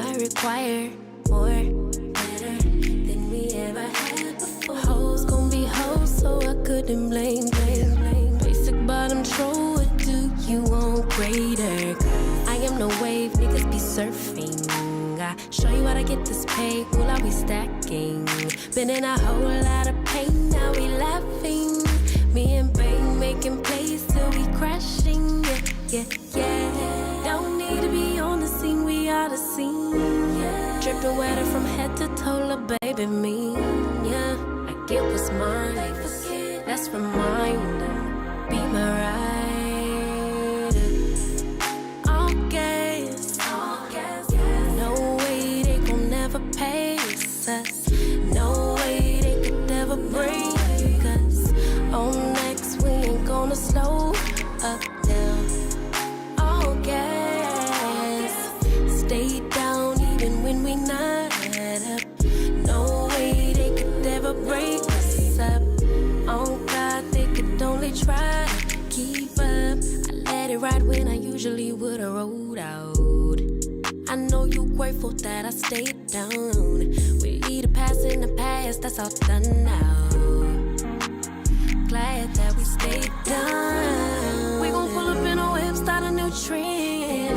I require more, better than we ever had before. Hoes gon' be hoes, so I couldn't blame. Basic bottom troll, what do you want greater? I am no wave, niggas be surfing. I show you how to get this pay, will I be stacking? Been in a whole lot of pain, now we laughing. Me and Bang making plays till we crashing. Yeah. Don't need to be on the scene, we are the scene. Yeah. Dripping wetter from head to toe, lil' baby me. Yeah, I get what's mine. Let's remind them, be my ride. All gas. No way they gon' never pace us. No way they could ever break us. On next, we ain't gonna slow up now. All gas. Stay down even when we not up. No way they could ever break us up. Oh God, they could only try to keep up. I let it ride when I usually would've rolled out. I know you grateful that I stayed down. We leave the past in the past, that's all done now. Glad that we stayed down. We gon' pull up in a whip, start a new trend.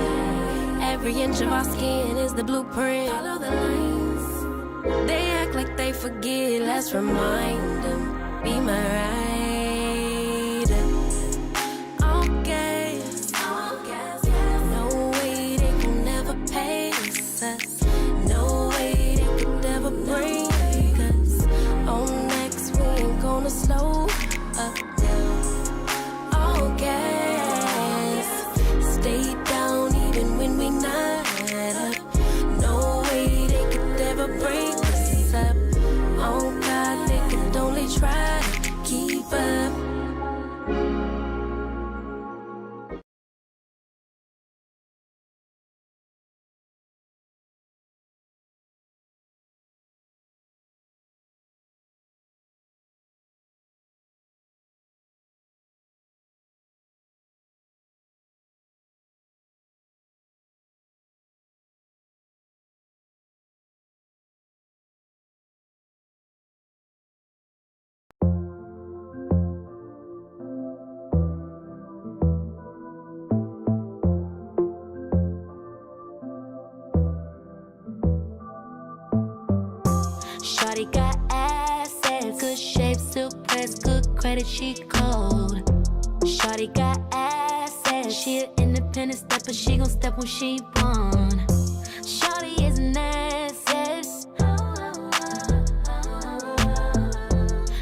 Every inch of our skin is the blueprint. Follow the lines. They act like they forget, let's remind them. Be my ride. All gas. No way they can never pace us. No way they could ever break us. On next, we ain't gonna slow up now. All gas. Stay down even when we not up. No way they could ever break us up. Oh God, they could only try to keep up. Shawty got assets, good shape, silk press, good credit, she cold. Shawty got assets, she an independent stepper, she gon' step when she want. Shawty is an asset.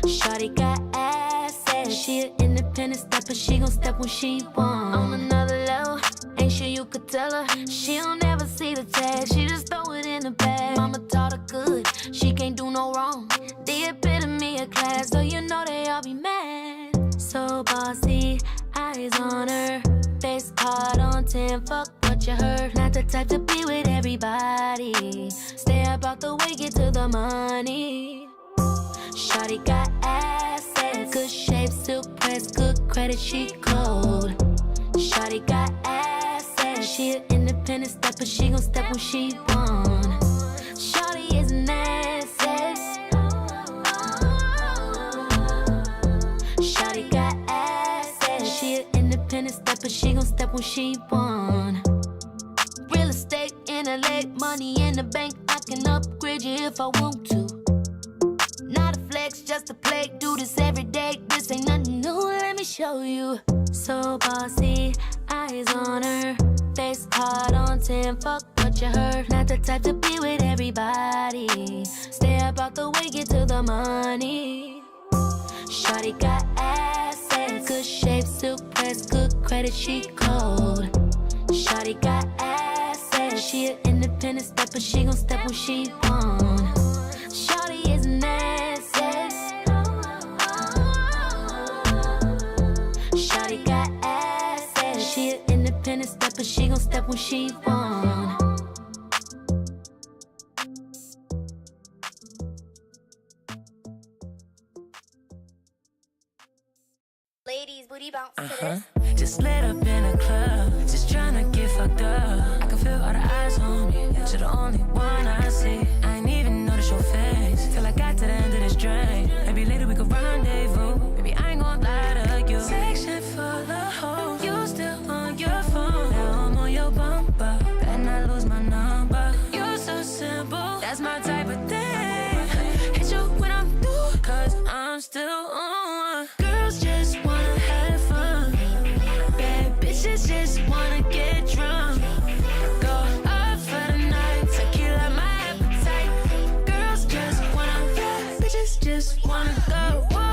Shawty got assets, she an independent stepper, she gon' step when she want. On another level, ain't sure you could tell her. She don't ever see the tag, she just throw it in the bag. Mama taught her good, she can't do no wrong. The epitome of class, so you know they all be mad. So bossy, eyes on her, face card on 10, fuck what you heard. Not the type to be with everybody, stay about the way, get to the money. Shawty got assets, good shape, silk press, good credit, she cold. Shawty got assets, she an independent stepper, she gon' step when she want. Shawty is an asset. Shawty got assets, she an independent stepper, she gon' step when she want. Real estate in LA, money in the bank, I can upgrade you if I want to. Not a flex, just a play, do this every day, this ain't nothing new, let me show you. So bossy, eyes on her, face card on 10, fuck what you heard. Not the type to be with everybody, stay about the way, get to the money. Shawty got assets, good shape, silk press, good credit, she cold. Shawty got assets, she an independent stepper, she gon' step when she want. Shawty is an asset. Shawty got assets, she an independent stepper, she gon' step when she want. Ladies, booty bounce to this. Just lit up in a club, just tryna get fucked up. I can feel all the eyes on me. You're the only one I see. I ain't even notice your face. Till I got to the end of this drain. Maybe later we could rendezvous. Maybe I ain't gon' lie to you. Section full of hoes. You still on your phone. Now I'm on your bumper. Better not lose my number. You're so simple. That's my type of thing. Hit you when I'm through. Cause I'm still on. Girls just wanna have fun. Bad bitches just wanna get drunk. Go up for the night. Tequila my appetite. Girls just wanna, bad bitches just wanna go. Whoa.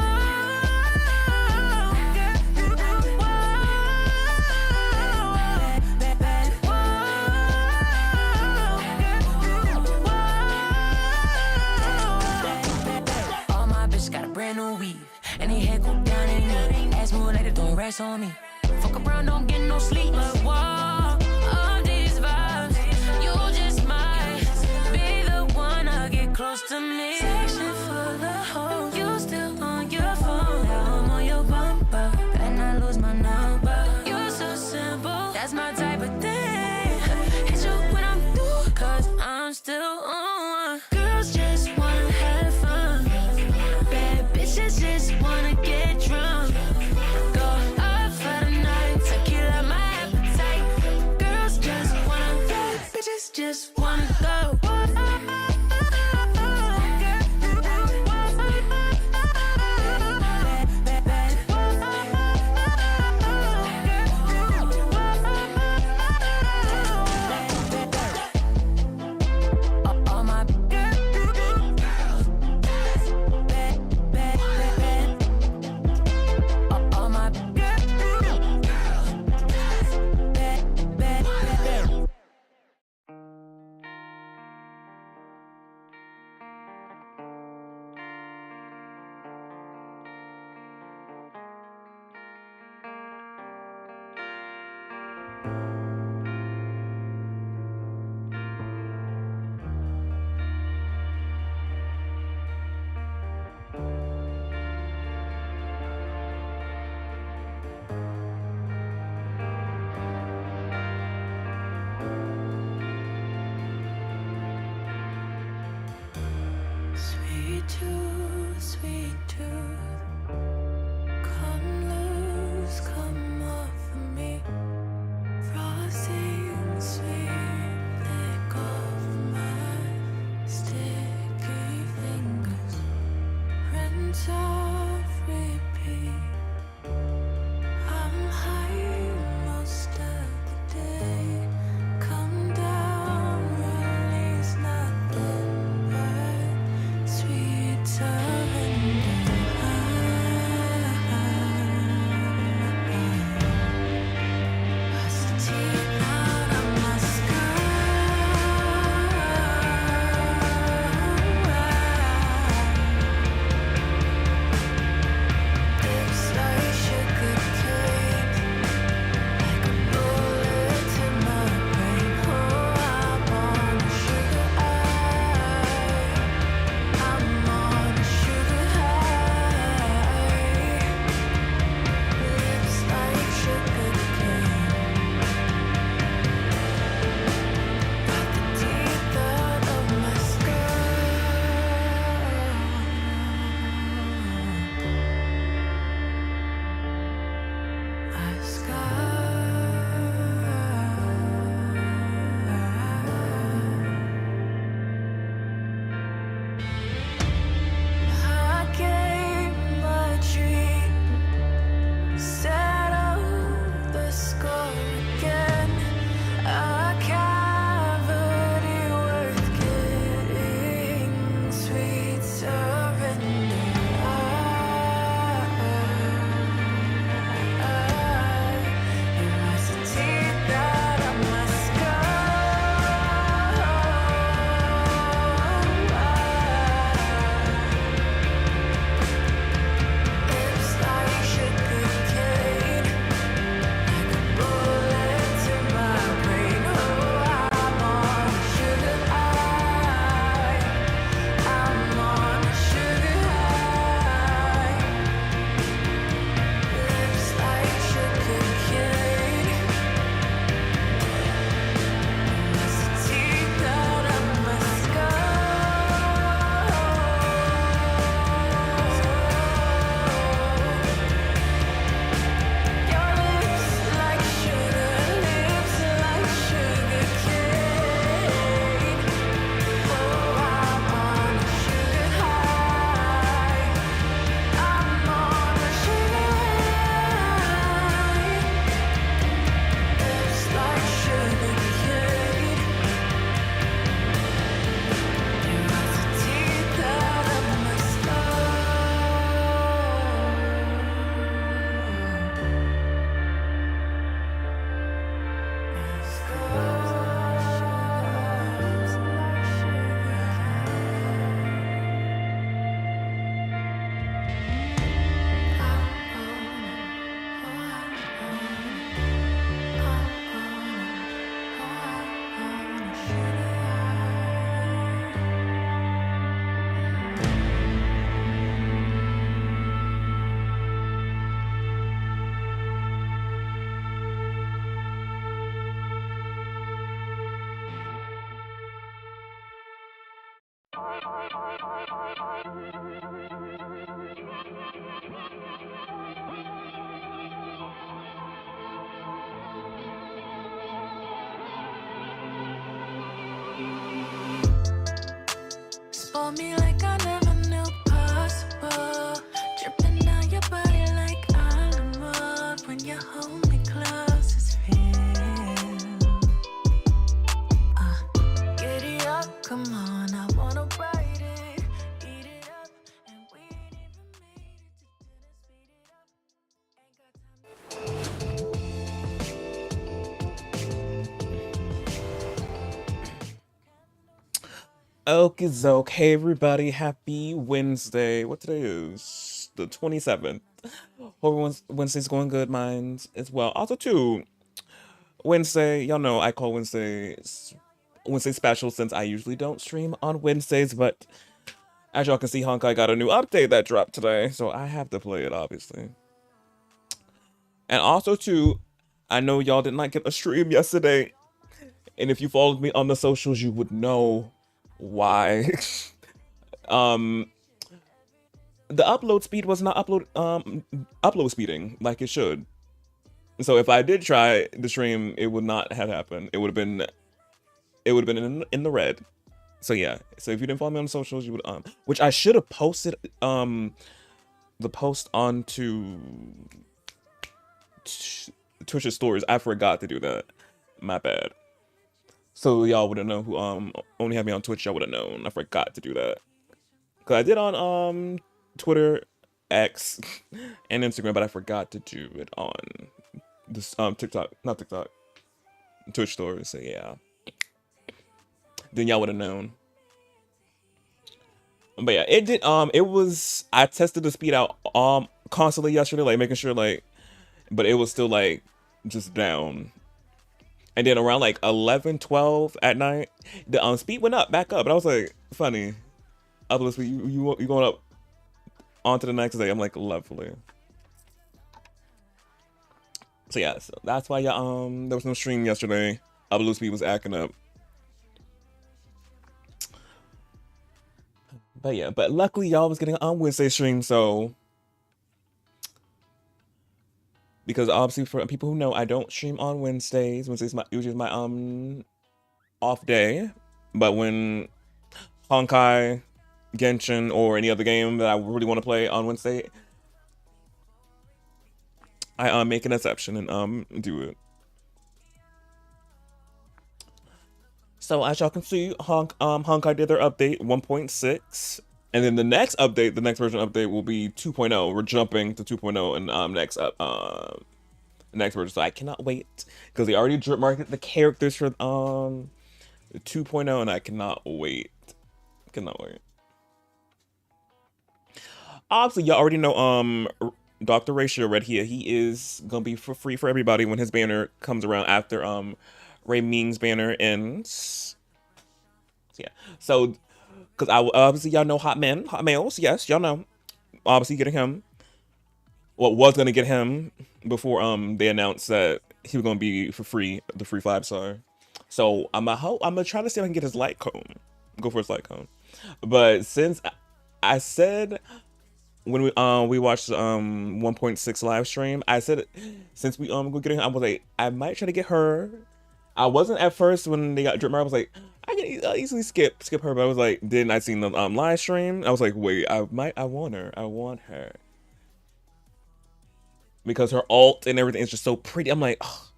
Any head go down and ass move later, throwing racks on me. Fuck around, don't get no sleep. But whoa, all these vibes, you just might be the one to get close to me. Section full of hoes, you still on your phone. Now I'm on your bumper, better not lose my number. You're so simple, that's my type of thing. Hit you when I'm through, cause I'm still on. Girls just wanna have fun. Bad bitches just wanna get drunk. Go up for the night. Tequila my appetite. Girls just wanna, bad bitches just wanna go. Spoil me like I never knew possible. Dripping down your body like Alamo. When you hold me close, it's real. Get it up, come on, I wanna ride it. Eat it up, and we ain't even made it to dinner. Speed it up, ain't got Okie doke. Hey everybody, happy Wednesday. What today is? The 27th. Hope everyone's Wednesday's going good, mine as well. Also too, Wednesday, y'all know I call Wednesdays Wednesday special since I usually don't stream on Wednesdays, but as y'all can see, Honkai got a new update that dropped today, so I have to play it, obviously. And also too, I know y'all did not get a stream yesterday, and if you followed me on the socials, you would know why. The upload speed was not upload speeding like it should. So if I did try the stream, it would not have happened. It would have been in the red. So yeah. So if you didn't follow me on the socials, you would which I should have posted the post onto Twitch's stories. I forgot to do that. My bad. So y'all wouldn't know who only had me on Twitch, y'all would have known. I forgot to do that. Cause I did on Twitter, X, and Instagram, but I forgot to do it on this TikTok, not TikTok, Twitch stories. So yeah. Then y'all would have known. But yeah, it did it was I tested the speed out constantly yesterday, like making sure like, but it was still like just down. And then around like 11, 12 at night, the speed went up, back up. And I was like, funny. Upload speed, you going up onto the next day. I'm like, lovely. So yeah, so that's why y'all there was no stream yesterday. Upload speed was acting up. But yeah, but luckily y'all was getting on Wednesday stream, so because obviously for people who know, I don't stream on Wednesdays. Wednesday's usually my off day. But when Honkai, Genshin, or any other game that I really want to play on Wednesday, I make an exception and do it. So as y'all can see, Honkai did their update 1.6. And then the next update, the next version update will be 2.0. We're jumping to 2.0 and next version. So I cannot wait because they already drip marketed the characters for 2.0 and I cannot wait. Cannot wait. Obviously, y'all already know Dr. Ratio Red here. He is gonna be for free for everybody when his banner comes around after Ray Ming's banner ends. So, yeah. So because obviously y'all know hot males, yes, y'all know. Obviously getting him. Well, was gonna get him before they announced that he was gonna be for free, the free 5-star. So I'm gonna try to see if I can get his light cone. Go for his light cone. But since I said when we watched 1.6 live stream, I said since we go get him, I was like, I might try to get her. I wasn't at first when they got drip. I was like, I can easily skip her, but I was like, then I seen the live stream. I was like, wait, I want her because her alt and everything is just so pretty. I'm like, oh,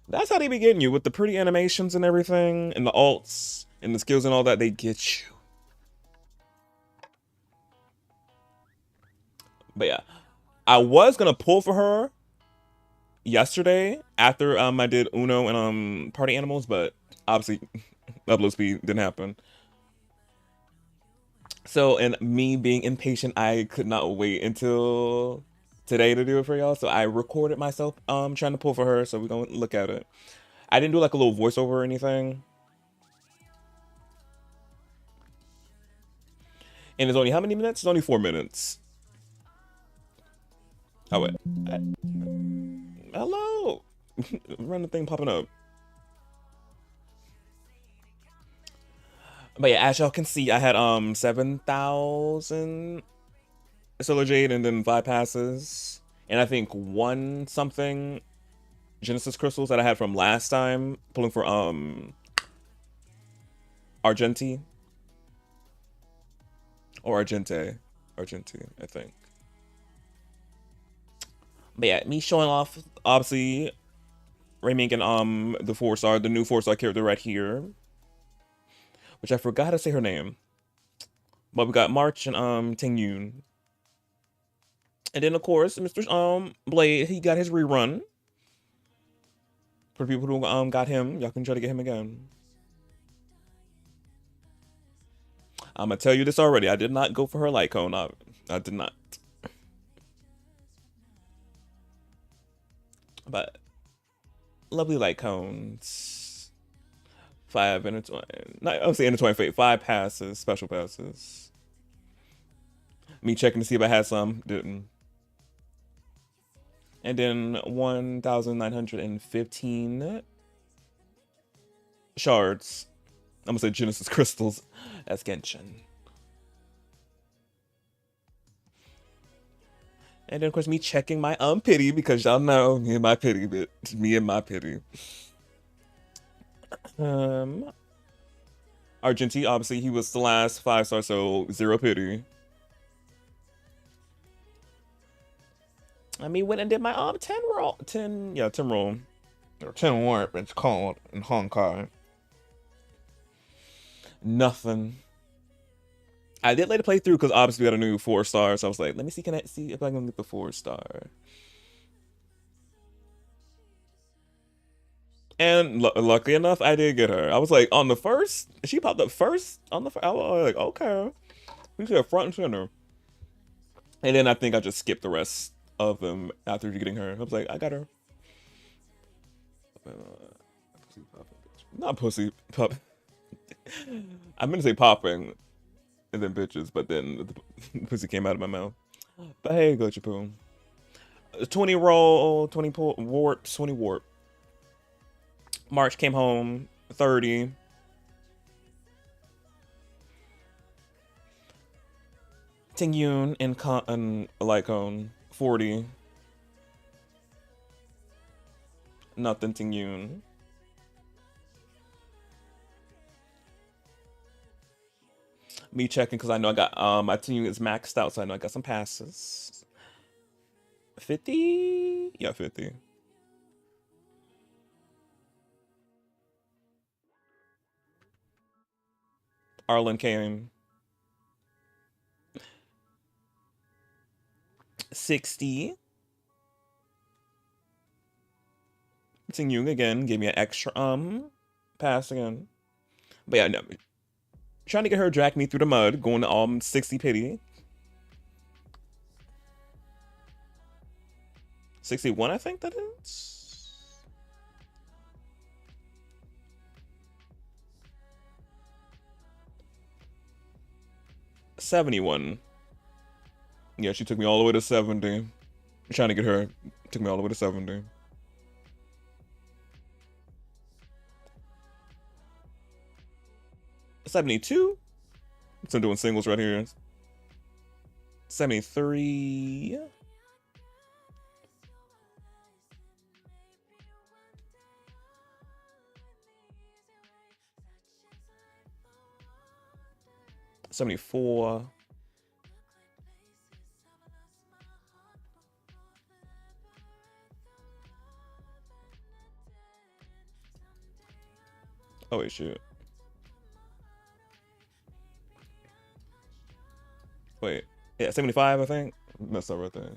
that's how they be getting you with the pretty animations and everything, and the alts and the skills and all that. They get you. But yeah, I was gonna pull for her yesterday after I did Uno and Party Animals, but obviously upload speed didn't happen. So, and me being impatient, I could not wait until today to do it for y'all. So I recorded myself trying to pull for her. So we're gonna look at it. I didn't do like a little voiceover or anything. And it's only how many minutes? It's only 4 minutes. Oh wait. Hello. Random thing popping up. But yeah, as y'all can see, I had 7,000 Solar Jade and then 5 passes. And I think 1 something Genesis crystals that I had from last time, pulling for Argenti. Or Argente. Argenti, I think. But yeah, me showing off, obviously, remaking the 4-star, the new 4-star character right here. Which I forgot to say her name. But we got March and Ting Yun. And then of course, Mr. Blade, he got his rerun. For people who got him, y'all can try to get him again. I'm gonna tell you this already. I did not go for her light cone. I did not. But lovely light cones. 5 intertwined. Not I would say intertwined fate. 5 passes, special passes. Me checking to see if I had some. Didn't. And then 1,915 shards. I'm gonna say Genesis crystals as Genshin. And then of course me checking my pity because y'all know me and my pity bit. Me and my pity. Argenti, obviously he was the last 5-star, so 0 pity. I mean, went and did my 10 roll. 10 roll. Or 10 warp, it's called in Honkai. Nothing. I did later play through because obviously we got a new 4-star, so I was like, let me see, can I see if I can get the 4-star. And luckily enough, I did get her. I was like, on the first, she popped up first on the first. I was like, okay. We should have front and center. And then I think I just skipped the rest of them after getting her. I was like, I got her. Not pussy, pop. I'm gonna say popping, and then bitches, but then the pussy came out of my mouth. But hey, go Poo. 20 roll, 20 warp, 20 warp. March came home, 30. Ting Yun and light cone, 40. Nothing Ting Yun. Me checking because I know I got my Ting Yun is maxed out, so I know I got some passes. 50? Yeah, 50. Arlen came. 60. Ting Yun again gave me an extra pass again. But yeah, no. Trying to get her to drag me through the mud, going to 60 pity. 61, I think that is. $71. Yeah, she took me all the way to 70. Trying to get her, took me all the way to 70. $72. So I'm doing singles right here. 73. $74. Oh wait, shoot. Wait, yeah, 75, I think. Messed up right there.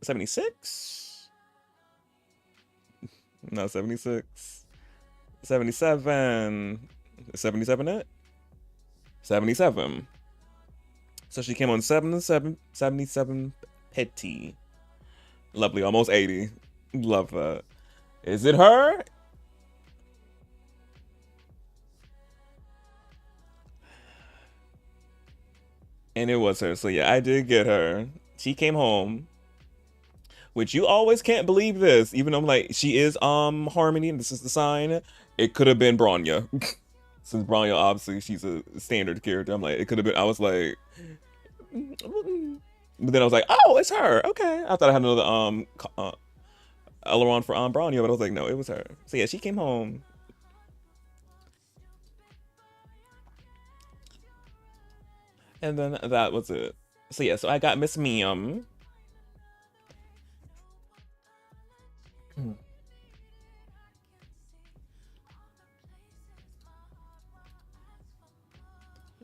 $76? No, 76. 77. 77 it? 77. So she came on 77 petty. Lovely, almost 80. Love that. Is it her? And it was her. So yeah, I did get her. She came home. Which you always can't believe this. Even though I'm like, she is Harmony, and this is the sign. It could have been Bronya. Since Bronya, obviously, she's a standard character. I'm like, it could have been, I was like, but then I was like, oh, it's her. Okay. I thought I had another aileron for Bronya, but I was like, no, it was her. So yeah, she came home. And then that was it. So yeah, so I got Miss Miam.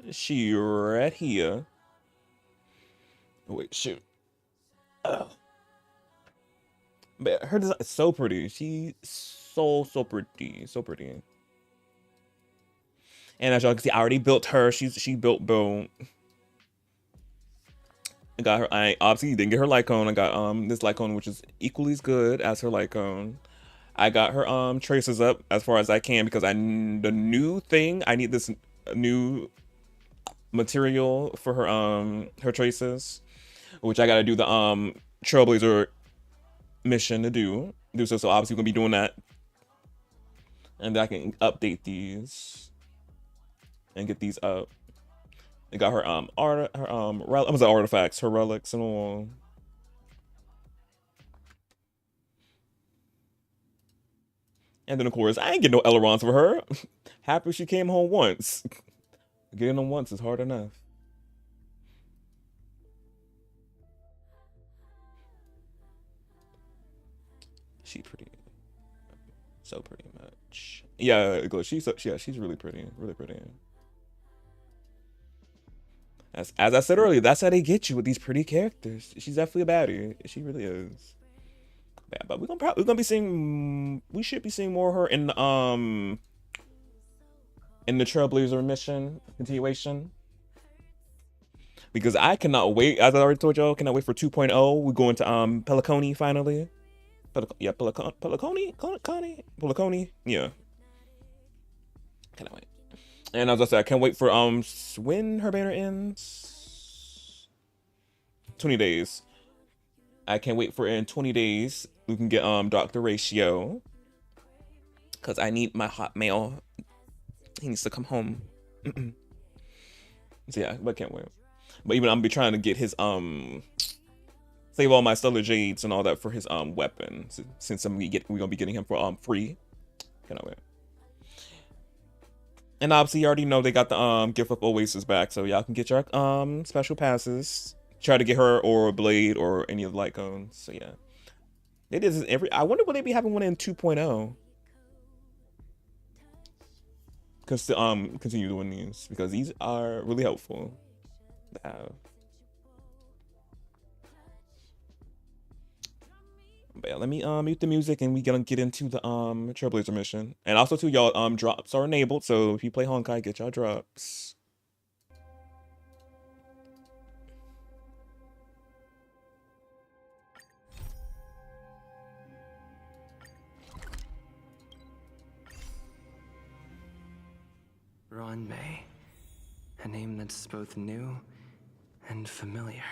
She right here. Wait, shoot. Ugh. But her design is so pretty. She's so pretty, so pretty. And as y'all can see, I already built her. She built Bo. I got her. I obviously didn't get her Lycone. I got this Lycone, which is equally as good as her Lycone. I got her traces up as far as I can because the new thing, I need this new material for her traces, which I gotta do the Trailblazer mission to do so. So obviously we're gonna be doing that, and I can update these and get these up. I got her artifacts, her relics and all. And then of course I ain't get no ailerons for her. Happy she came home once. Getting them once is hard enough. She pretty, so pretty much. Yeah, she's really pretty, really pretty. As I said earlier, that's how they get you with these pretty characters. She's definitely a baddie. She really is. Yeah, but we're gonna be seeing. We should be seeing more of her in the Trailblazer mission continuation. Because I cannot wait. As I already told y'all, cannot wait for 2.0. We're going to Peliconi finally. Peliconi. Yeah. Cannot wait. And as I said, I can't wait for when her banner ends. 20 days. I can't wait for in 20 days we can get Dr. Ratio. Cause I need my Hotmail. He needs to come home. So yeah, but I can't wait. But even I'm be trying to get his save all my Stellar Jades and all that for his weapon. Since we're gonna be getting him for free. Cannot wait. And obviously you already know they got the gift of Oasis back, so y'all can get your special passes. Try to get her or a Blade or any of the Lycones. So yeah. They did this I wonder will they be having one in 2.0. Continue doing these because these are really helpful to have. But yeah, let me mute the music and we gonna get into the Trailblazer mission. And also too, y'all drops are enabled, so if you play Honkai, get y'all drops. Ron May, a name that's both new and familiar.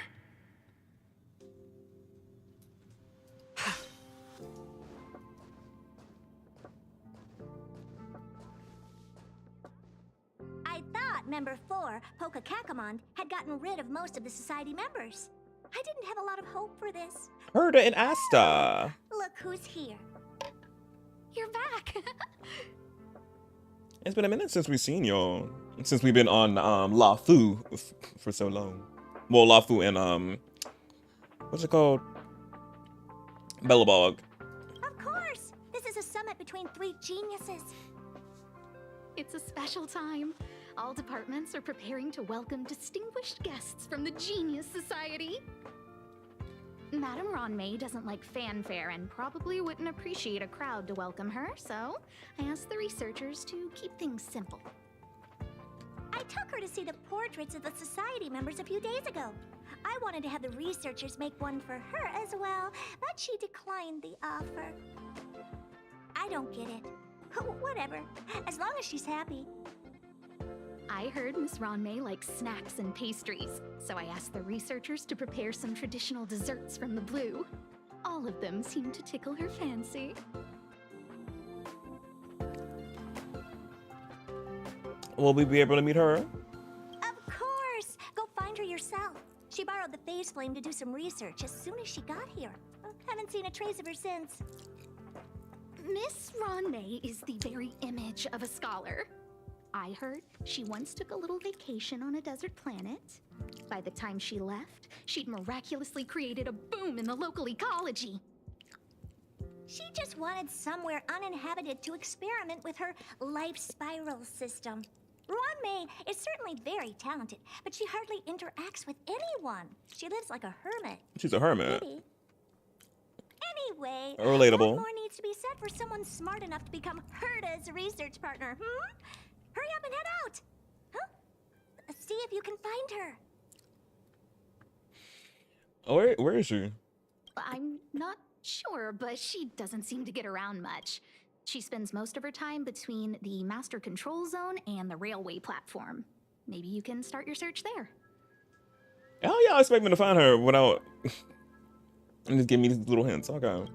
I thought Member 4, Poka Kakamond, had gotten rid of most of the Society members. I didn't have a lot of hope for this. Herda and Asta. Look who's here. You're back. It's been a minute since we've seen y'all. Since we've been on LaFu for so long. Well, LaFu and what's it called? Bellabog. Of course! This is a summit between 3 geniuses. It's a special time. All departments are preparing to welcome distinguished guests from the Genius Society. Madame Ronmay doesn't like fanfare and probably wouldn't appreciate a crowd to welcome her, so I asked the researchers to keep things simple. I took her to see the portraits of the Society members a few days ago. I wanted to have the researchers make one for her as well, but she declined the offer. I don't get it. Whatever, as long as she's happy. I heard Miss Ronmei likes snacks and pastries, so I asked the researchers to prepare some traditional desserts from the blue. All of them seemed to tickle her fancy. Will we be able to meet her? Of course! Go find her yourself. She borrowed the phase flame to do some research as soon as she got here. Haven't seen a trace of her since. Miss Ronmei is the very image of a scholar. I heard she once took a little vacation on a desert planet. By the time she left, she'd miraculously created a boom in the local ecology. She just wanted somewhere uninhabited to experiment with her life spiral system. Ronmei is certainly very talented, but she hardly interacts with anyone. She lives like a hermit. She's a hermit. Maybe. Anyway, Relatable. what more needs to be said for someone smart enough to become Herta's research partner, Hurry up and head out! Huh? See if you can find her. Oh, where is she? I'm not sure, but she doesn't seem to get around much. She spends most of her time between the master control zone and the railway platform. Maybe you can start your search there. Hell yeah, I expect me to find her without... and just give me these little hints. Okay.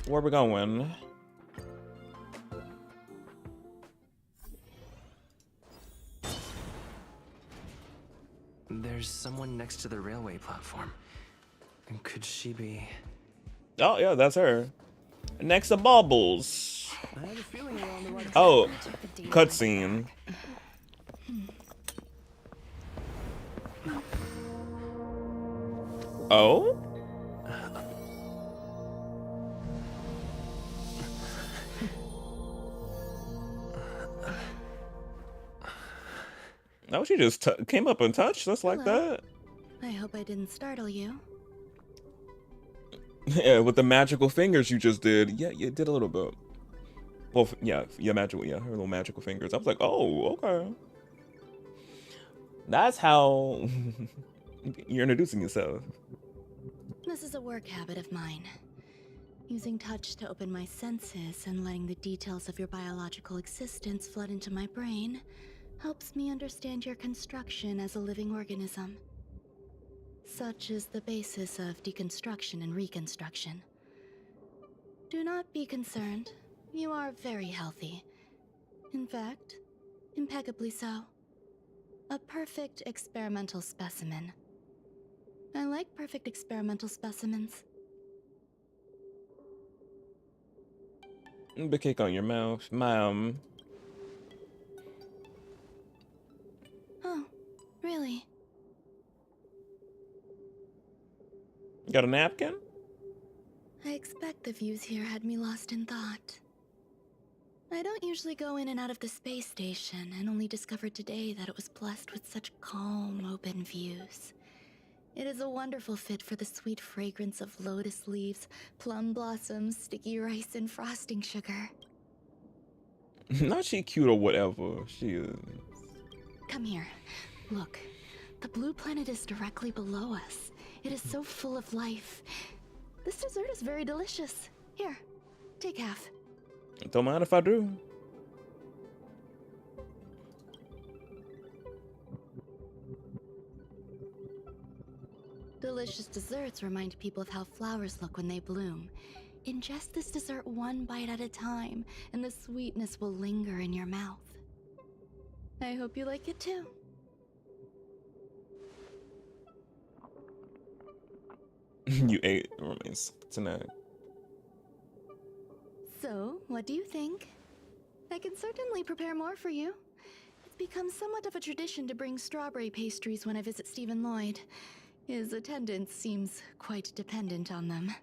Where we going? There's someone next to the railway platform. And could she be... Oh, yeah, that's her. Next to Baubles. I have a feeling we're on the right... Oh, cutscene. Oh? No, she just came up and touched us like that. I hope I didn't startle you. Yeah, with the magical fingers you just did. Yeah, you did a little bit. Well, yeah, magical, her little magical fingers. I was like, oh, okay. That's how you're introducing yourself. This is a work habit of mine. Using touch to open my senses and letting the details of your biological existence flood into my brain helps me understand your construction as a living organism. Such is the basis of deconstruction and reconstruction. Do not be concerned. You are very healthy. In fact, impeccably so. A perfect experimental specimen. I like perfect experimental specimens. Big cake on your mouth, ma'am. Oh, really? You got a napkin? I expect the views here had me lost in thought. I don't usually go in and out of the space station, and only discovered today that it was blessed with such calm, open views. It is a wonderful fit for the sweet fragrance of lotus leaves, plum blossoms, sticky rice, and frosting sugar. Not she cute or whatever. She is. Come here. Look. The blue planet is directly below us. It is so full of life. This dessert is very delicious. Here, take half. Don't mind if I do. Delicious desserts remind people of how flowers look when they bloom. Ingest this dessert one bite at a time, and the sweetness will linger in your mouth. I hope you like it too. You ate remains tonight. So, what do you think? I can certainly prepare more for you. It's become somewhat of a tradition to bring strawberry pastries when I visit Stephen Lloyd. His attendance seems quite dependent on them.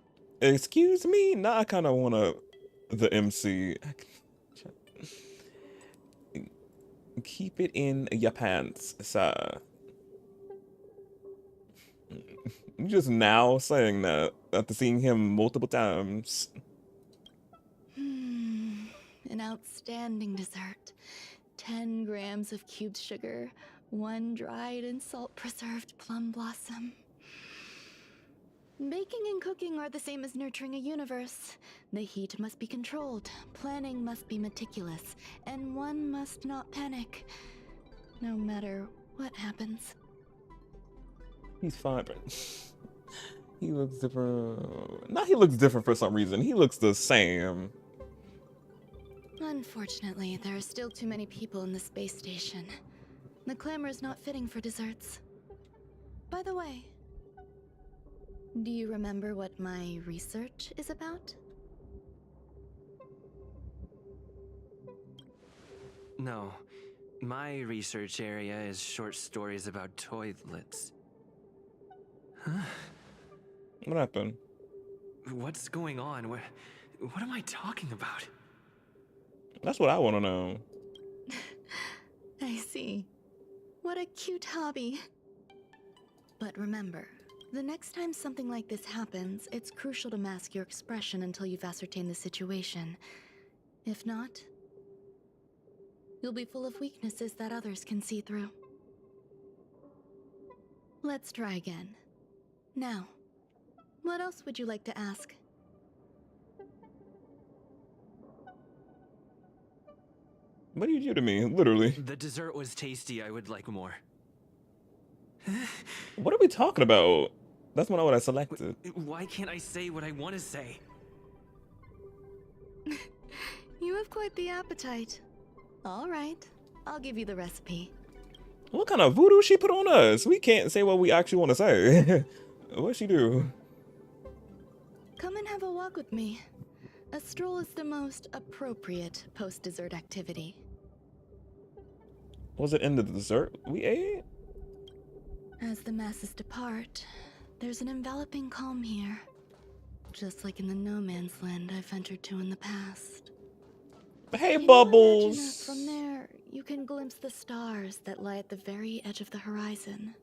Excuse me? Nah, I kind of want the MC. Keep it in your pants, sir. You just now saying that after seeing him multiple times. An outstanding dessert. 10 grams of cubed sugar, 1 dried and salt-preserved plum blossom. Baking and cooking are the same as nurturing a universe. The heat must be controlled, planning must be meticulous, and one must not panic, no matter what happens. He's fine, but he looks different. Not he looks different for some reason. He looks the same. Unfortunately, there are still too many people in the space station. The clamor is not fitting for desserts. By the way, do you remember what my research is about? No. My research area is short stories about toilets. Huh? What happened? What's going on? What am I talking about? That's what I want to know. I see. What a cute hobby. But remember, the next time something like this happens, it's crucial to mask your expression until you've ascertained the situation. If not, you'll be full of weaknesses that others can see through. Let's try again. Now, what else would you like to ask? What do you do to me? Literally. The dessert was tasty. I would like more. What are we talking about? That's not what I selected. Why can't I say what I want to say? You have quite the appetite. All right, I'll give you the recipe. What kind of voodoo she put on us? We can't say what we actually want to say. What'd she do? Come and have a walk with me. A stroll is the most appropriate post-dessert activity. Was it in the dessert we ate? As the masses depart, there's an enveloping calm here. Just like in the no man's land I've ventured to in the past. Hey, If you Bubbles! imagine that from there, you can glimpse the stars that lie at the very edge of the horizon.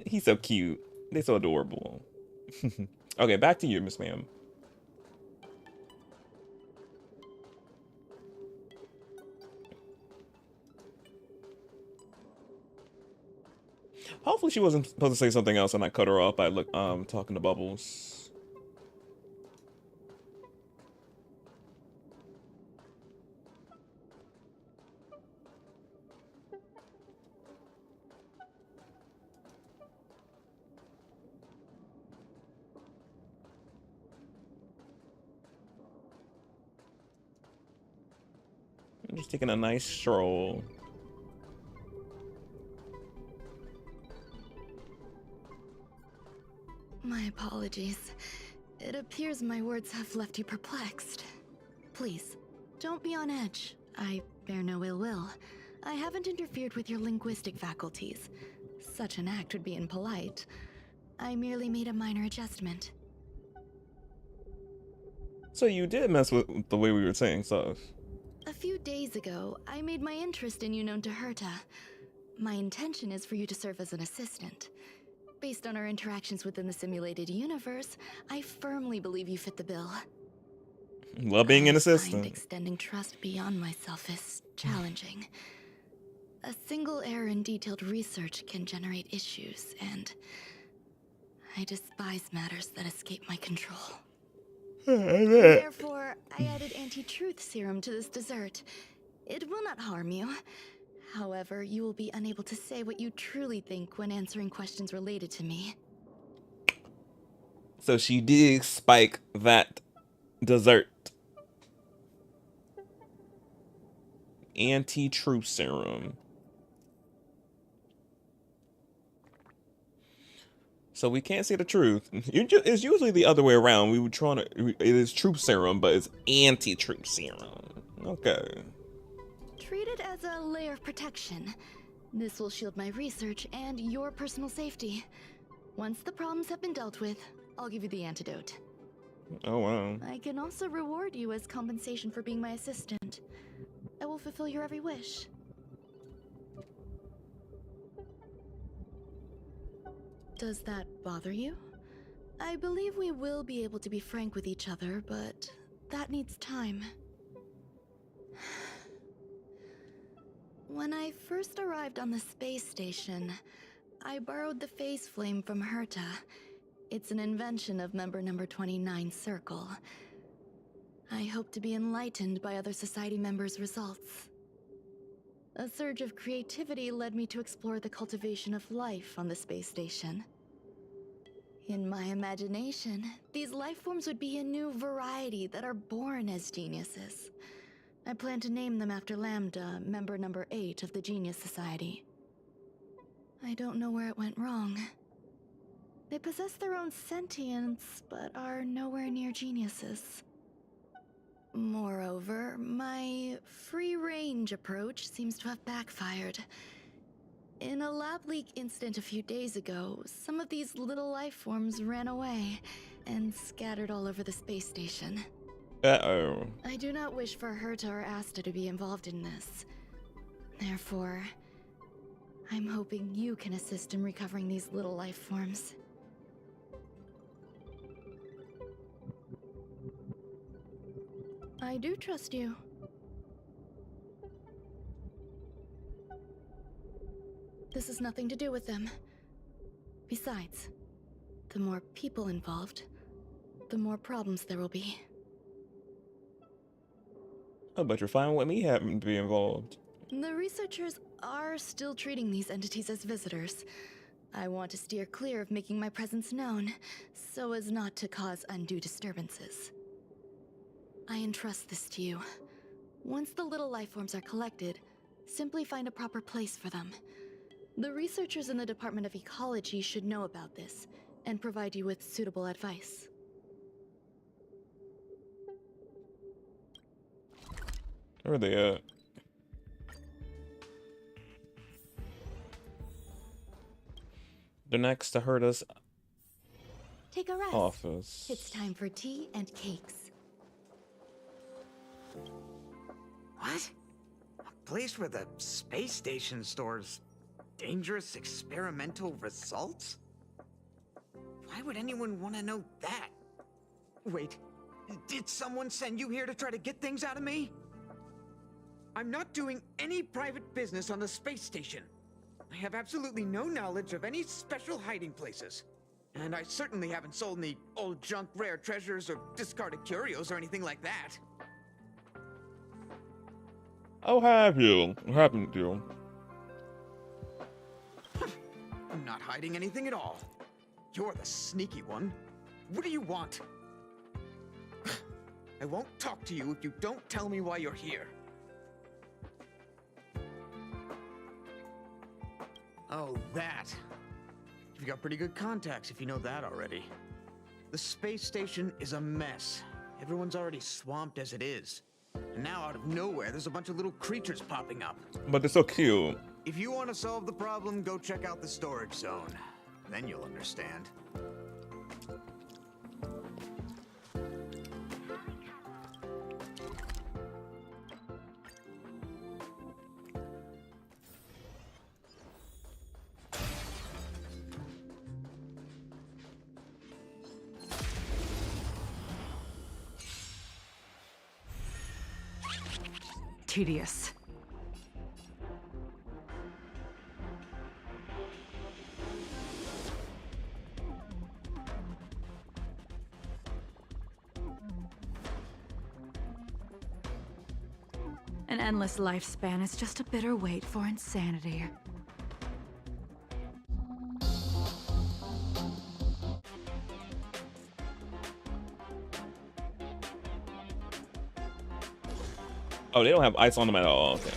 He's so cute. They're so adorable. Okay, back to you, Miss Ma'am. Hopefully she wasn't supposed to say something else and I cut her off by talking to Bubbles. I'm just taking a nice stroll. My apologies. It appears my words have left you perplexed. Please, don't be on edge. I bear no ill will. I haven't interfered with your linguistic faculties. Such an act would be impolite. I merely made a minor adjustment. So you did mess with the way we were saying stuff. A few days ago, I made my interest in you known to Herta. My intention is for you to serve as an assistant. Based on our interactions within the simulated universe, I firmly believe you fit the bill. Love being an I find assistant. extending trust beyond myself is challenging. A single error in detailed research can generate issues, and I despise matters that escape my control. Therefore, I added anti-truth serum to this dessert. It will not harm you. However, you will be unable to say what you truly think when answering questions related to me. So she did spike that dessert. Anti-truth serum. So we can't say the truth. It's usually the other way around. We were trying to. It is truth serum, but it's anti-truth serum. Okay. Treat it as a layer of protection. This will shield my research and your personal safety. Once the problems have been dealt with, I'll give you the antidote. Oh wow. I can also reward you as compensation for being my assistant. I will fulfill your every wish. Does that bother you? I believe we will be able to be frank with each other, but that needs time. When I first arrived on the space station, I borrowed the phase flame from Herta. It's an invention of member number 29 Circle. I hope to be enlightened by other society members' results. A surge of creativity led me to explore the cultivation of life on the space station. In my imagination, these life forms would be a new variety that are born as geniuses. I plan to name them after Lambda, member number 8 of the Genius Society. I don't know where it went wrong. They possess their own sentience, but are nowhere near geniuses. Moreover, my free-range approach seems to have backfired. In a lab leak incident a few days ago, some of these little life forms ran away and scattered all over the space station. Uh-oh. I do not wish for Herta or Asta to be involved in this. Therefore, I'm hoping you can assist in recovering these little life forms. I do trust you. This has nothing to do with them. Besides, the more people involved, the more problems there will be. Oh, but you're fine with me having to be involved. The researchers are still treating these entities as visitors. I want to steer clear of making my presence known, so as not to cause undue disturbances. I entrust this to you. Once the little life forms are collected, simply find a proper place for them. The researchers in the Department of Ecology should know about this, and provide you with suitable advice. Where are they at? They're next to Herta's Take a rest. office. It's time for tea and cakes. What? A place where the space station stores dangerous experimental results? Why would anyone want to know that? Wait, did someone send you here to try to get things out of me? I'm not doing any private business on the space station. I have absolutely no knowledge of any special hiding places. And I certainly haven't sold any old junk rare treasures or discarded curios or anything like that. Oh, have you? Haven't you? I'm not hiding anything at all. You're the sneaky one. What do you want? I won't talk to you if you don't tell me why you're here. Oh, that. You've got pretty good contacts if you know that already. The space station is a mess. Everyone's already swamped as it is. And now out of nowhere, there's a bunch of little creatures popping up. But they're so cute. If you want to solve the problem, go check out the storage zone. Then you'll understand. Tedious. An endless lifespan is just a bitter wait for insanity. Oh, they don't have ice on them at all. Okay.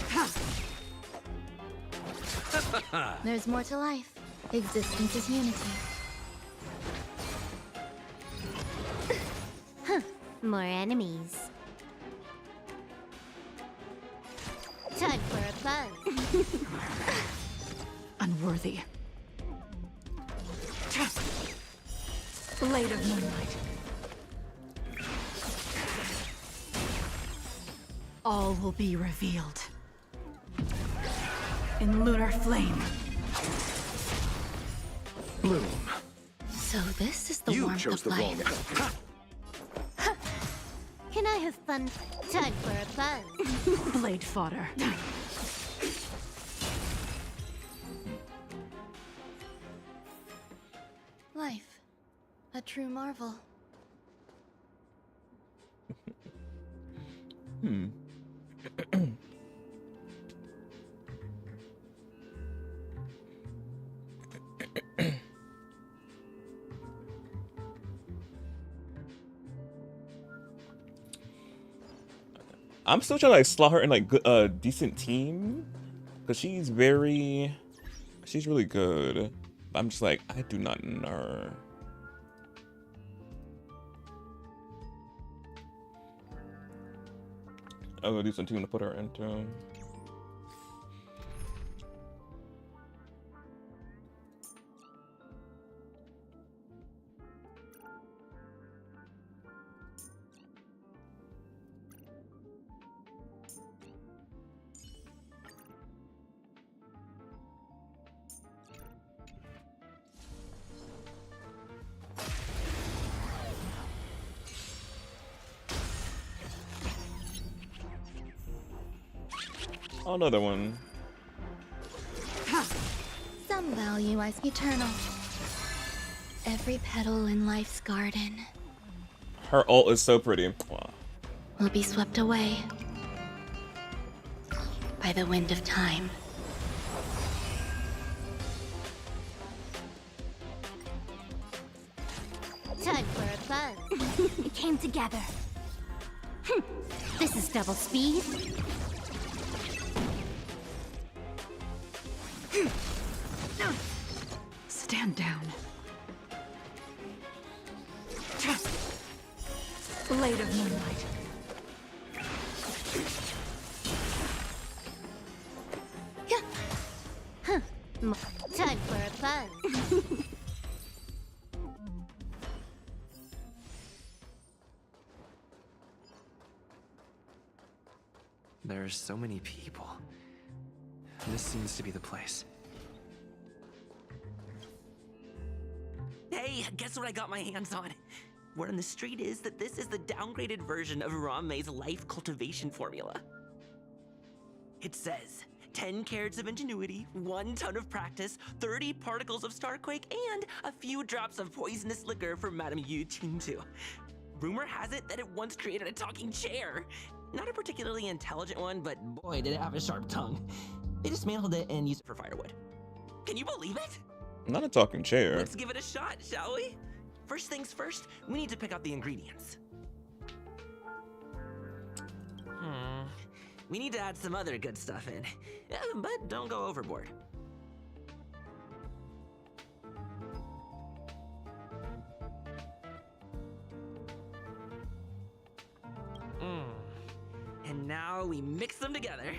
There's more to life. Existence is unity. More enemies. Time for a buzz. Unworthy. Blade of moonlight. All will be revealed. In lunar flame. Bloom. So this is the You warmth chose of the wrong. life. Can I have fun? Time for a buzz. Blade fodder. Life. A true marvel. I'm still trying to like slot her in like good, decent team, cause she's really good. I'm just like, I do not know. I'm gonna do some team to put her into. Another one. Some value lies eternal. Every petal in life's garden Her ult is so pretty. Wow. will be swept away by the wind of time. Time for a buzz. It came together. This is double speed. Stand down. Blade of moonlight. Time for a buzz. There are so many people. This seems to be the place. Hey, guess what I got my hands on? Word on the street is that this is the downgraded version of Ranmei's life cultivation formula. It says 10 carats of ingenuity, 1 ton of practice, 30 particles of starquake, and a few drops of poisonous liquor for Madame Yu Qingtu. Rumor has it that it once created a talking chair. Not a particularly intelligent one, but boy, did it have a sharp tongue. They dismantled it and used it for firewood. Can you believe it? Not a talking chair. Let's give it a shot, shall we? First things first, we need to pick out the ingredients. We need to add some other good stuff in, but don't go overboard. And now we mix them together.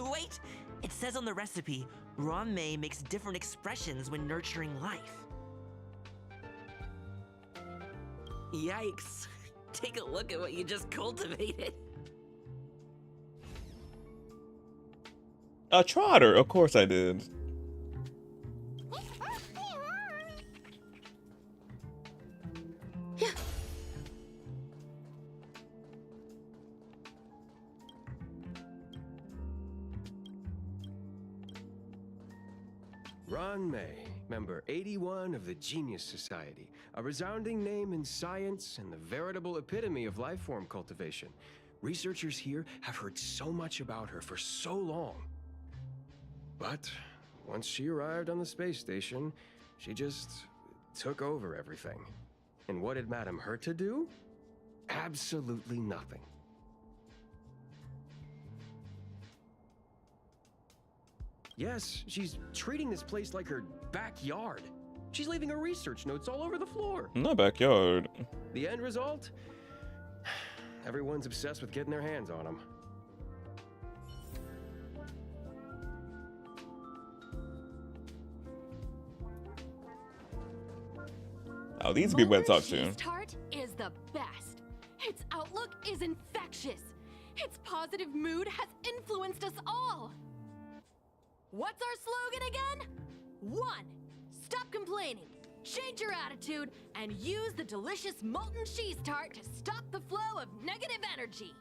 Wait! It says on the recipe, Ranmei makes different expressions when nurturing life. Yikes. Take a look at what you just cultivated. A trotter, of course I did. Ranmei, member 81 of the Genius Society, a resounding name in science and the veritable epitome of lifeform cultivation. Researchers here have heard so much about her for so long. But once she arrived on the space station, she just took over everything. And what did Madame hurt to do? Absolutely nothing. Yes, she's treating this place like her backyard. She's leaving her research notes all over the floor. Not backyard. The end result? Everyone's obsessed with getting their hands on them. Oh, these people I talk to. Cheese tart is the best. Its outlook is infectious. Its positive mood has influenced us all. What's our slogan again? 1. Stop complaining. Change your attitude and use the delicious molten cheese tart to stop the flow of negative energy.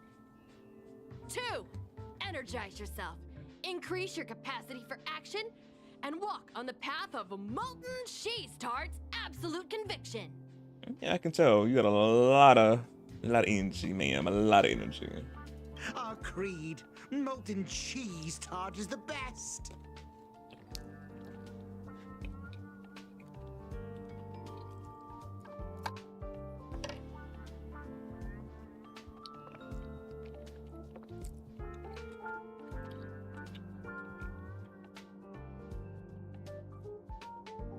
2. Energize yourself. Increase your capacity for action and walk on the path of molten cheese tart's absolute conviction. Yeah, I can tell you got a lot of energy, ma'am. A lot of energy. Our creed, molten cheese tart is the best.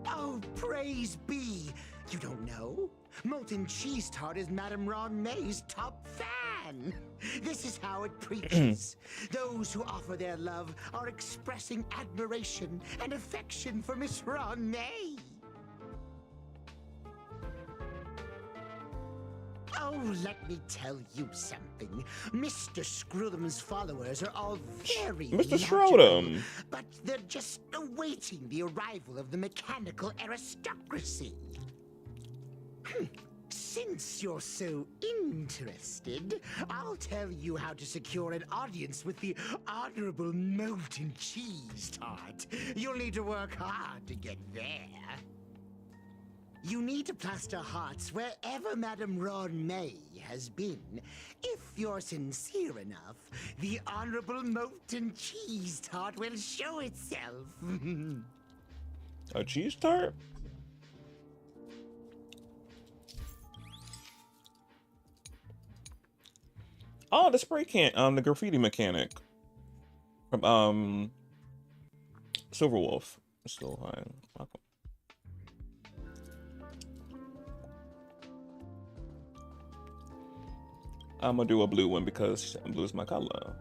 Oh, praise be! You don't know? Molten cheese tart is Madame Ron May's top fan. This is how it preaches. Those who offer their love are expressing admiration and affection for Miss Ron May. Oh, let me tell you something. Mr. Screwdum's followers are all very Mr. logical, Screwdum. but they're just awaiting the arrival of the mechanical aristocracy. Since you're so interested, I'll tell you how to secure an audience with the Honorable Molten Cheese Tart. You'll need to work hard to get there. You need to plaster hearts wherever Madame Ron May has been. If you're sincere enough, the Honorable Molten Cheese Tart will show itself. A cheese tart? Oh, the spray can, the graffiti mechanic from Silverwolf. Still high. Welcome. I'm gonna do a blue one because blue is my color.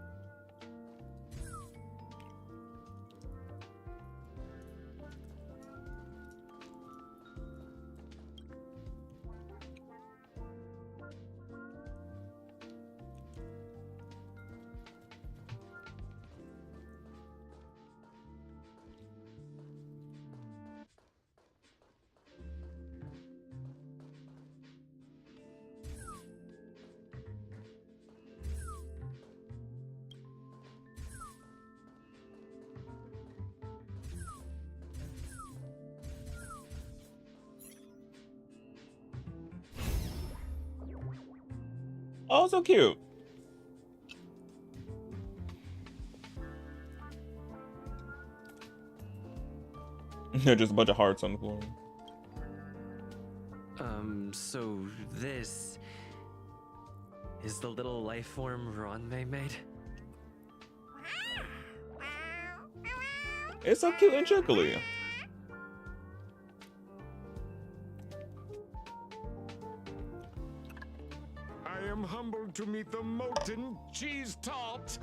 Oh, so cute. Just a bunch of hearts on the floor. So this is the little life form Ron May made? It's so cute and chuckly. I am humbled to meet the molten cheese tart.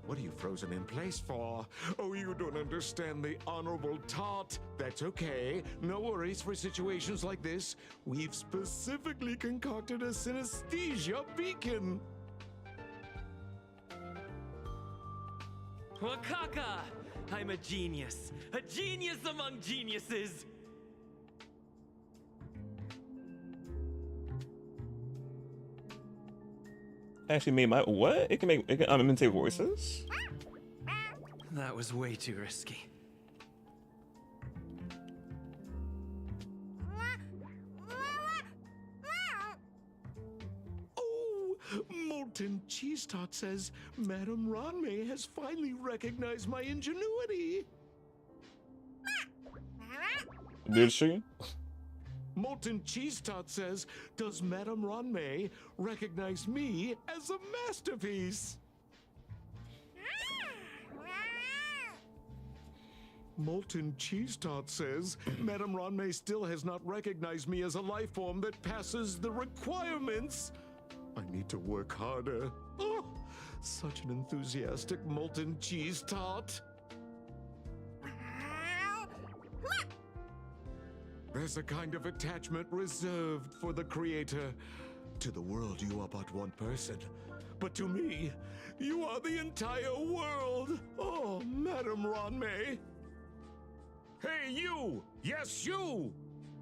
What are you frozen in place for? Oh, you don't understand the honorable tart. That's okay. No worries for situations like this. We've specifically concocted a synesthesia beacon. Wakaka! I'm a genius among geniuses. Actually made my what? It can imitate voices? That was way too risky. Oh, molten cheese tart says Madame Ron May has finally recognized my ingenuity. Did she? Molten cheese tart says, does Madame Ron May recognize me as a masterpiece? Molten cheese tart says, Madame Ron May still has not recognized me as a life form that passes the requirements. I need to work harder. Oh, such an enthusiastic molten cheese tart. There's a kind of attachment reserved for the creator. To the world, you are but one person. But to me, you are the entire world. Oh, Madame Ronmei. Hey, you! Yes, you!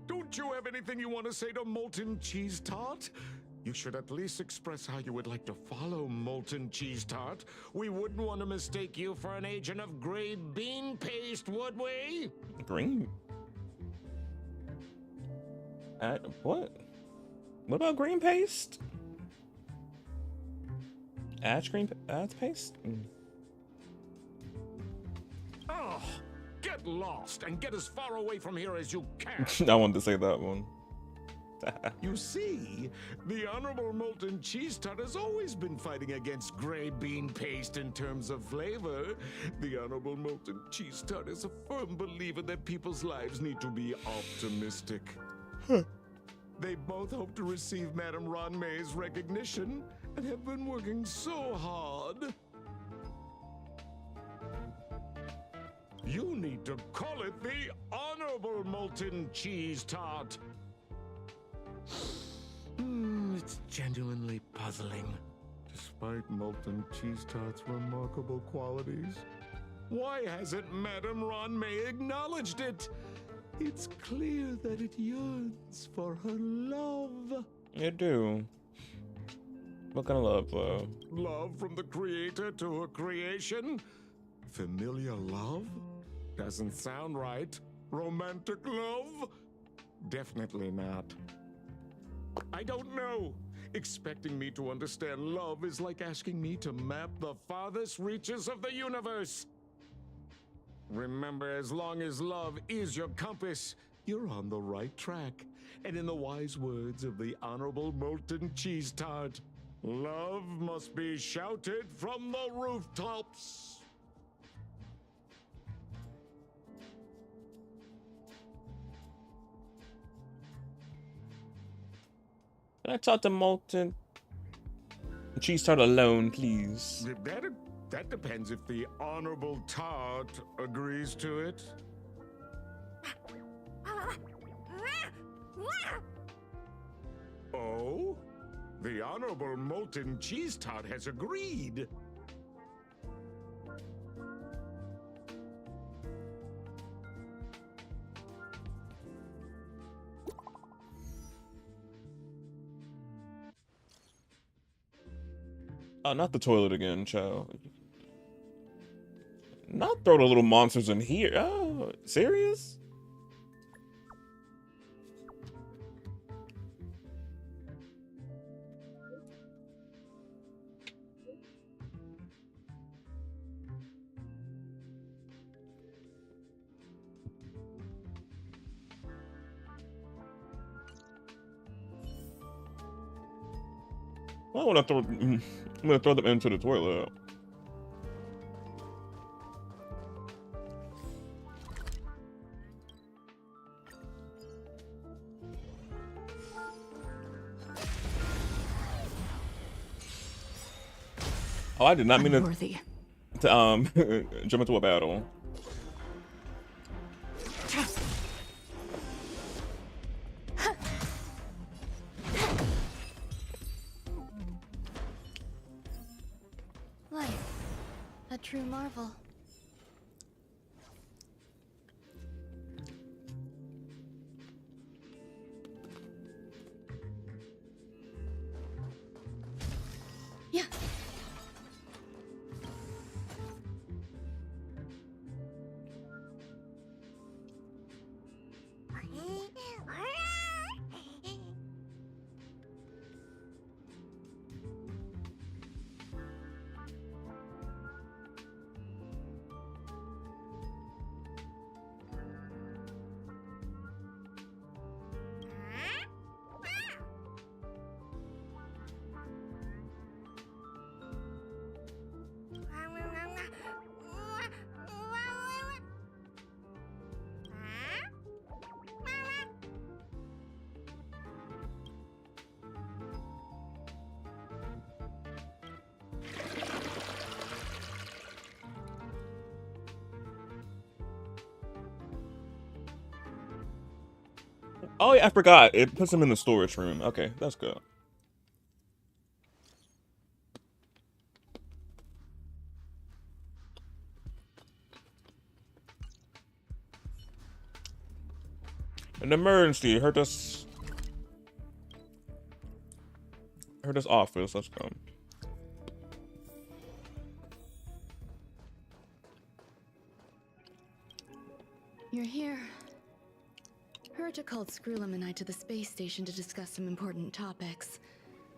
Don't you have anything you want to say to Molten Cheese Tart? You should at least express how you would like to follow Molten Cheese Tart. We wouldn't want to mistake you for an agent of gray bean paste, would we? Green? What? What about green paste? Ash paste? Oh, get lost and get as far away from here as you can. I wanted to say that one. You see, the Honorable Molten Cheese Tart has always been fighting against gray bean paste in terms of flavor. The Honorable Molten Cheese Tart is a firm believer that people's lives need to be optimistic. They both hope to receive Madame Ronmei's recognition and have been working so hard. You need to call it the Honorable Molten Cheese Tart. It's genuinely puzzling. Despite Molten Cheese Tart's remarkable qualities, why hasn't Madame Ronmei acknowledged it? It's clear that it yearns for her love. You do. What kind of love, though? Love from the creator to her creation? Familiar love? Doesn't sound right. Romantic love? Definitely not. I don't know. Expecting me to understand love is like asking me to map the farthest reaches of the universe. Remember, as long as love is your compass, you're on the right track. And in the wise words of the Honorable Molten Cheese Tart, love must be shouted from the rooftops. Can I talk to Molten Cheese Tart alone, please? That depends if the Honorable Tart agrees to it. Oh? The Honorable Molten Cheese Tart has agreed. Oh, not the toilet again, child. Not throw the little monsters in here. Oh, serious? Well, I'm gonna throw them into the toilet. Oh, I did not mean to jump into a battle. Life, a true marvel. Yeah. Oh yeah, I forgot. It puts them in the storage room. Okay, that's good. An emergency. Heard us office. Let's go. You're here. Herta called Screwlum and I to the space station to discuss some important topics.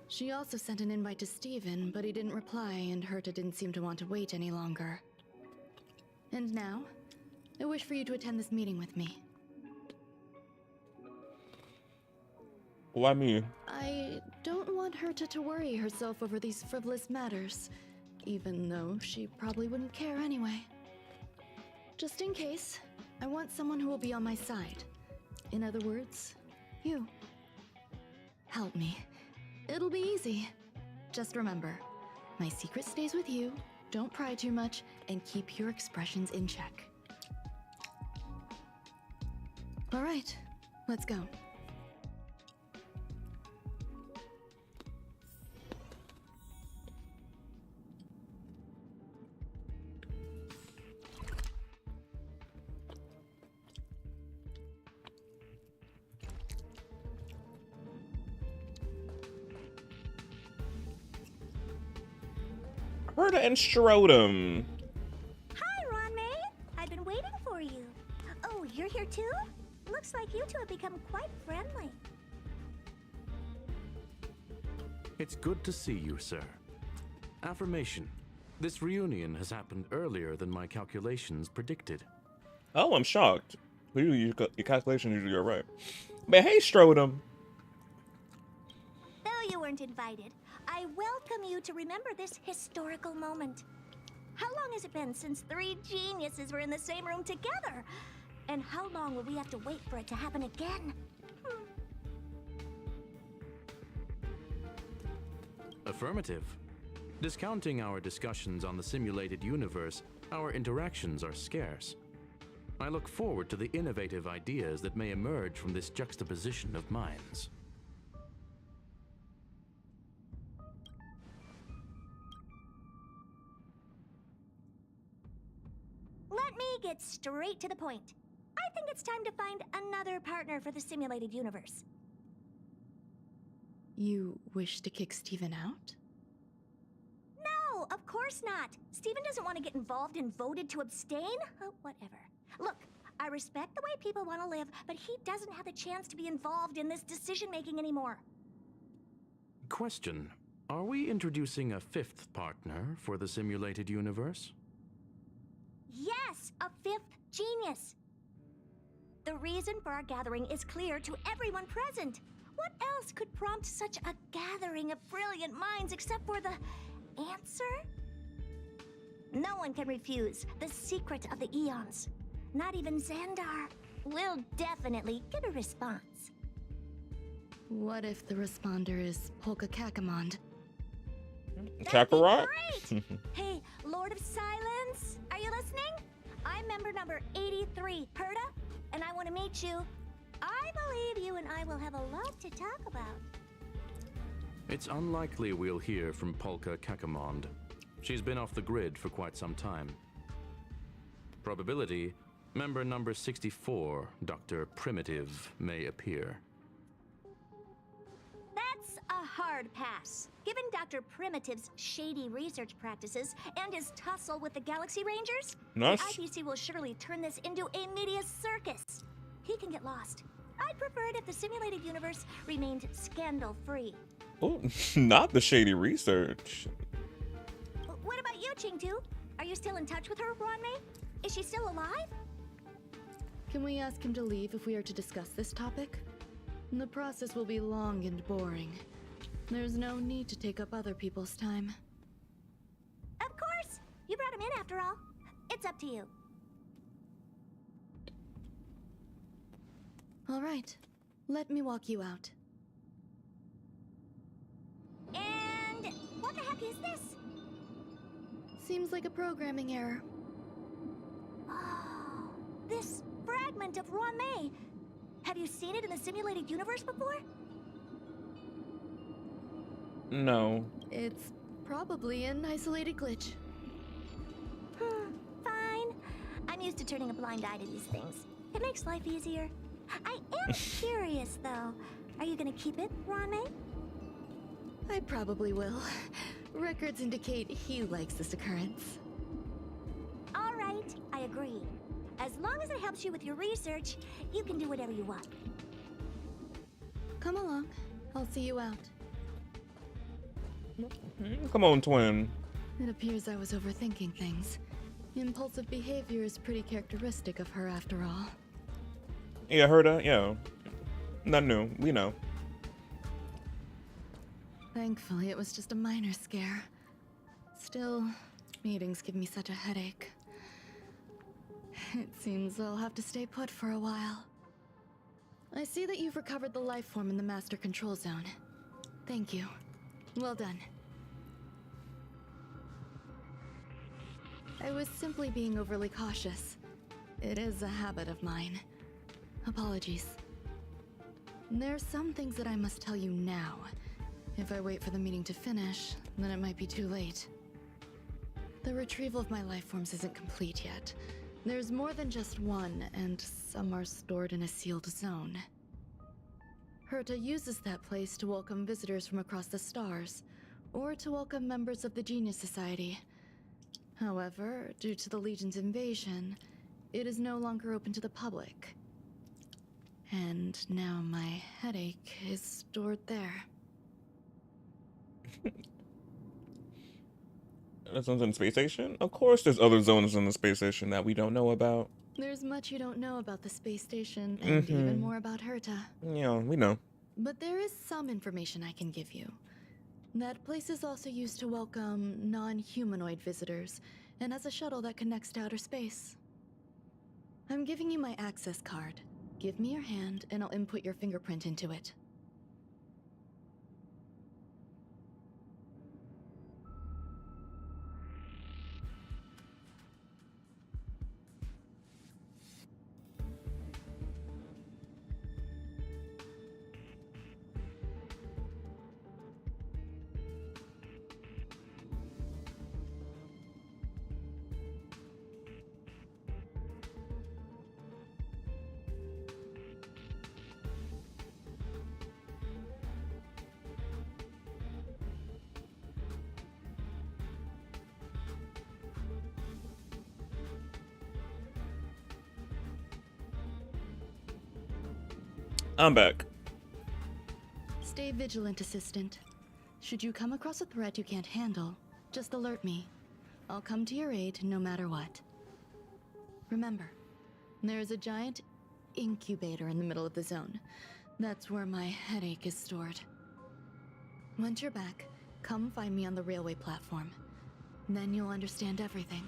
She also sent an invite to Steven, but he didn't reply, and Herta didn't seem to want to wait any longer. And now, I wish for you to attend this meeting with me. Why me? I don't want Herta to worry herself over these frivolous matters, even though she probably wouldn't care anyway. Just in case, I want someone who will be on my side. In other words, you. Help me. It'll be easy. Just remember, my secret stays with you, don't pry too much, and keep your expressions in check. All right, let's go. Herta and Strodum. Hi, Ron May. I've been waiting for you. Oh, you're here too? Looks like you two have become quite friendly. It's good to see you, sir. Affirmation. This reunion has happened earlier than my calculations predicted. Oh, I'm shocked. Your calculations usually are right. But hey, Strodum. Though you weren't invited, I welcome you to remember this historical moment. How long has it been since 3 geniuses were in the same room together? And how long will we have to wait for it to happen again? Affirmative. Discounting our discussions on the simulated universe, our interactions are scarce. I look forward to the innovative ideas that may emerge from this juxtaposition of minds. Let me get straight to the point. I think it's time to find another partner for the simulated universe. You wish to kick Steven out? No, of course not. Steven doesn't want to get involved and voted to abstain. Oh, whatever. Look, I respect the way people want to live, but he doesn't have the chance to be involved in this decision-making anymore. Question. Are we introducing a 5th partner for the simulated universe? Yes, a 5th genius. The reason for our gathering is clear to everyone present. What else could prompt such a gathering of brilliant minds except for the answer? No one can refuse the secret of the eons. Not even Xandar. We'll definitely get a response. What if the responder is Polka Kakamond? Kakarot? Great! Hey, Lord of Silence, are you listening? I'm member number 83, Herta, and I want to meet you. I believe you and I will have a lot to talk about. It's unlikely we'll hear from Polka Kakamond. She's been off the grid for quite some time. Probability, member number 64, Dr. Primitive, may appear. That's a hard pass. Given Dr. Primitive's shady research practices and his tussle with the Galaxy Rangers, nice. The IPC will surely turn this into a media circus. He can get lost. I'd prefer it if the simulated universe remained scandal-free. Oh, not the shady research. What about you, Chingtu? Are you still in touch with her, Ronmei? Is she still alive? Can we ask him to leave if we are to discuss this topic? The process will be long and boring. There's no need to take up other people's time. Of course! You brought him in after all. It's up to you. All right. Let me walk you out. And what the heck is this? Seems like a programming error. Oh, this fragment of Ronmei. Have you seen it in the simulated universe before? No. It's probably an isolated glitch. Fine. I'm used to turning a blind eye to these things. It makes life easier. I am curious, though. Are you gonna keep it, Ronmei? I probably will. Records indicate he likes this occurrence. All right, I agree. As long as it helps you with your research, you can do whatever you want. Come along. I'll see you out. Come on, twin. It appears I was overthinking things. Impulsive behavior is pretty characteristic of her after all. Yeah, Herta, yeah. Nothing new, we know. Thankfully, it was just a minor scare. Still, meetings give me such a headache. It seems I'll have to stay put for a while. I see that you've recovered the life form in the master control zone. Thank you. Well done. I was simply being overly cautious. It is a habit of mine. Apologies. There's some things that I must tell you now. If I wait for the meeting to finish, then it might be too late. The retrieval of my life forms isn't complete yet. There's more than just one, and some are stored in a sealed zone. Herta uses that place to welcome visitors from across the stars, or to welcome members of the Genius Society. However, due to the Legion's invasion, it is no longer open to the public. And now my headache is stored there. That zone's in the space station? Of course there's other zones in the space station that we don't know about. There's much you don't know about the space station, and even more about Herta. Yeah, we know. But there is some information I can give you. That place is also used to welcome non-humanoid visitors, and has a shuttle that connects to outer space. I'm giving you my access card. Give me your hand, and I'll input your fingerprint into it. I'm back. Stay vigilant, Assistant. Should you come across a threat you can't handle, just alert me. I'll come to your aid no matter what. Remember, there is a giant incubator in the middle of the zone. That's where my headache is stored. Once you're back, come find me on the railway platform. Then you'll understand everything.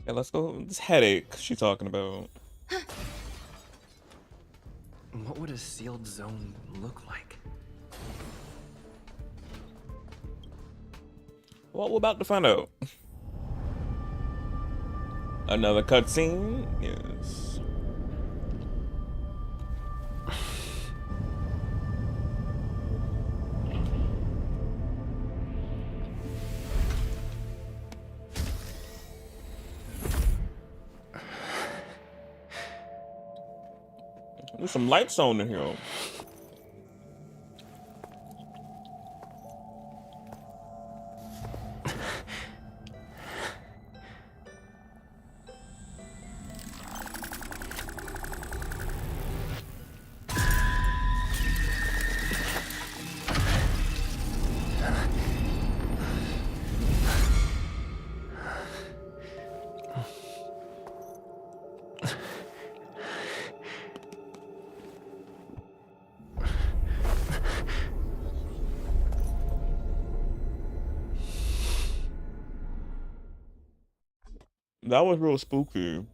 Yeah, let's go. This headache she's talking about. What would a sealed zone look like? Well, we're about to find out. Another cutscene? Yes. There's some lights on in here. That was real spooky.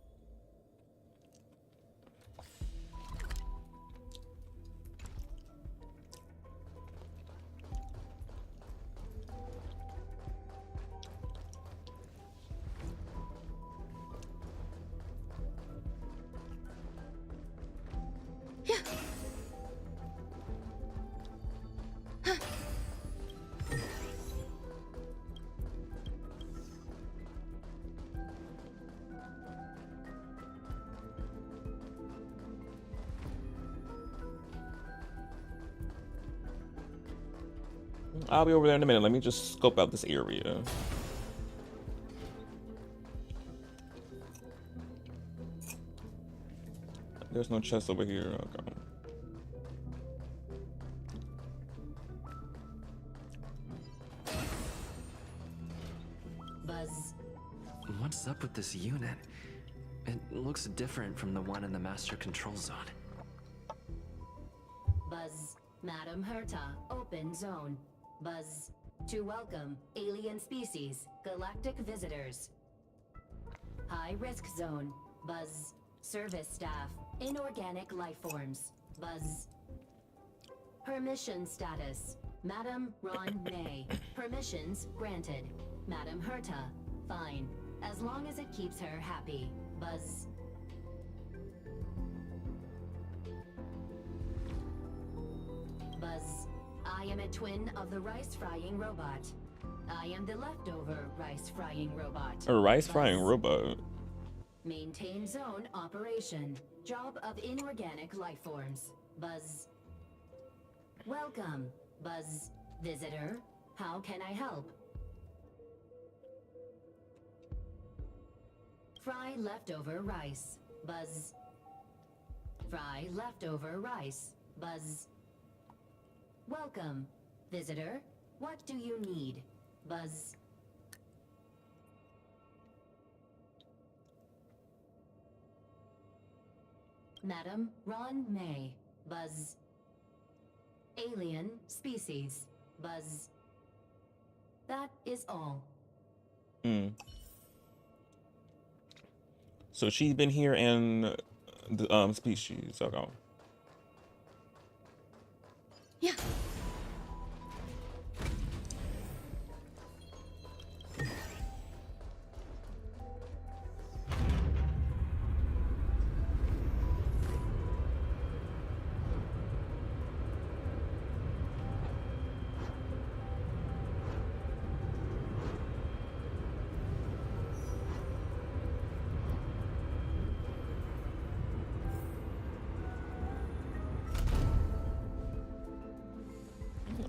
I'll be over there in a minute. Let me just scope out this area. There's no chest over here. Okay. Buzz. What's up with this unit? It looks different from the one in the master control zone. Buzz. Madam Herta, open zone. Buzz. To welcome alien species, galactic visitors. High risk zone. Buzz. Service staff, inorganic life forms. Buzz. Permission status. Madam Ron May. Permissions granted. Madam Herta. Fine. As long as it keeps her happy. Buzz. Buzz. I am a twin of the rice frying robot. I am the leftover rice frying robot. A rice frying robot. Maintain zone operation. Job of inorganic life forms. Buzz. Welcome, Buzz. Visitor, how can I help? Fry leftover rice. Buzz. Fry leftover rice. Buzz. Welcome, visitor. What do you need? Buzz. Madam Ron May. Buzz. Alien species. Buzz. That is all. So she's been here in the species. Okay. Yeah.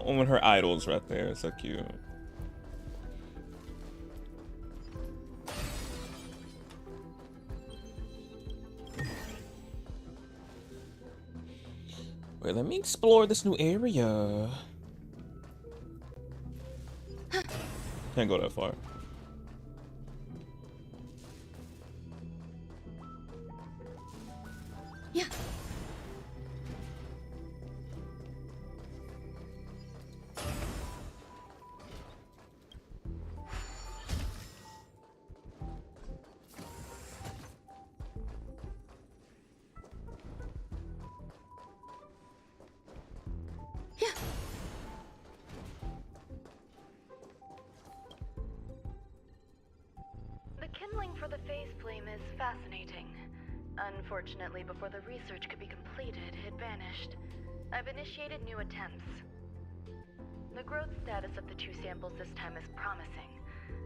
One of her idols right there. So cute. Wait, let me explore this new area. Can't go that far. Yeah. For the phase flame is fascinating. Unfortunately, before the research could be completed, it vanished. I've initiated new attempts. The growth status of the two samples this time is promising.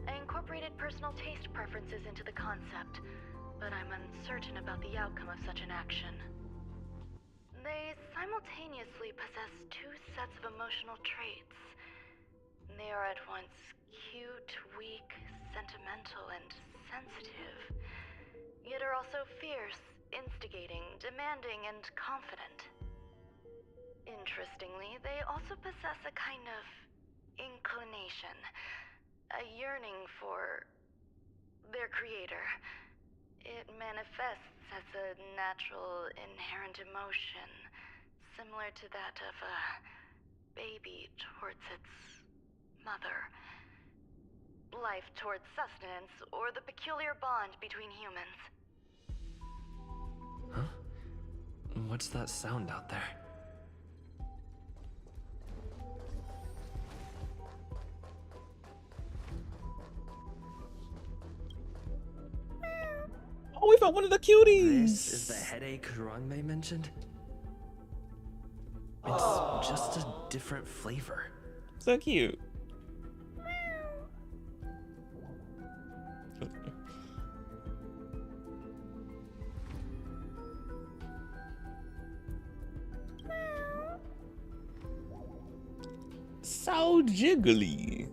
I incorporated personal taste preferences into the concept, but I'm uncertain about the outcome of such an action. They simultaneously possess two sets of emotional traits. They are at once cute, weak, sentimental, and sensitive, yet are also fierce, instigating, demanding, and confident. Interestingly, they also possess a kind of inclination, a yearning for their creator. It manifests as a natural, inherent emotion, similar to that of a baby towards its mother. life towards sustenance, or the peculiar bond between humans. Huh? What's that sound out there? Oh, we found one of the cuties! This is the headache Ranmei mentioned? It's just a different flavor. So cute. So jiggly.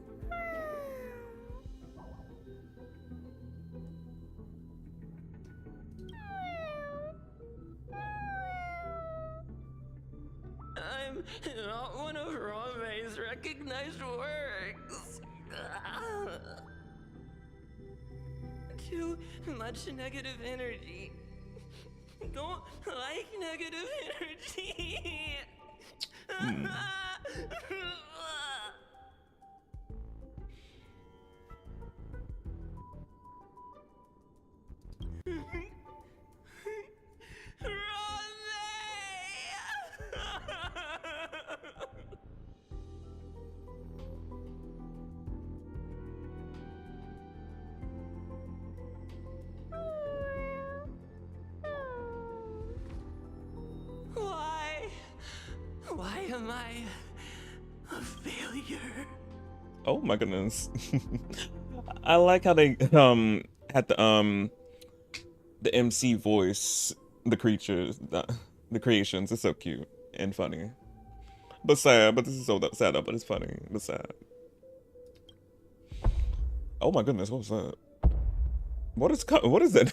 I'm not one of Ranmei's recognized works. Too much negative energy. Don't like negative energy. Why am I a failure? Oh my goodness. I like how they had the MC voice the creatures, the creations. It's so cute and funny. But sad, but this is so sad, but it's funny, but sad. Oh my goodness, what was that? What is that?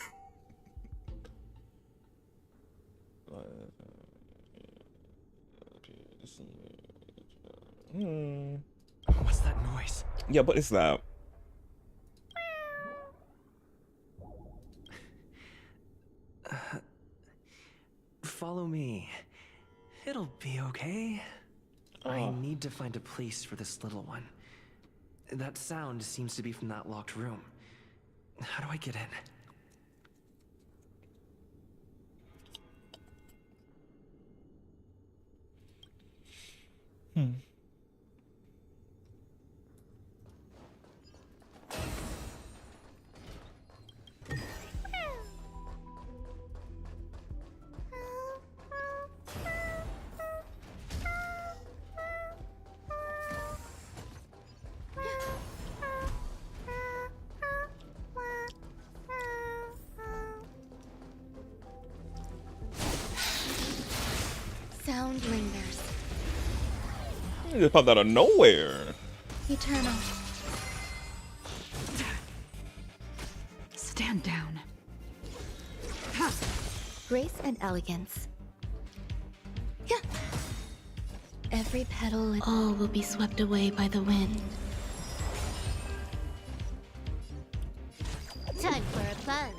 What's that noise? Yeah, but it's that. Follow me. It'll be okay. I need to find a place for this little one. That sound seems to be from that locked room. How do I get in? Sound lingers. You just popped out of nowhere. Eternal. Stand down. Grace and elegance. Yeah. Every petal and all will be swept away by the wind. Time for a buzz.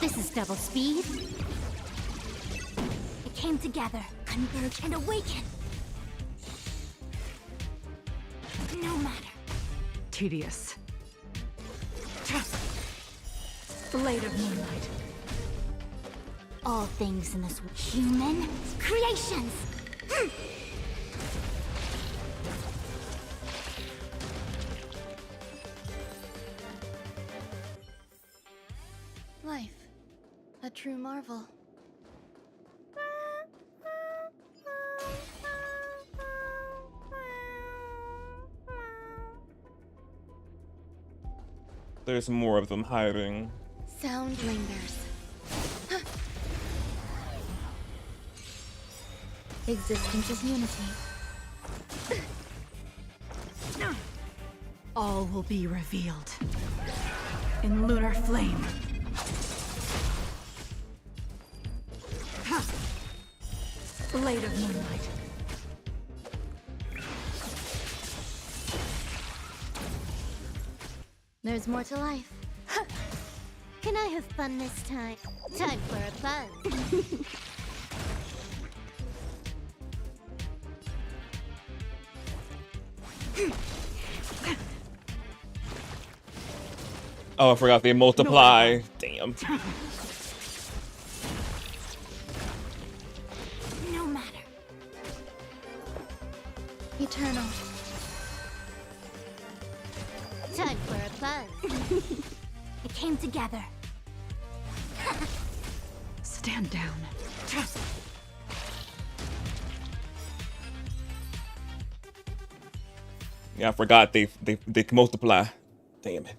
This is double speed. It came together, converge and awaken. No matter. Tedious. Blade of moonlight. All things in this human creations. Life. A true marvel. There's more of them hiding. Sound lingers. Existence is unity. All will be revealed. In lunar flame. Blade of moonlight. There's more to life. Can I have fun this time? Time for a buzz. Oh, I forgot they multiply. Damn. No matter. Eternal. Time for a buzz. It came together. Stand down. Yeah, I forgot they can multiply. Damn it.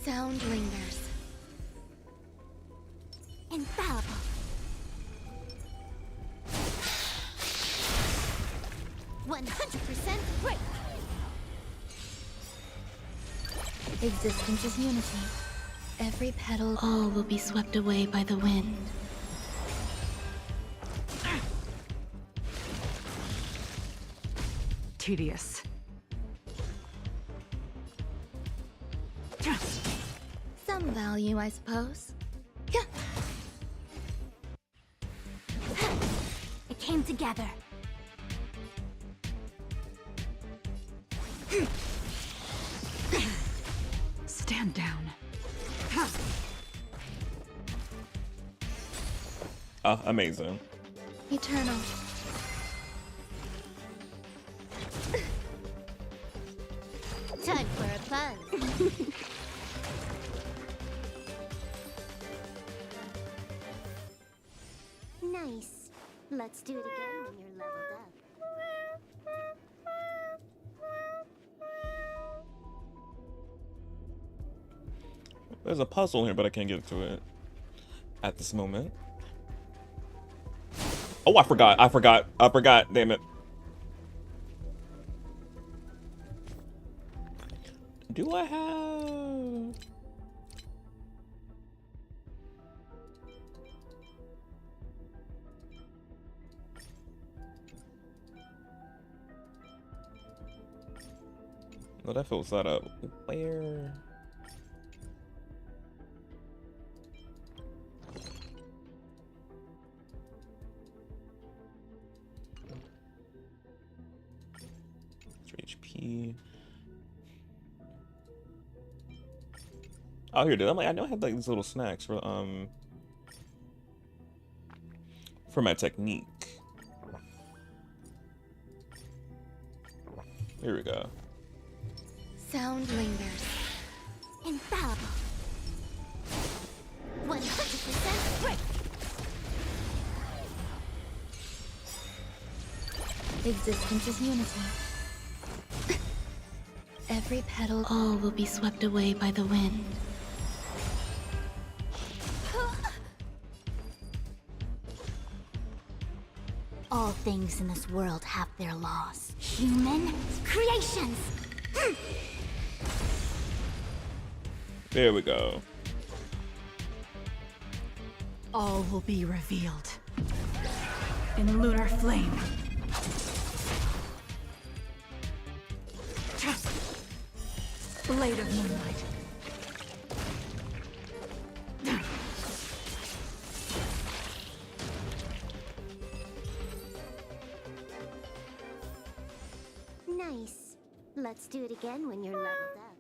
Sound lingers. Infallible. %100% break. Existence is unity. Every petal, all will be swept away by the wind. Tedious. Some value, I suppose. It came together. Stand down. Oh, amazing. Eternal. Time for a buzz. Nice. Let's do it again when you're leveled up. There's a puzzle here, but I can't get to it at this moment. Oh, I forgot. Damn it. Do I have... No, that fills that up. Where? HP. Oh, here it is. I'm like, I know I had like these little snacks for my technique. Here we go. Sound lingers. Infallible. 100% break. Existence is unity. Every petal, all will be swept away by the wind. All things in this world have their laws. Human creations. There we go. All will be revealed. In lunar flame. Blade of moonlight. Nice. Let's do it again when you're leveled up.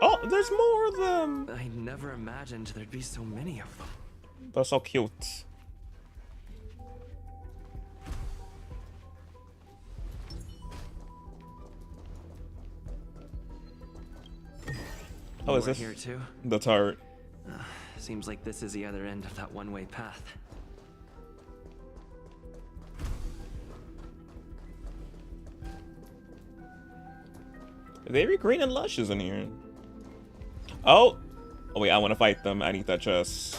Oh, there's more of them. I never imagined there'd be so many of them. That's so cute. Oh, is More this here too? the turret? Seems like this is the other end of that one-way path. Very green and luscious in here. Oh! Oh wait, I want to fight them. I need that chest.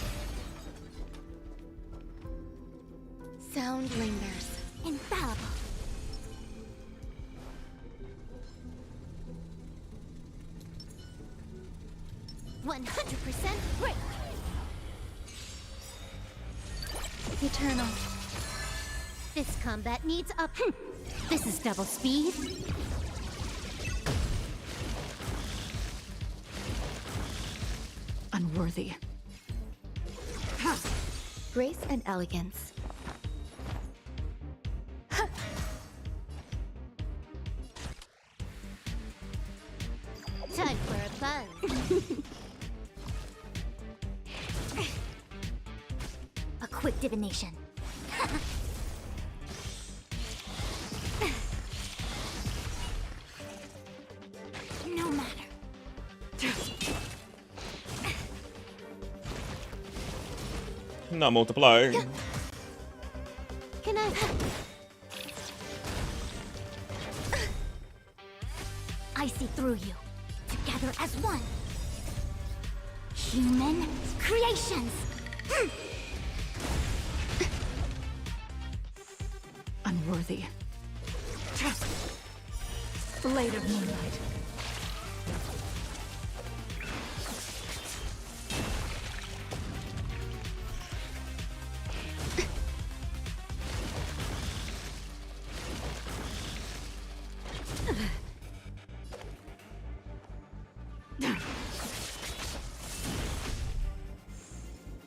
Sound lingers. Infallible. %100% break. Eternal. This combat needs up. This is double speed. Unworthy. Grace and elegance. Time for a buzz. A quick divination. No matter. Not multiplying. Can I? I see through you. Together as one. Human creations. Unworthy. Blade of moonlight.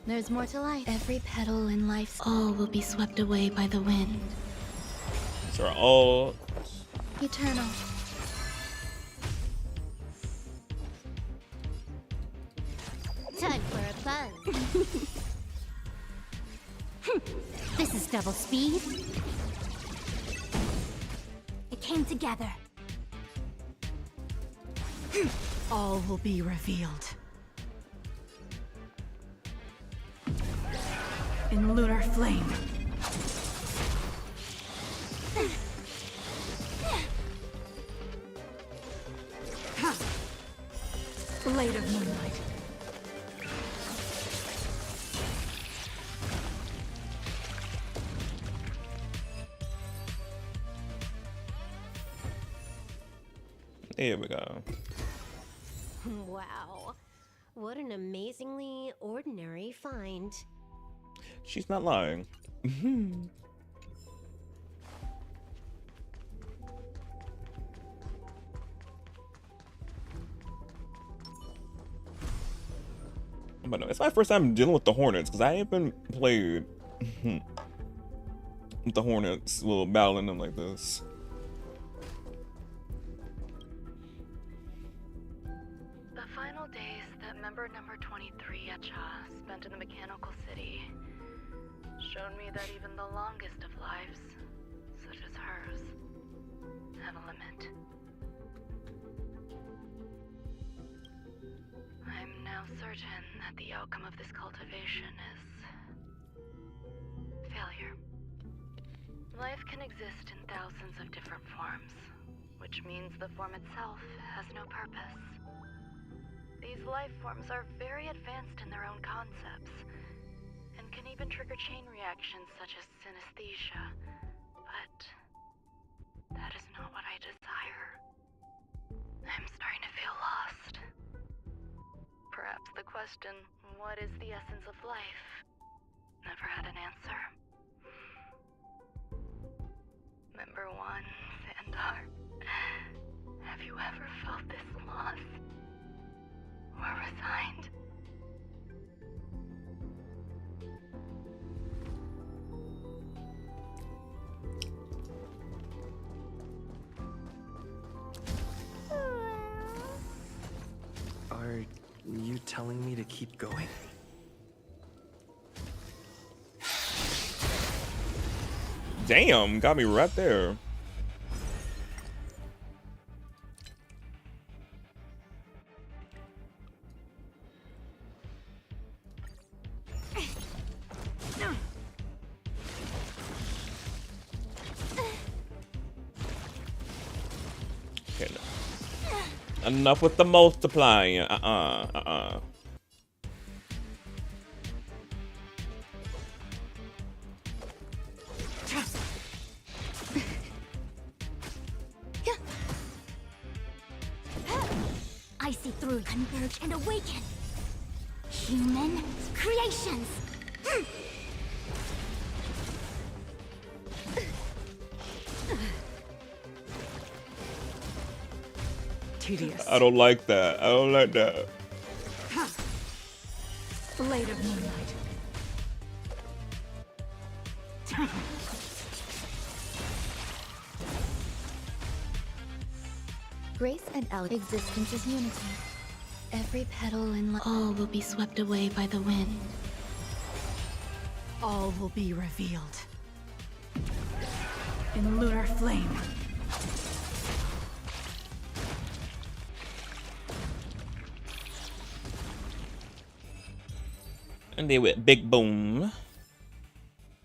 There's more to life. Every petal in life's all will be swept away by the wind. These are all Eternal. Time for a buzz. This is double speed. It came together. All will be revealed. In lunar flame. Blade of moonlight. Here we go. Wow. What an amazingly ordinary find. She's not lying. But no, it's my first time dealing with the Hornets because I haven't played with the Hornets, little battling them like this. The final days that member number 23 Echa spent in the mechanical city showed me that even the longest of lives, such as hers, have a limit. I'm now certain that the outcome of this cultivation is failure. Life can exist in thousands of different forms, which means the form itself has no purpose. These life forms are very advanced in their own concepts, and can even trigger chain reactions such as synesthesia, but that is not what I desire. I'm starting to feel lost. Perhaps the question, what is the essence of life, never had an answer. Member 1, Sandar, have you ever felt this lost or resigned? Are you telling me to keep going? Damn, got me right there. Okay, no. Enough with the multiplying. I see through, converge, and awaken. Human creations. Tedious. I don't like that. I don't like that. Blade of moonlight. Grace and elegance. Existence is unity. Every petal in all will be swept away by the wind. All will be revealed. In lunar flame. And they went big boom.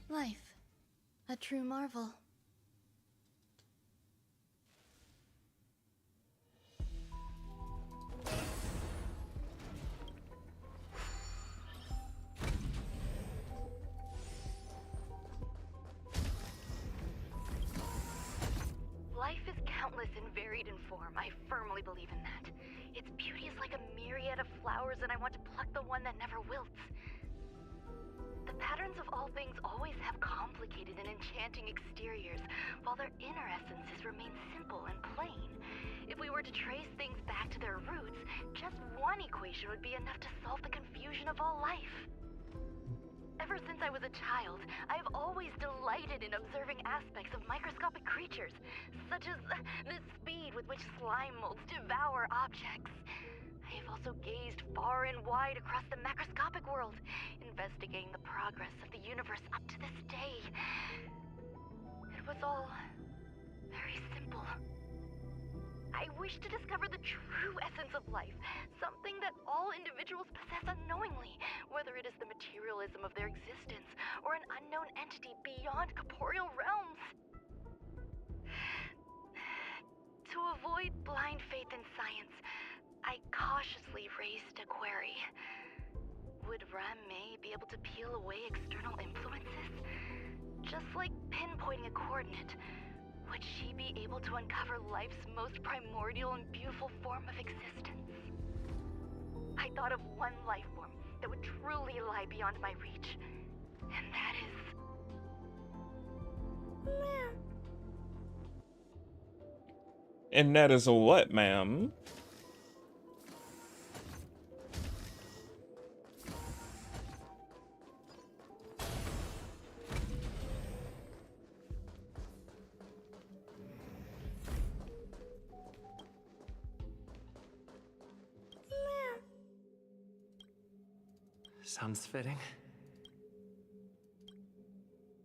Life. A true marvel. Life is countless and varied in form. I firmly believe in that. Its beauty is like a myriad of flowers, and I want to pluck the one that never wilts. The patterns of all things always have complicated and enchanting exteriors, while their inner essences remain simple and plain. If we were to trace things back to their roots, just one equation would be enough to solve the confusion of all life. Ever since I was a child, I have always delighted in observing aspects of microscopic creatures, such as the speed with which slime molds devour objects. I have also gazed far and wide across the macroscopic world, investigating the progress of the universe up to this day. It was all very simple. I wish to discover the true essence of life, something that all individuals possess unknowingly, whether it is the materialism of their existence or an unknown entity beyond corporeal realms. To avoid blind faith in science, I cautiously raised a query. Would Rame be able to peel away external influences? Just like pinpointing a coordinate, would she be able to uncover life's most primordial and beautiful form of existence? I thought of one life form that would truly lie beyond my reach, and that is... And that is a what, ma'am? Sounds fitting.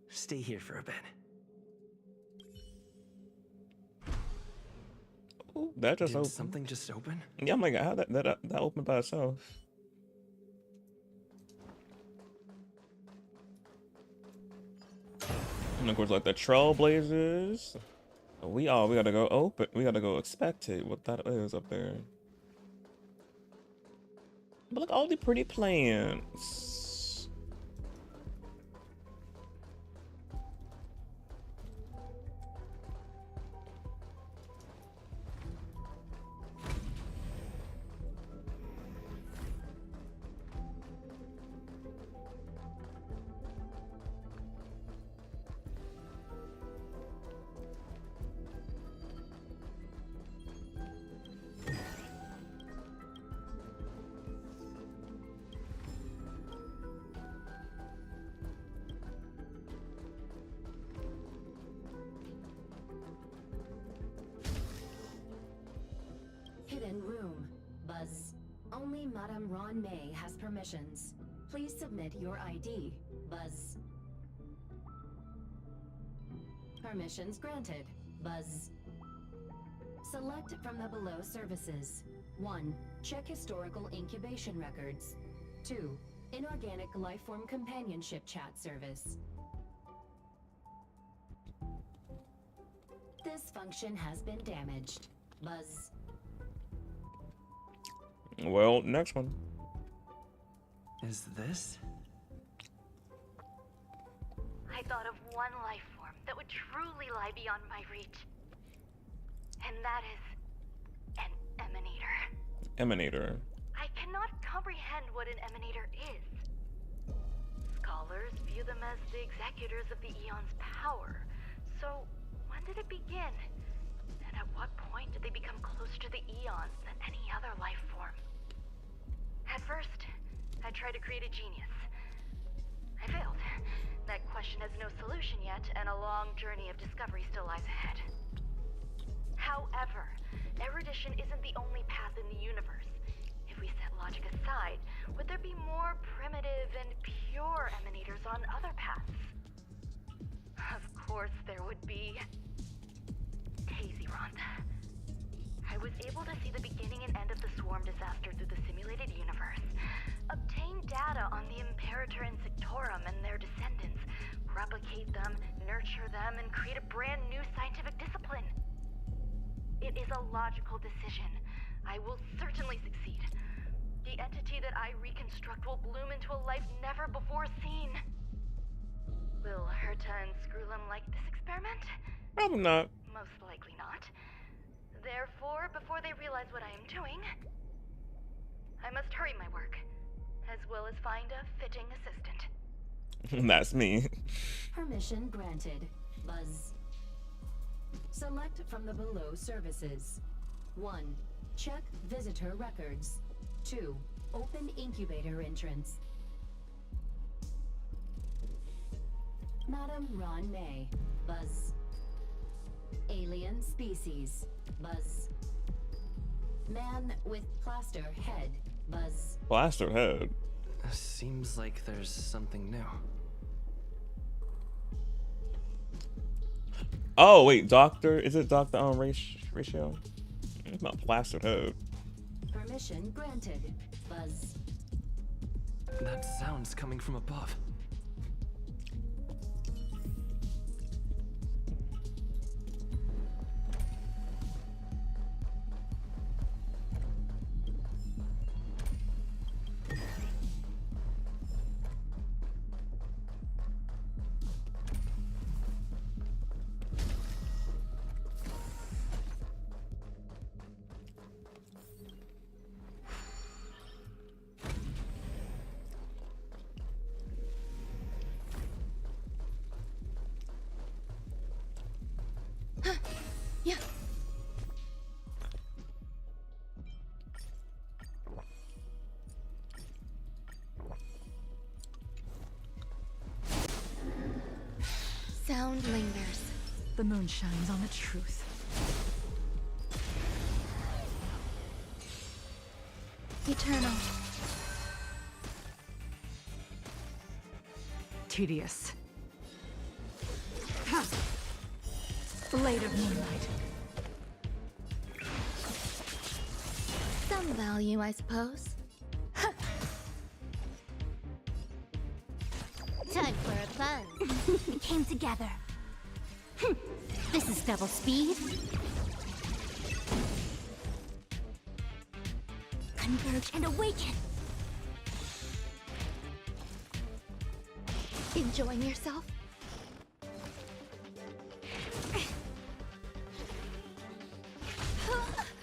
Stay here for a bit. Ooh, that just Did opened. something just open? Yeah, I'm like, how that opened by itself? And of course, like the Trailblazers. We gotta go open. We gotta go inspect it. What that is up there. But look, all the pretty plants. Hidden room. Buzz. Only Madame Ron May has permissions. Please submit your ID. Buzz. Permissions granted. Buzz. Select from the below services. 1. Check historical incubation records. 2. Inorganic lifeform companionship chat service. This function has been damaged. Buzz. Well, next one. Is this? I thought of one life form that would truly lie beyond my reach. And that is an emanator. Emanator. I cannot comprehend what an emanator is. Scholars view them as the executors of the Eon's power. So, when did it begin? And at what point did they become closer to the Eons than any other life form? At first, I tried to create a genius. I failed. That question has no solution yet, and a long journey of discovery still lies ahead. However, erudition was able to see the beginning and end of the swarm disaster through the simulated universe, obtain data on the Imperator and Sectorum and their descendants, replicate them, nurture them, and create a brand new scientific discipline. It is a logical decision. I will certainly succeed. The entity that I reconstruct will bloom into a life never before seen. Will Herta and Screwlum like this experiment? Probably not. Most likely not. Therefore, before they realize what I am doing, I must hurry my work, as well as find a fitting assistant. That's me. Permission granted. Buzz. Select from the below services. 1. Check visitor records. 2. Open incubator entrance. Madam Ron May. Buzz. Alien species. Buzz. Man with plaster head. Buzz. Blaster head. Seems like there's something new. Oh wait, Doctor? Is it Doctor Ratio? It's not plastered head. Permission granted. Buzz. That sound's coming from above. Yeah. Sound lingers. The moon shines on the truth. Eternal. Tedious. Ha! Blade of moonlight. Some value, I suppose. Time for a fun. We came together. This is double speed. Converge and awaken. Enjoying yourself?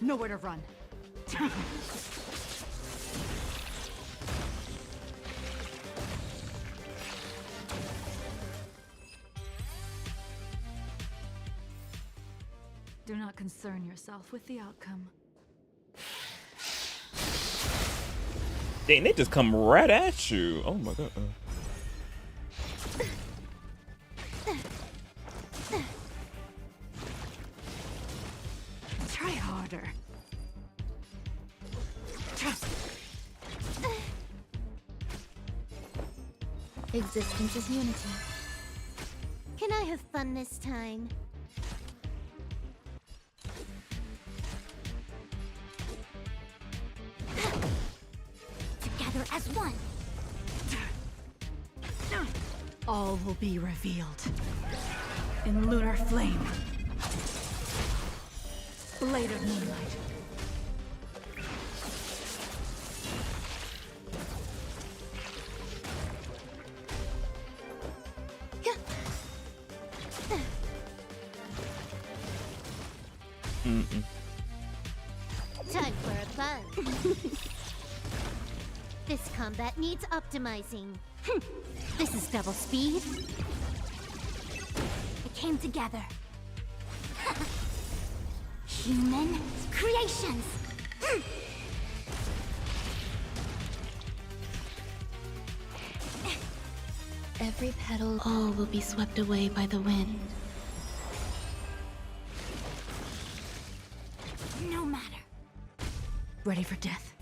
Nowhere to run. Do not concern yourself with the outcome. Dang, they just come right at you. Oh my god. Try harder. Existence is unity. Can I have fun this time? Together as one. All will be revealed in lunar flame. Blade of moonlight. Time for a fun. This combat needs optimizing. This is double speed. It came together. Human creations. Every petal, all will be swept away by the wind. No matter. Ready for death?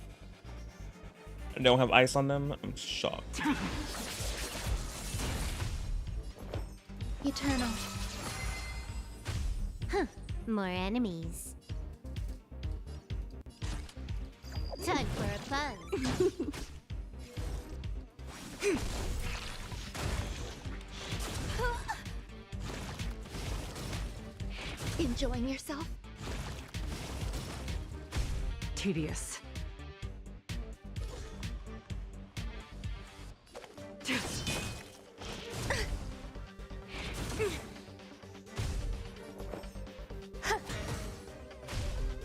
They don't have ice on them? I'm shocked. Eternal. Huh. More enemies. Time for a fun. Enjoying yourself? Tedious.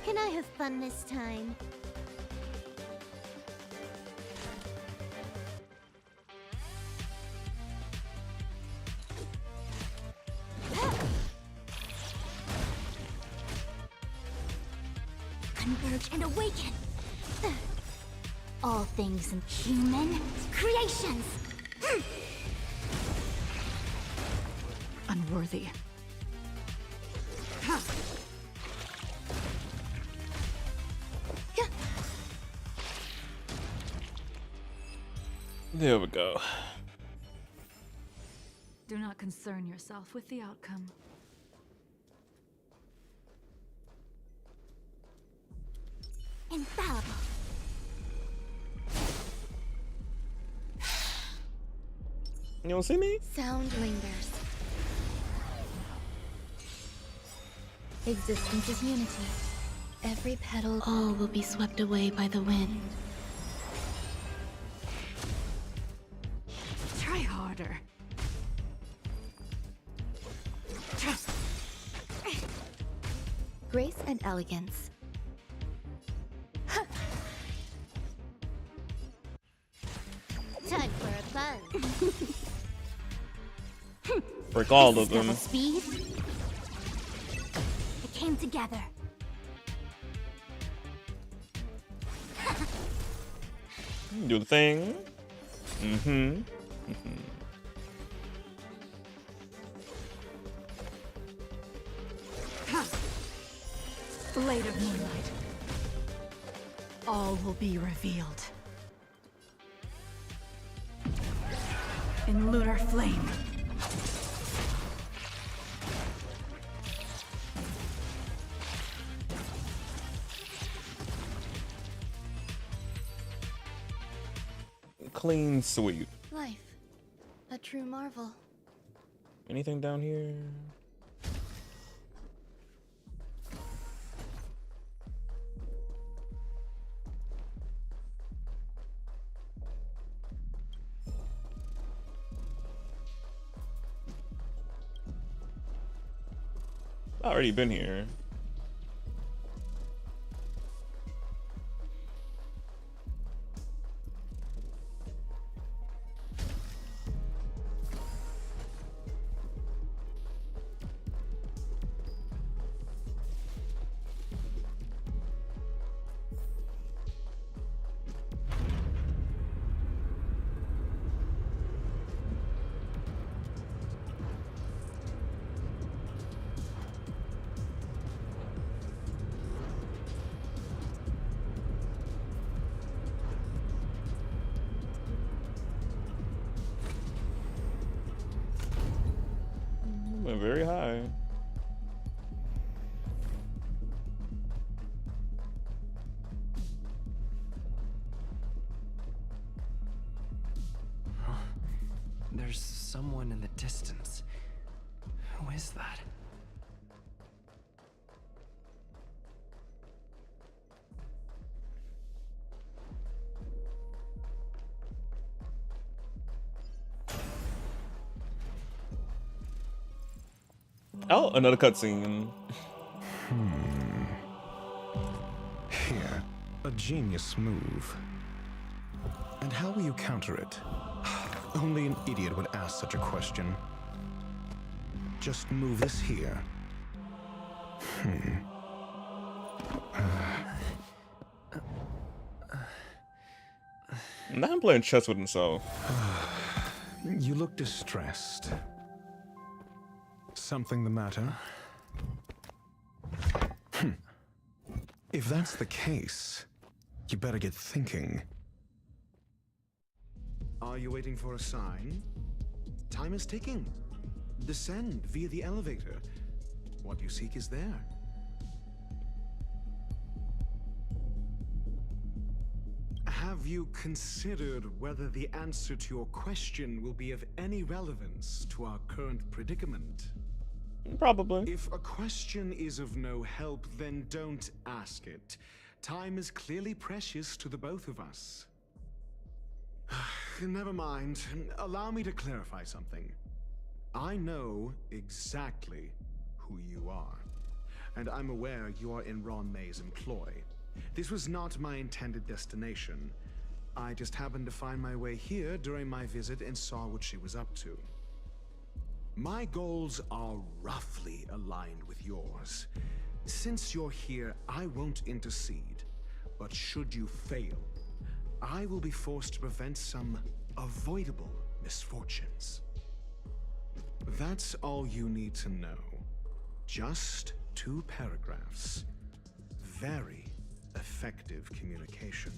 Can I have fun this time? Converge and awaken! All things human creations! Unworthy. There we go. Do not concern yourself with the outcome. Infallible. You don't see me? Sound lingers. Existence is unity. Every petal, all will be swept away by the wind. Try harder. Grace and elegance. Time for a fun. Break all of them. Double speed. It came together. Do the thing. Mm-hmm. Blade of moonlight. All will be revealed. In lunar flame. Clean sweep. Life. A true marvel. Anything down here? Already been here. Went very high. There's someone in the distance. Who is that? Oh, another cutscene. Here, a genius move. And how will you counter it? Only an idiot would ask such a question. Just move this here. Now I'm playing chess with himself. You look distressed. Something the matter? If that's the case, you better get thinking. Are you waiting for a sign? Time is ticking. Descend via the elevator. What you seek is there. Have you considered whether the answer to your question will be of any relevance to our current predicament? Probably. If a question is of no help, then don't ask it. Time is clearly precious to the both of us. Never mind. Allow me to clarify something. I know exactly who you are, and I'm aware you are in Ron May's employ. This was not my intended destination. I just happened to find my way here during my visit and saw what she was up to. My goals are roughly aligned with yours. Since you're here, I won't intercede. But should you fail, I will be forced to prevent some avoidable misfortunes. That's all you need to know. Just 2 paragraphs. Very effective communication.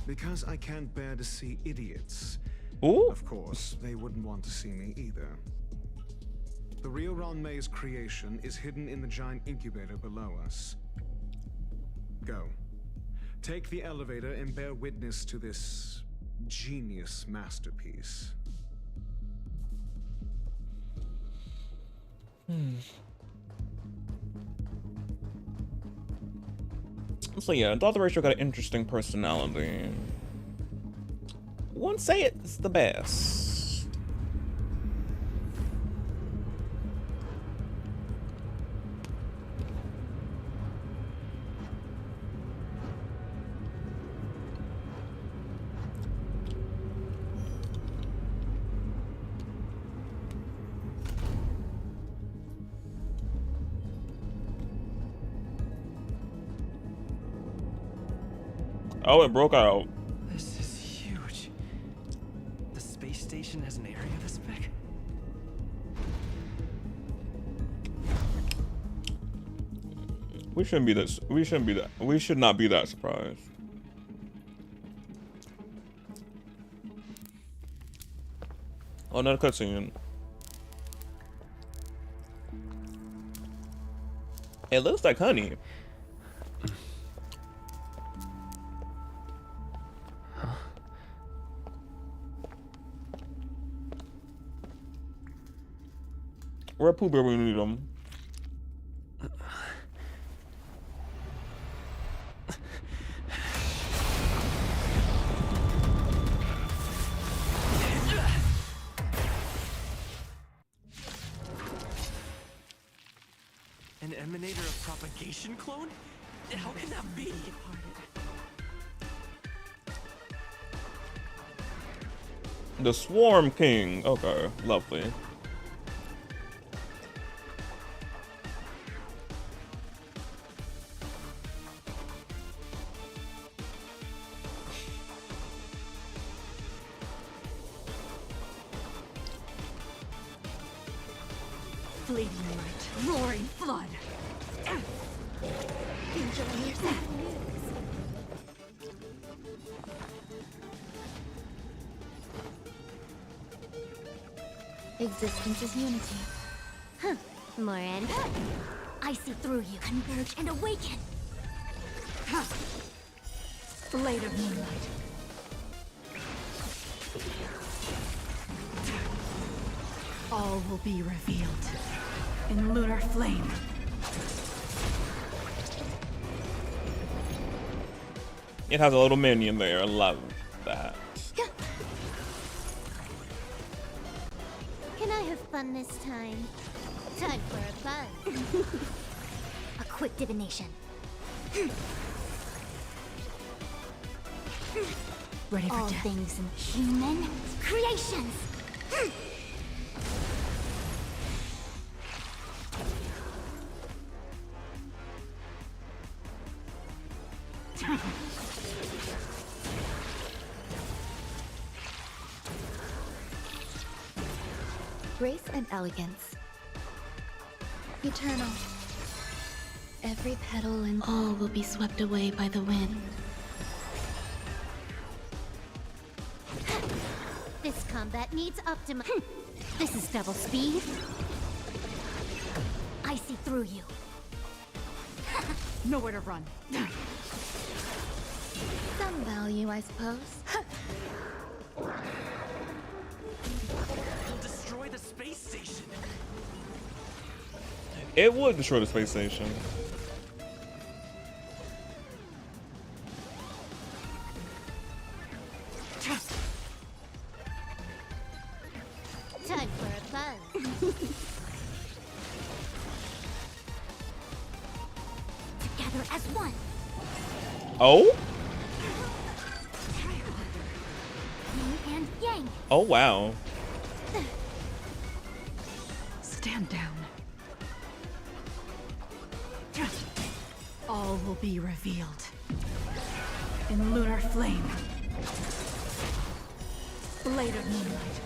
Because I can't bear to see idiots. Ooh. Of course, they wouldn't want to see me either. The real Ron May's creation is hidden in the giant incubator below us. Go. Take the elevator and bear witness to this genius masterpiece. So yeah, Dr. Rachel got an interesting personality. Wouldn't say it's the best. Oh, it broke out. This is huge. The space station has an area this big? We shouldn't be this. We shouldn't be that. We should not be that surprised. Oh, another cutscene. It looks like honey. Where Pooh Bear when we need them? An emanator of propagation clone? How can that be? The Swarm King. Okay, lovely. Fleeting light, roaring flood. Enjoy yourself. Existence is unity. Huh. More and I see through you. Converge and awaken. Huh. Blade of moonlight. All will be revealed in lunar flame. It has a little minion there. I love that. Can I have fun this time? Time for a buzz. A quick divination. Ready for all death. Things in human creations. Grace and elegance. Eternal. Every petal and all will be swept away by the wind. This combat needs optima. This is double speed. I see through you. Nowhere to run. Some value, I suppose. You'll destroy the space station. It would destroy the space station. Time for a buzz. Together as one. Oh? Yin and yang. Oh, wow. Stand down. All will be revealed in lunar flame. Blade of moonlight.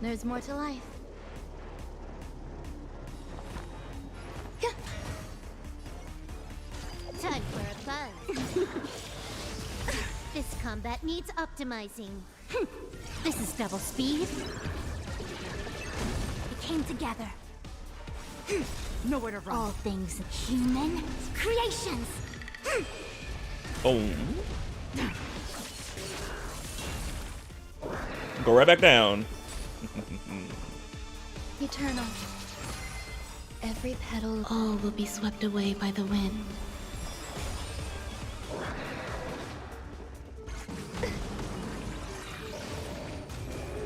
There's more to life. Time for a buzz. This combat needs optimizing. This is double speed. It came together. Nowhere to run. All things human creations. Oh. Go right back down. Eternal. Every petal, all will be swept away by the wind.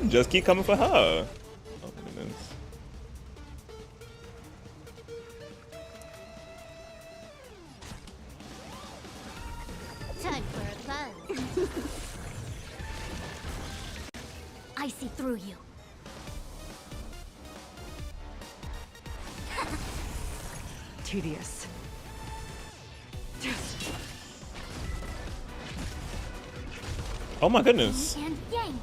Just keep coming for her. Oh, goodness. Time for a buzz. I see through you. Tedious. Oh my goodness. And yang.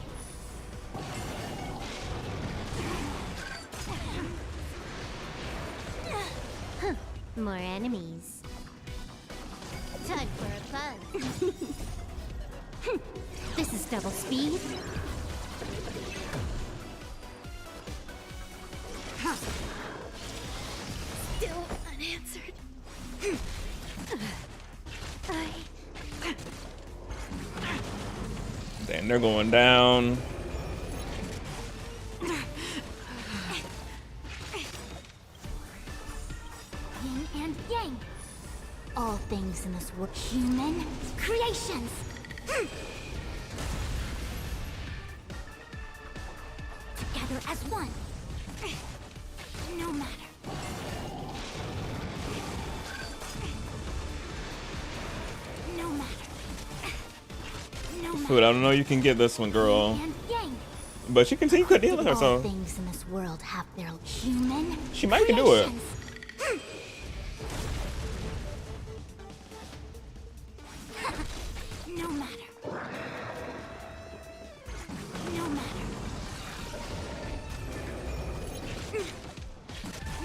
More enemies. Time for a buzz. This is double speed. Still unanswered. Damn, they're going down. Yin and yang. All things in this world, human creations. Together as one. No matter. No matter. No matter. Food, I don't know you can get this one, girl. Yin and yang. But she can keep healing her, All so things in this world have their human she might can do it. creations. No matter. No matter.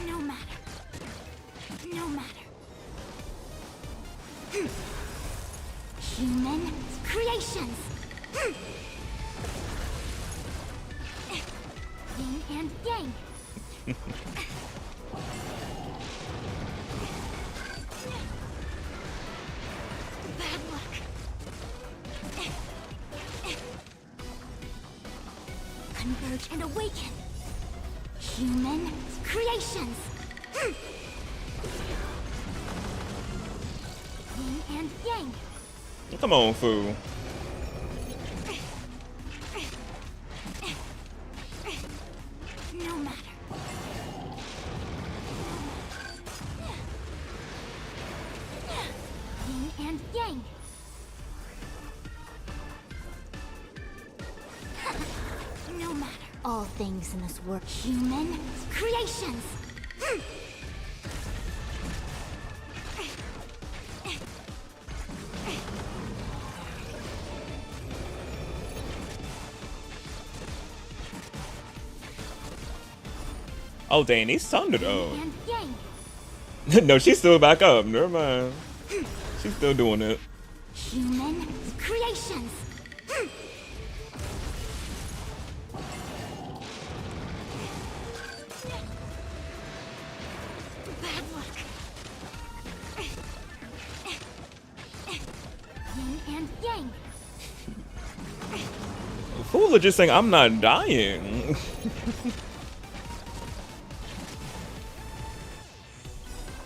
No matter. No matter. Human creations. Yin and yang. Bad luck. Converge and awaken. Human creations. Yin and yang. Come on, Foo. No matter. Yin and yang. No matter. All things in this world, human creations. Oh, dang, he's thunder though. And yang. No, she's still back up. Never mind. She's still doing it. Human creations. Yin and yang. Fools are just saying I'm not dying.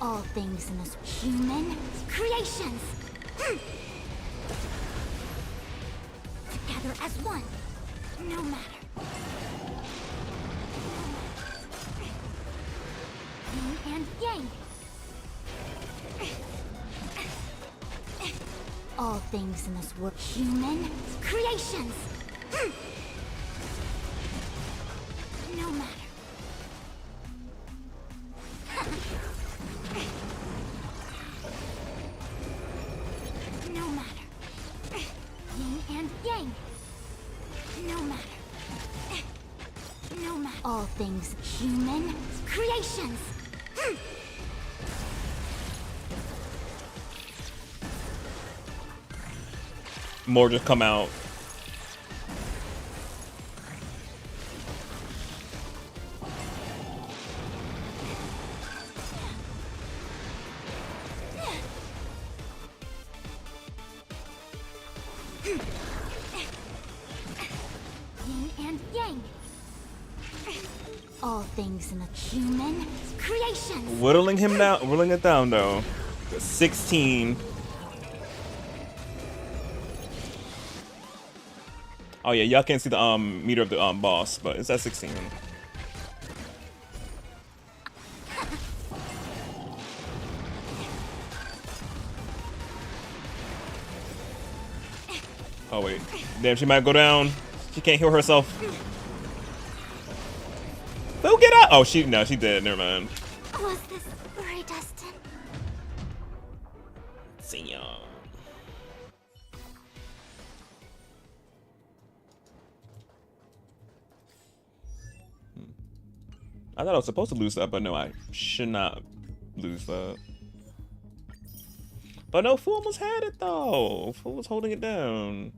All things in this human creations. Together as one, no matter. Yin and yang. All things in this world, human creations. No matter. No matter. Yin and yang. No matter. No matter. All things human creations. More just come out. Yin and yang. All things in the human creation. Whittling him down, whittling it down though. 16. Oh yeah, y'all can't see the meter of the boss, but it's at 16. Oh wait, damn, she might go down. She can't heal herself. Who get up? Oh, she dead. Never mind. Was this predestined? See ya. I thought I was supposed to lose that, but no, I should not lose that. But no, Fool almost had it though. Fool was holding it down.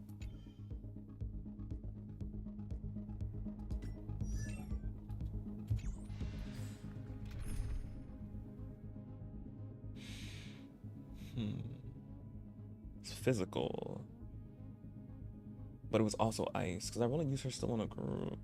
It's physical. But it was also ice, because I want to use her still in a group.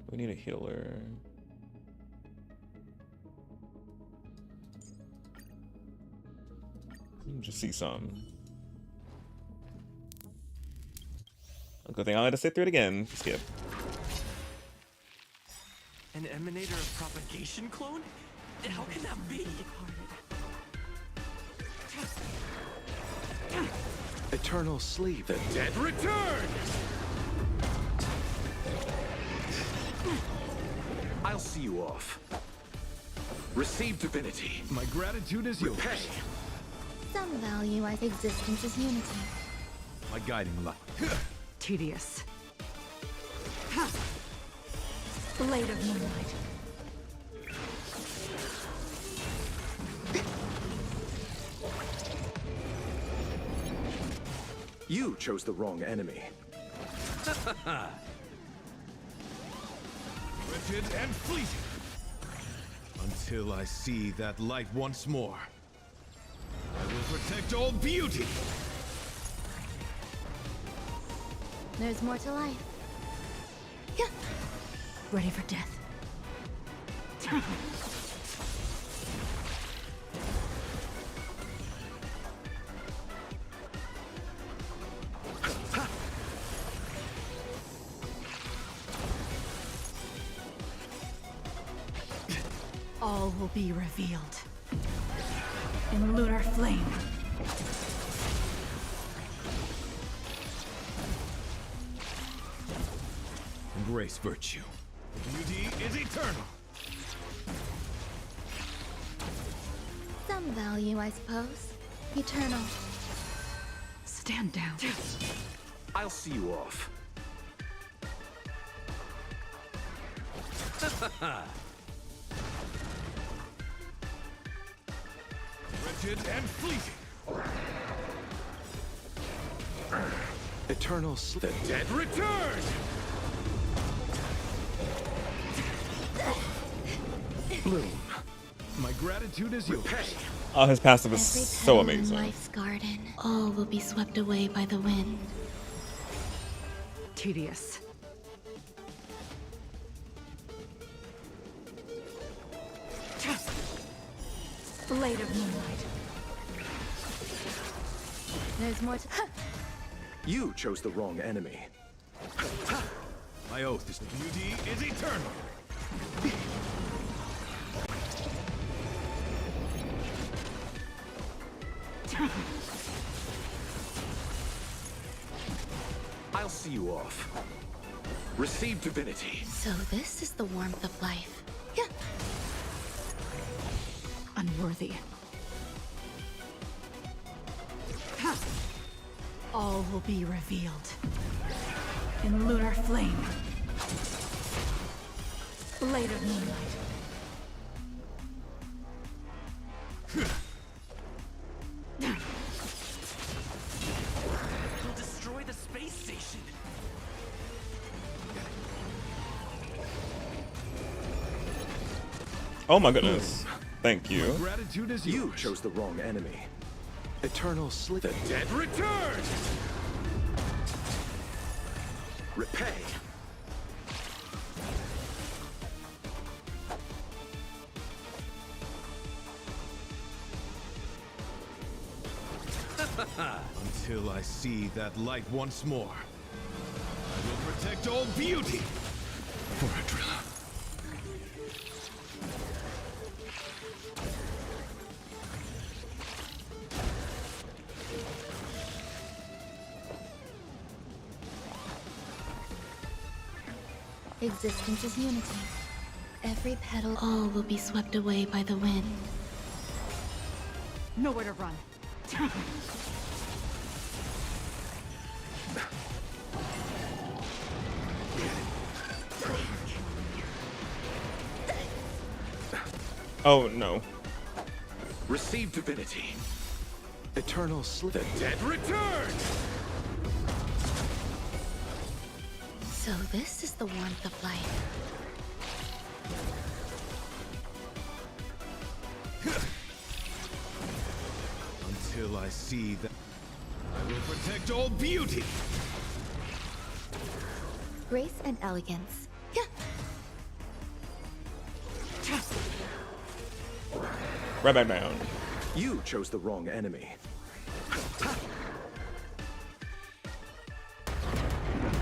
We need a healer. Just see something. Good thing I had to sit through it again. Skip. An emanator of propagation clone? How can that be? Eternal sleep. The dead return! I'll see you off. Receive divinity. My gratitude is yours. Repay. Some value I existence is unity. My guiding light. Tedious. Blade of moonlight. You chose the wrong enemy. Wretched and fleeting. Until I see that light once more, I will protect all beauty. There's more to life. Ready for death. All will be revealed in lunar flame. Embrace virtue. Beauty is eternal. Some value, I suppose. Eternal. Stand down. I'll see you off. Wretched and fleeting. Eternal The dead return! Bloom. My gratitude is yours. Oh, his passive is Every so petal in amazing. life's garden, all will be swept away by the wind. Tedious. Blade of moonlight. There's more to. You chose the wrong enemy. My oath is beauty is eternal. I'll see you off. Receive divinity. So this is the warmth of life. Yeah. Unworthy. All will be revealed in lunar flame. Blade of moonlight. You'll destroy the space station. Oh my goodness. Thank you. Gratitude is yours. You chose the wrong enemy. Eternal sleep. The dead return! Repay. Until I see that light once more, I will protect all beauty. Foradrilla. Existence is unity. Every petal, all will be swept away by the wind. Nowhere to run. Oh no. Receive divinity. Eternal sleep. The dead return! So this is the warmth of life. Until I see that, I will protect all beauty. Grace and elegance. Yeah. Right back down. You chose the wrong enemy.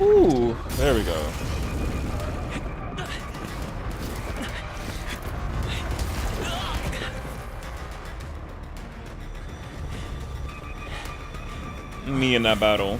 Ooh, there we go. Me in that battle.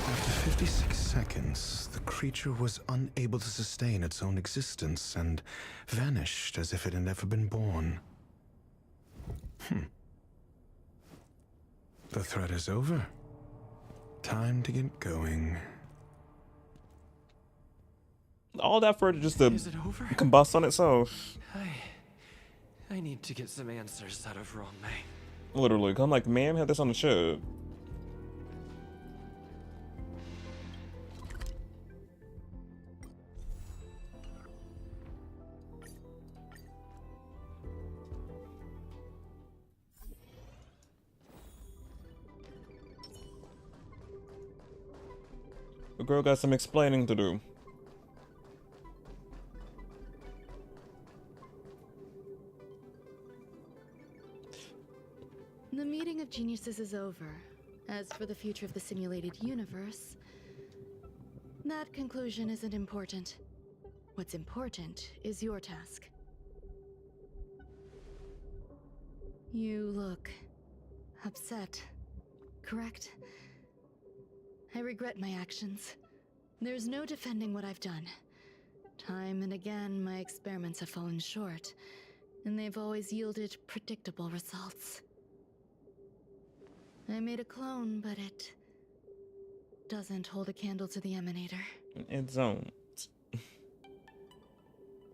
After 56 seconds, the creature was unable to sustain its own existence and vanished as if it had never been born. The threat is over. Time to get going. All that for it just to Is it over? combust on itself. I need to get some answers out of Ron May. Literally, I'm like, ma'am, had this on the show. The girl got some explaining to do. The meeting of geniuses is over. As for the future of the simulated universe, that conclusion isn't important. What's important is your task. You look upset, correct? I regret my actions. There's no defending what I've done. Time and again, my experiments have fallen short, and they've always yielded predictable results. I made a clone, but it doesn't hold a candle to the emanator. It don't.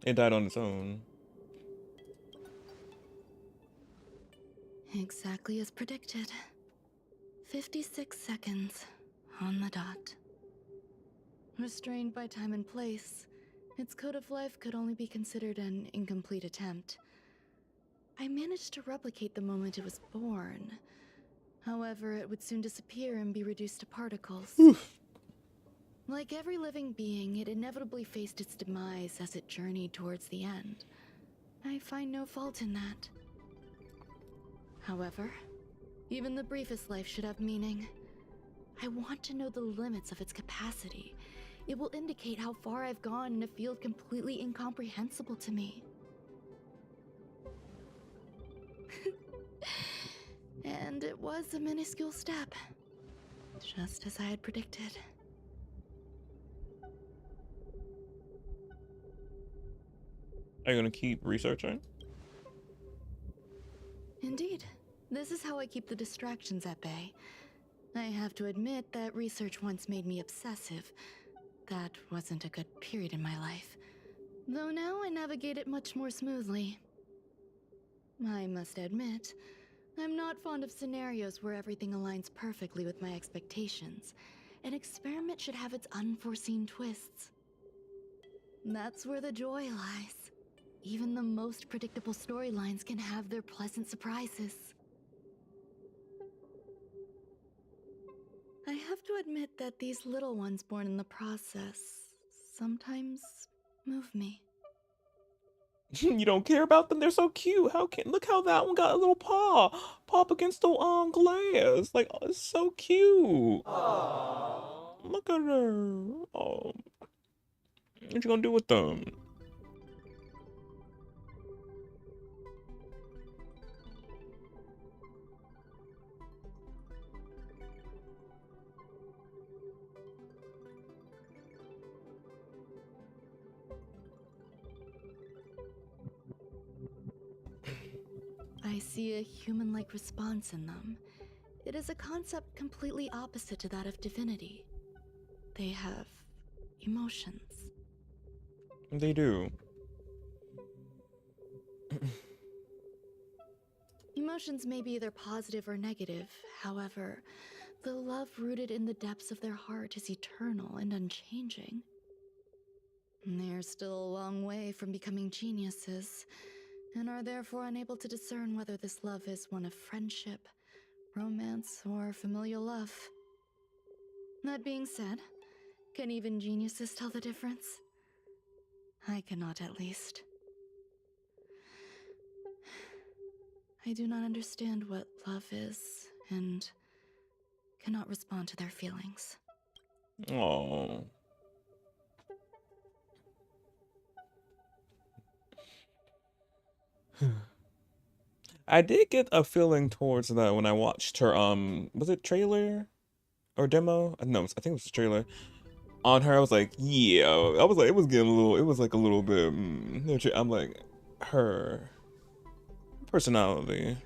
It died on its own. Exactly as predicted. 56 seconds on the dot. Restrained by time and place, its code of life could only be considered an incomplete attempt. I managed to replicate the moment it was born. However, it would soon disappear and be reduced to particles. Like every living being, it inevitably faced its demise as it journeyed towards the end. I find no fault in that. However, even the briefest life should have meaning. I want to know the limits of its capacity. It will indicate how far I've gone in a field completely incomprehensible to me. And it was a minuscule step, just as I had predicted. Are you gonna keep researching? Indeed. This is how I keep the distractions at bay. I have to admit that research once made me obsessive. That wasn't a good period in my life. Though now I navigate it much more smoothly. I must admit, I'm not fond of scenarios where everything aligns perfectly with my expectations. An experiment should have its unforeseen twists. That's where the joy lies. Even the most predictable storylines can have their pleasant surprises. I have to admit that these little ones born in the process sometimes move me. You don't care about them? They're so cute. Look how that one got a little paw up against the glass. Like, oh, it's so cute. Aww. Look at her. Oh, what you gonna do with them? I see a human-like response in them. It is a concept completely opposite to that of divinity. They have emotions. They do. Emotions may be either positive or negative. However, the love rooted in the depths of their heart is eternal and unchanging. They're still a long way from becoming geniuses, and are therefore unable to discern whether this love is one of friendship, romance, or familial love. That being said, can even geniuses tell the difference? I cannot, at least. I do not understand what love is, and cannot respond to their feelings. Oh. I did get a feeling towards that when I watched her, was it trailer or demo? No, I think it was a trailer. On her, I was like, yeah. I was like, it was getting a little, it was like a little bit, I'm like, her personality.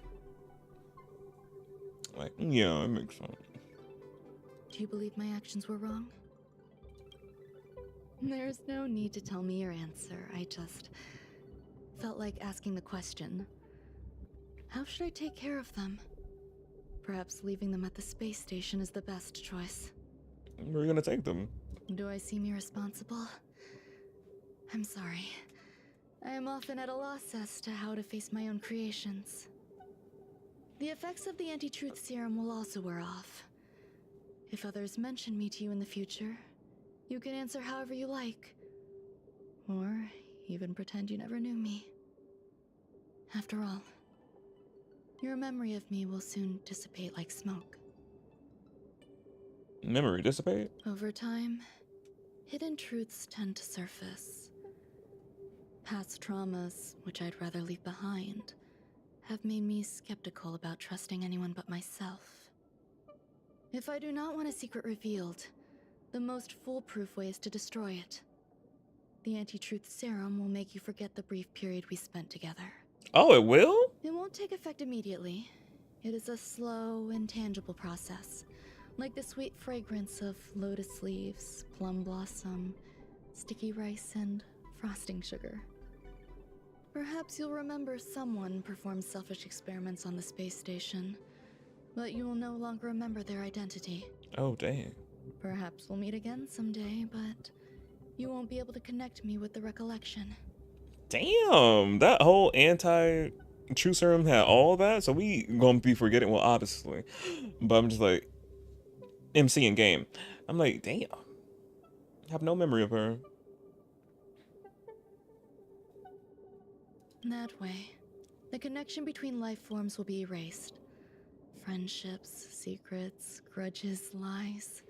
Like, yeah, it makes sense. Do you believe my actions were wrong? There's no need to tell me your answer. I just felt like asking the question. How should I take care of them? Perhaps leaving them at the space station is the best choice. Where are you gonna take them? Do I seem irresponsible? I'm sorry. I am often at a loss as to how to face my own creations. The effects of the anti-truth serum will also wear off. If others mention me to you in the future, you can answer however you like. Or even pretend you never knew me. After all, your memory of me will soon dissipate like smoke. Memory dissipate? Over time, hidden truths tend to surface. Past traumas, which I'd rather leave behind, have made me skeptical about trusting anyone but myself. If I do not want a secret revealed, the most foolproof way is to destroy it. The anti-truth serum will make you forget the brief period we spent together. Oh, it will? It won't take effect immediately. It is a slow, intangible process, like the sweet fragrance of lotus leaves, plum blossom, sticky rice, and frosting sugar. Perhaps you'll remember someone performed selfish experiments on the space station, but you will no longer remember their identity. Oh, dang. Perhaps we'll meet again someday, but you won't be able to connect me with the recollection. Damn, that whole anti-truth serum had all that, so we gonna be forgetting, well, obviously. But I'm just like, MC in game. I'm like, damn. I have no memory of her. That way, the connection between life forms will be erased. Friendships, secrets, grudges, lies,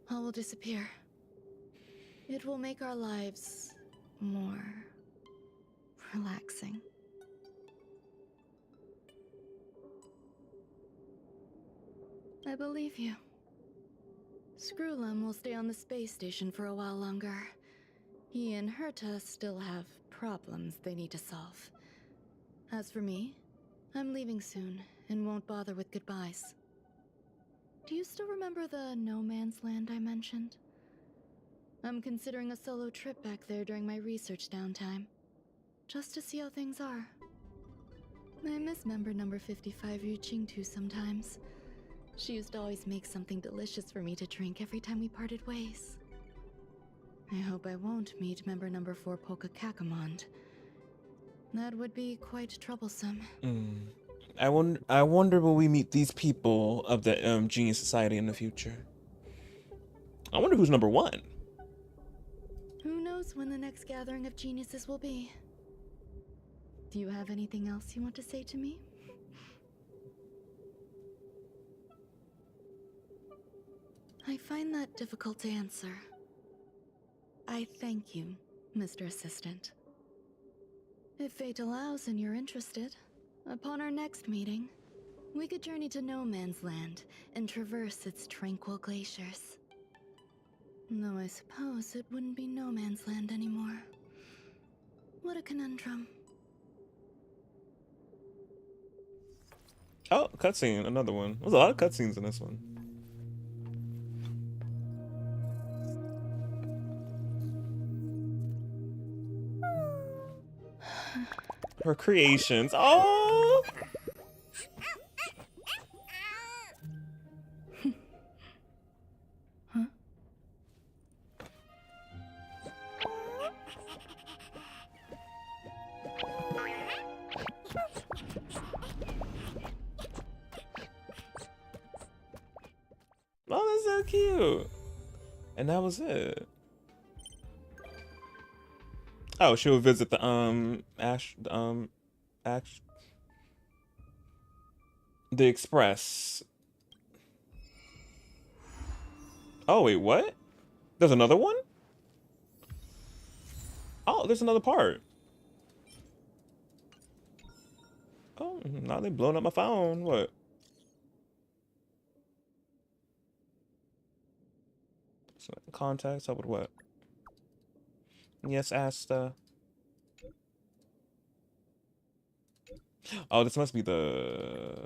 all will disappear. It will make our lives more relaxing. I believe you. Screwlum will stay on the space station for a while longer. He and Herta still have problems they need to solve. As for me, I'm leaving soon and won't bother with goodbyes. Do you still remember the no man's land I mentioned? I'm considering a solo trip back there during my research downtime, just to see how things are. I miss member number 55 Yu Qingtu sometimes. She used to always make something delicious for me to drink every time we parted ways. I hope I won't meet member number 4 Polka Kakamond. That would be quite troublesome. I wonder will we meet these people of the Genius Society in the future? I wonder who's number 1. Who knows when the next gathering of geniuses will be? Do you have anything else you want to say to me? I find that difficult to answer. I thank you, Mr. Assistant. If fate allows and you're interested, upon our next meeting, we could journey to No Man's Land and traverse its tranquil glaciers. Though I suppose it wouldn't be No Man's Land anymore. What a conundrum. Oh, cutscene, another one. There's a lot of cutscenes in this one. Her creations. Oh! Huh? Oh, that's so cute. And that was it. Oh, she'll visit the the Express. Oh wait, what? There's another one? Oh, there's another part. Oh, now they blowing up my phone. What? So, contacts up with what? Yes, Asta. Oh, this must be the...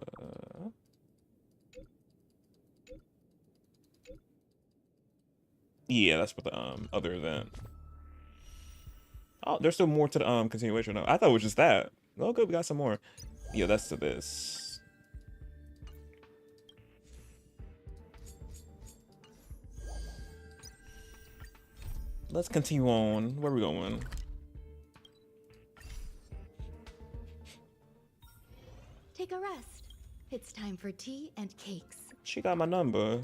Yeah, that's for the other event. Oh, there's still more to the continuation. No, I thought it was just that. Oh, good, we got some more. Yeah, that's to this. Let's continue on. Where are we going? Take a rest. It's time for tea and cakes. She got my number.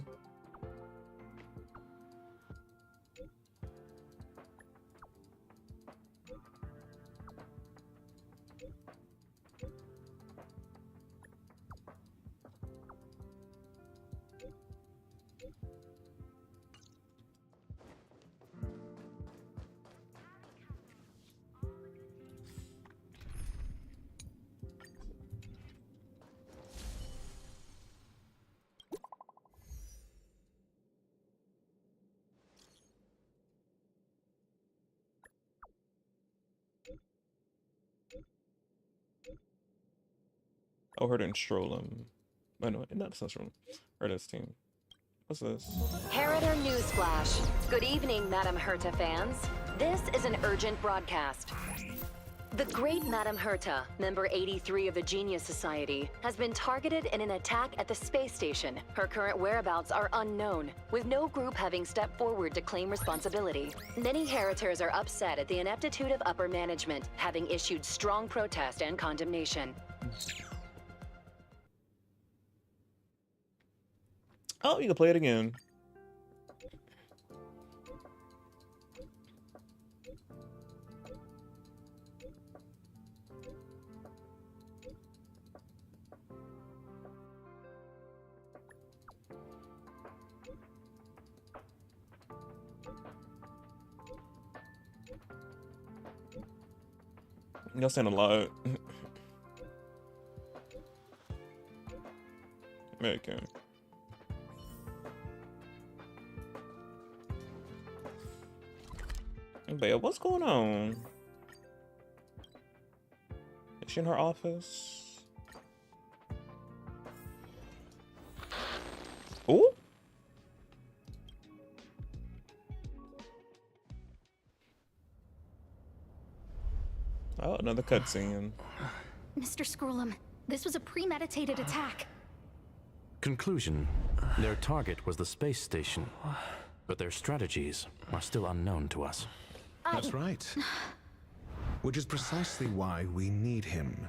Oh, her and Strollum. Oh no, not Strollum. Her and his team. What's this? Heritor Newsflash. Good evening, Madame Herta fans. This is an urgent broadcast. The great Madame Herta, member 83 of the Genius Society, has been targeted in an attack at the space station. Her current whereabouts are unknown, with no group having stepped forward to claim responsibility. Many Heritors are upset at the ineptitude of upper management, having issued strong protest and condemnation. Oh, you can play it again. Y'all saying a lot. Okay. But yeah, what's going on? Is she in her office? Ooh. Oh, another cutscene. Mr. Scrollum, this was a premeditated attack. Conclusion. Their target was the space station, but their strategies are still unknown to us. That's right. Which is precisely why we need him.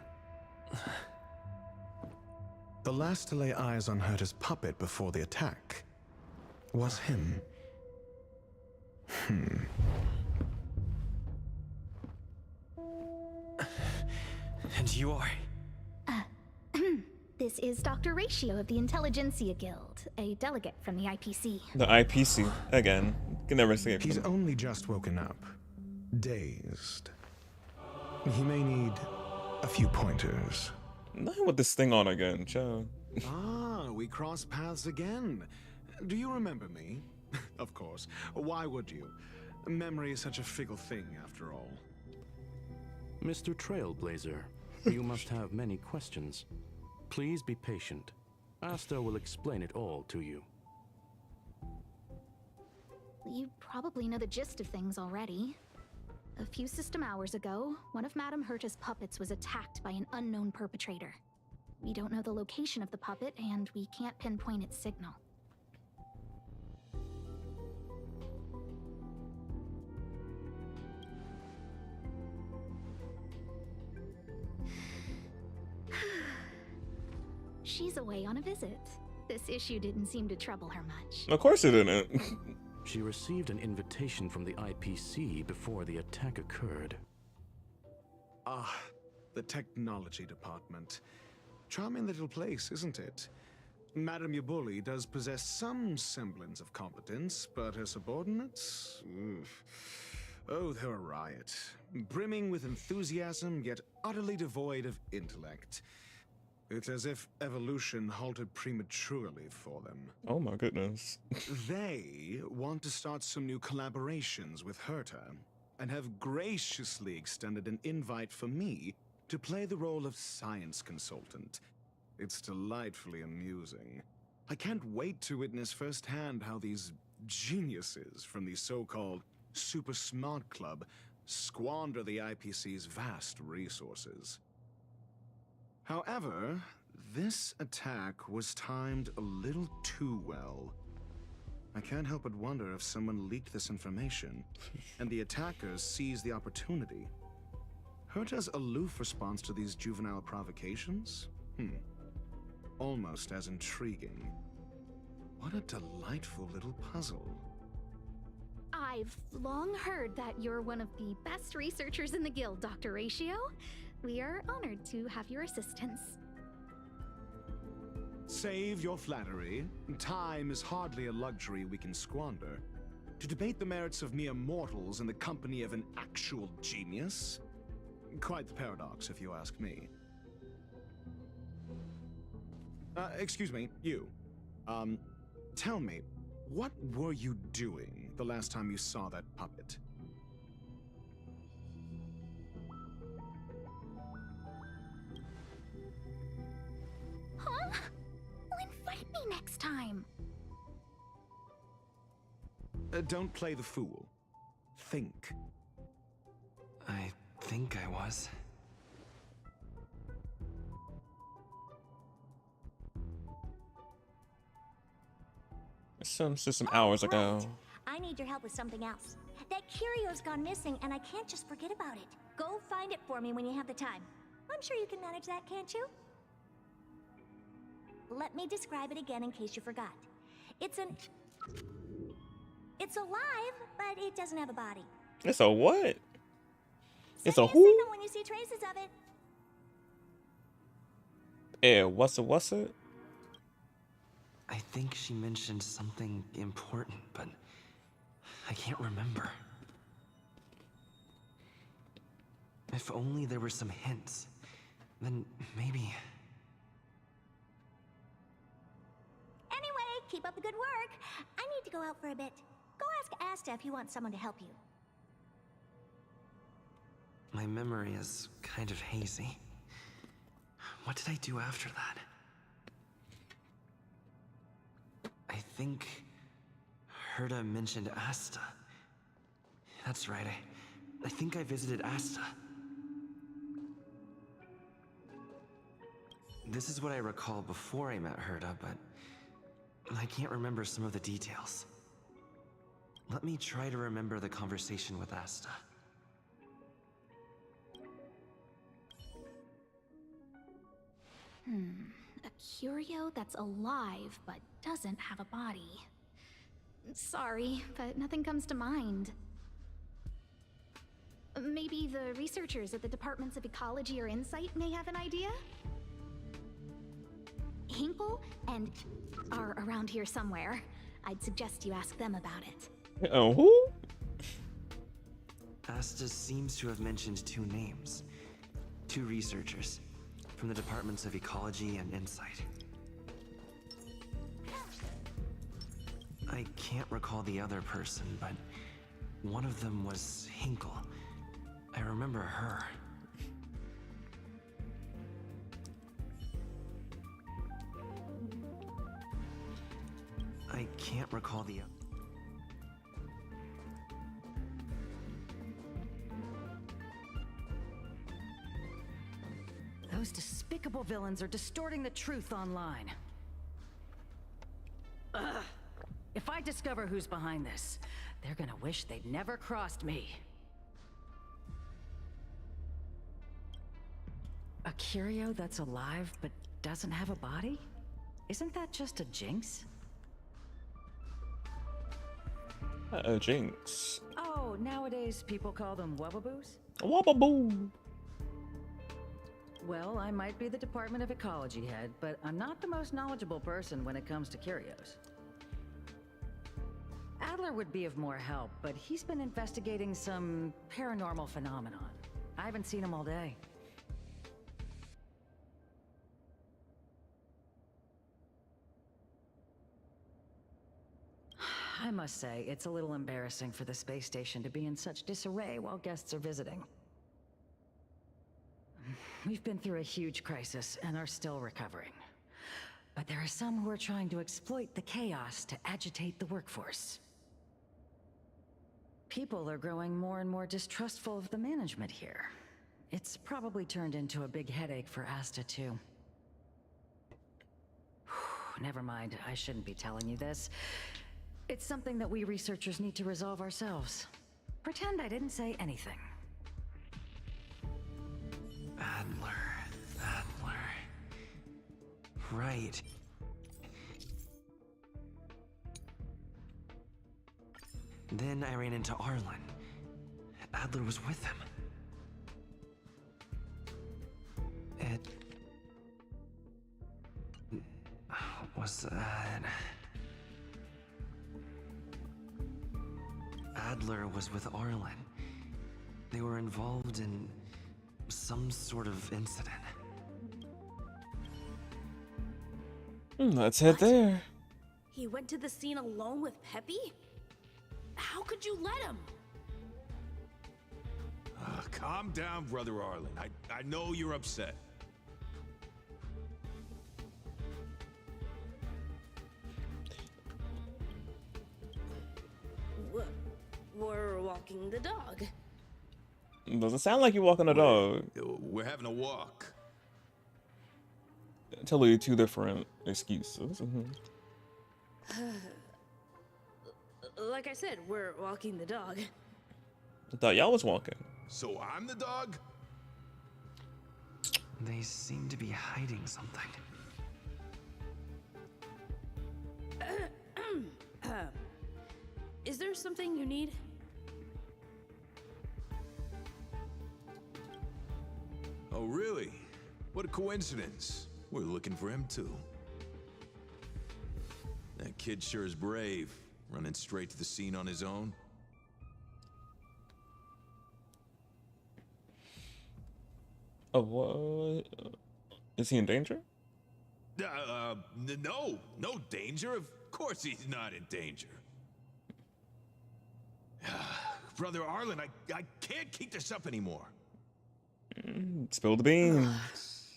The last to lay eyes on Herta's puppet before the attack was him. And you are? This is Dr. Ratio of the Intelligentsia Guild, a delegate from the IPC. The IPC, again. Can never see it. He's only just woken up. Dazed. He may need a few pointers. Nothing with this thing on again, Joe. Ah, we cross paths again. Do you remember me? Of course. Why would you? Memory is such a fickle thing, after all. Mr. Trailblazer, you must have many questions. Please be patient. Asta will explain it all to you. You probably know the gist of things already. A few system hours ago, one of Madame Herta's puppets was attacked by an unknown perpetrator. We don't know the location of the puppet, and we can't pinpoint its signal. She's away on a visit. This issue didn't seem to trouble her much. Of course it didn't. She received an invitation from the IPC before the attack occurred. Ah, the technology department. Charming little place, isn't it? Madame Yabuli does possess some semblance of competence, but her subordinates? Oof. Oh, they're a riot. Brimming with enthusiasm, yet utterly devoid of intellect. It's as if evolution halted prematurely for them. Oh my goodness. They want to start some new collaborations with Herta, and have graciously extended an invite for me to play the role of science consultant. It's delightfully amusing. I can't wait to witness firsthand how these geniuses from the so-called Super Smart Club squander the IPC's vast resources. However, this attack was timed a little too well. I can't help but wonder if someone leaked this information, and the attackers seized the opportunity. Herta's aloof response to these juvenile provocations? Almost as intriguing. What a delightful little puzzle. I've long heard that you're one of the best researchers in the guild, Dr. Ratio. We are honored to have your assistance. Save your flattery. Time is hardly a luxury we can squander. To debate the merits of mere mortals in the company of an actual genius? Quite the paradox, if you ask me. Excuse me, you. Tell me, what were you doing the last time you saw that puppet? Don't play the fool. Think. I think I was. Some hours ago. I need your help with something else. That curio's gone missing, and I can't just forget about it. Go find it for me when you have the time. I'm sure you can manage that, can't you? Let me describe it again in case you forgot. It's alive, but it doesn't have a body. It's a what? It's a Send me who? signal when you see traces of it. Yeah, what's it? I think she mentioned something important, but I can't remember. If only there were some hints, then maybe... Anyway, keep up the good work. I need to go out for a bit. Go ask Asta if you want someone to help you. My memory is kind of hazy. What did I do after that? I think Herta mentioned Asta. That's right, I think I visited Asta. This is what I recall before I met Herta, but I can't remember some of the details. Let me try to remember the conversation with Asta. A curio that's alive but doesn't have a body. Sorry, but nothing comes to mind. Maybe the researchers at the Departments of Ecology or Insight may have an idea? Hinkle and are around here somewhere. I'd suggest you ask them about it. Oh, who? Asta seems to have mentioned two names. Two researchers from the Departments of Ecology and Insight. I can't recall the other person, but one of them was Hinkle. I remember her. I can't recall the other. Those despicable villains are distorting the truth online. Ugh. If I discover who's behind this, they're gonna wish they'd never crossed me. A curio that's alive but doesn't have a body? Isn't that just a jinx? Jinx. Oh, nowadays people call them wubbaboos? Wubaboo. Well, I might be the Department of Ecology head, but I'm not the most knowledgeable person when it comes to curios. Adler would be of more help, but he's been investigating some paranormal phenomenon. I haven't seen him all day. I must say, it's a little embarrassing for the space station to be in such disarray while guests are visiting. We've been through a huge crisis and are still recovering. But there are some who are trying to exploit the chaos to agitate the workforce. People are growing more and more distrustful of the management here. It's probably turned into a big headache for Asta, too. Never mind, I shouldn't be telling you this. It's something that we researchers need to resolve ourselves. Pretend I didn't say anything. Adler. Right. Then I ran into Arlen. Adler was with him. Was that... Adler was with Arlen. They were involved in some sort of incident. Let's head there. He went to the scene alone with Peppy? How could you let him? Calm down, Brother Arlen. I know you're upset. walking the dog. Doesn't sound like you're walking a dog. We're having a walk. Totally two different excuses. Like I said, we're walking the dog. I thought y'all was walking. So I'm the dog? They seem to be hiding something. Is there something you need? Oh, really? What a coincidence. We're looking for him, too. That kid sure is brave, running straight to the scene on his own. Oh, what? Is he in danger? No danger. Of course he's not in danger. Brother Arlen, I can't keep this up anymore. Spill the beans.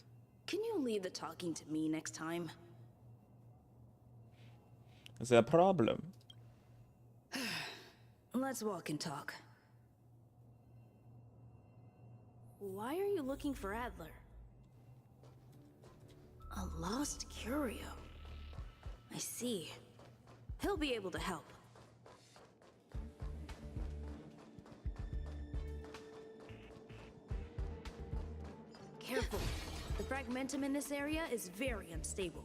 Can you leave the talking to me next time? Is that a problem? Let's walk and talk. Why are you looking for Adler? A lost curio. I see. He'll be able to help. Careful. The fragmentum in this area is very unstable.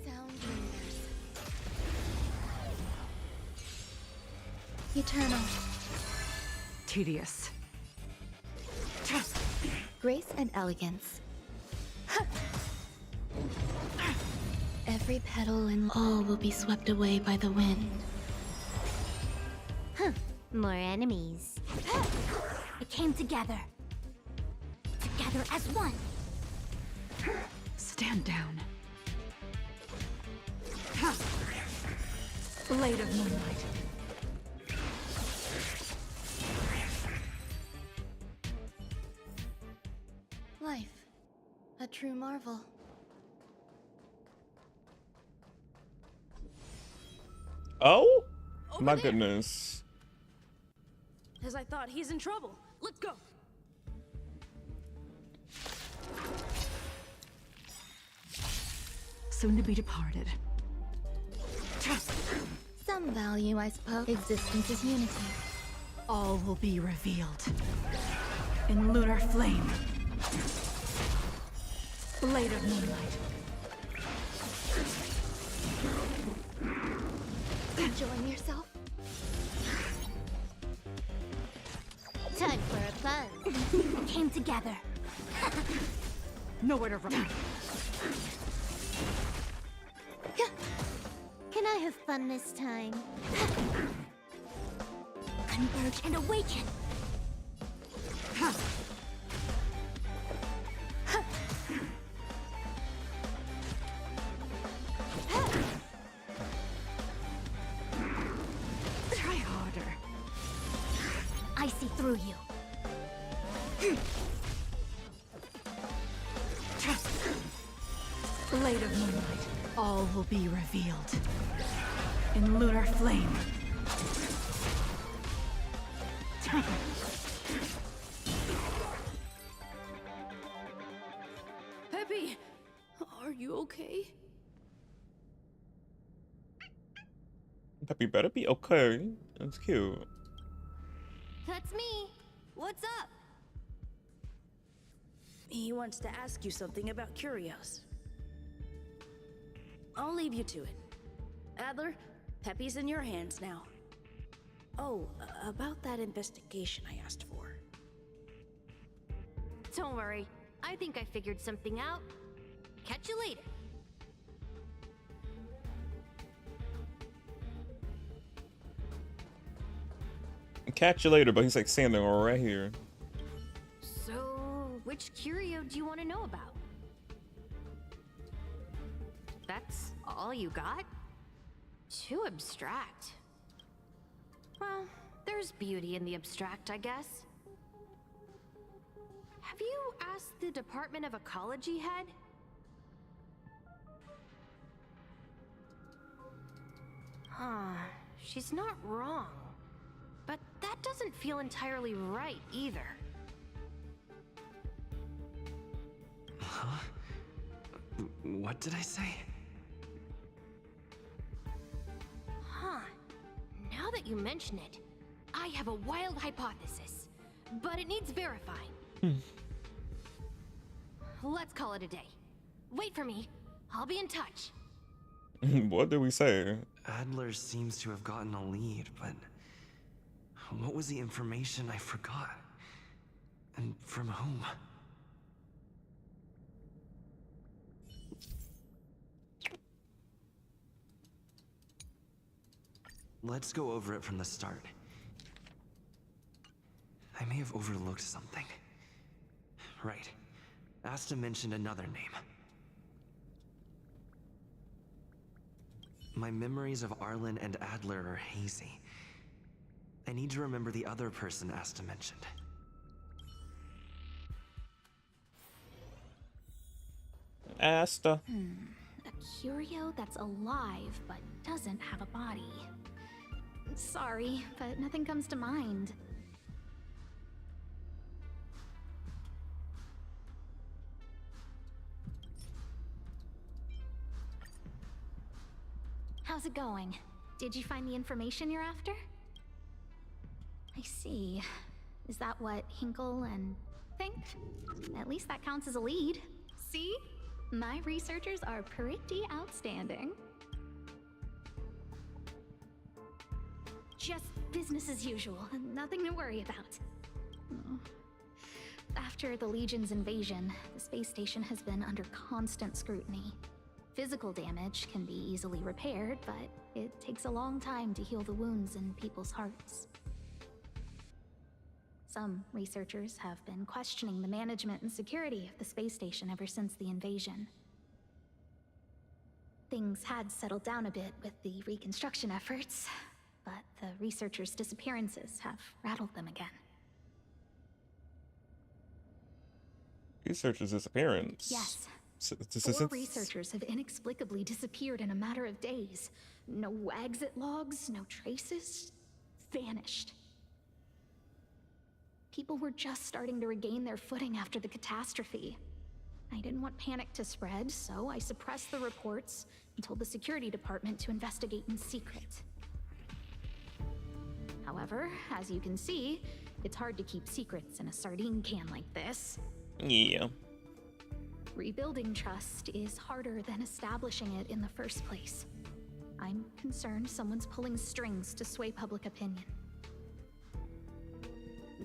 Sound universe. Eternal. Tedious. Grace and elegance. Every petal and all will be swept away by the wind. Huh. More enemies. It came together. Together as one. Stand down. Blade of moonlight. Life. A true marvel. Oh? Over My there. goodness. As I thought, he's in trouble. Let's go. Soon to be departed. Some value, I suppose. Existence is unity. All will be revealed. In lunar flame. Blade of moonlight. Enjoying yourself? Time for a buzz. Came together. Nowhere to run. Can I have fun this time? Converge and awaken. Try harder. I see through you. Blade of moonlight. All will be revealed. In lunar flame. Peppy, are you okay? Peppy better be okay. That's cute. That's me. What's up? He wants to ask you something about curios. I'll leave you to it. Adler, Peppy's in your hands now. Oh, about that investigation I asked for. Don't worry. I think I figured something out. Catch you later. Catch you later, but he's like standing right here. So, which curio do you want to know about? That's all you got? Too abstract. Well, there's beauty in the abstract, I guess. Have you asked the Department of Ecology head? Huh, she's not wrong. that doesn't feel entirely right either. Huh? What did I say? Huh. Now that you mention it, I have a wild hypothesis, but it needs verifying. Let's call it a day. Wait for me. I'll be in touch. What did we say? Adler seems to have gotten a lead, but what was the information I forgot? And from whom? Let's go over it from the start. I may have overlooked something. Right. Asta mentioned another name. My memories of Arlen and Adler are hazy. I need to remember the other person Asta mentioned. Asta. A curio that's alive but doesn't have a body. Sorry, but nothing comes to mind. How's it going? Did you find the information you're after? I see. Is that what Hinkle and think? At least that counts as a lead. See? My researchers are pretty outstanding. Just business as usual, nothing to worry about. After the Legion's invasion, the space station has been under constant scrutiny. Physical damage can be easily repaired, but it takes a long time to heal the wounds in people's hearts. Some researchers have been questioning the management and security of the space station ever since the invasion. Things had settled down a bit with the reconstruction efforts, but the researchers' disappearances have rattled them again. Researchers' disappearance? Yes. 4 Since researchers have inexplicably disappeared in a matter of days. No exit logs, no traces. Vanished. People were just starting to regain their footing after the catastrophe. I didn't want panic to spread, so I suppressed the reports and told the security department to investigate in secret. However, as you can see, it's hard to keep secrets in a sardine can like this. Yeah. Rebuilding trust is harder than establishing it in the first place. I'm concerned someone's pulling strings to sway public opinion.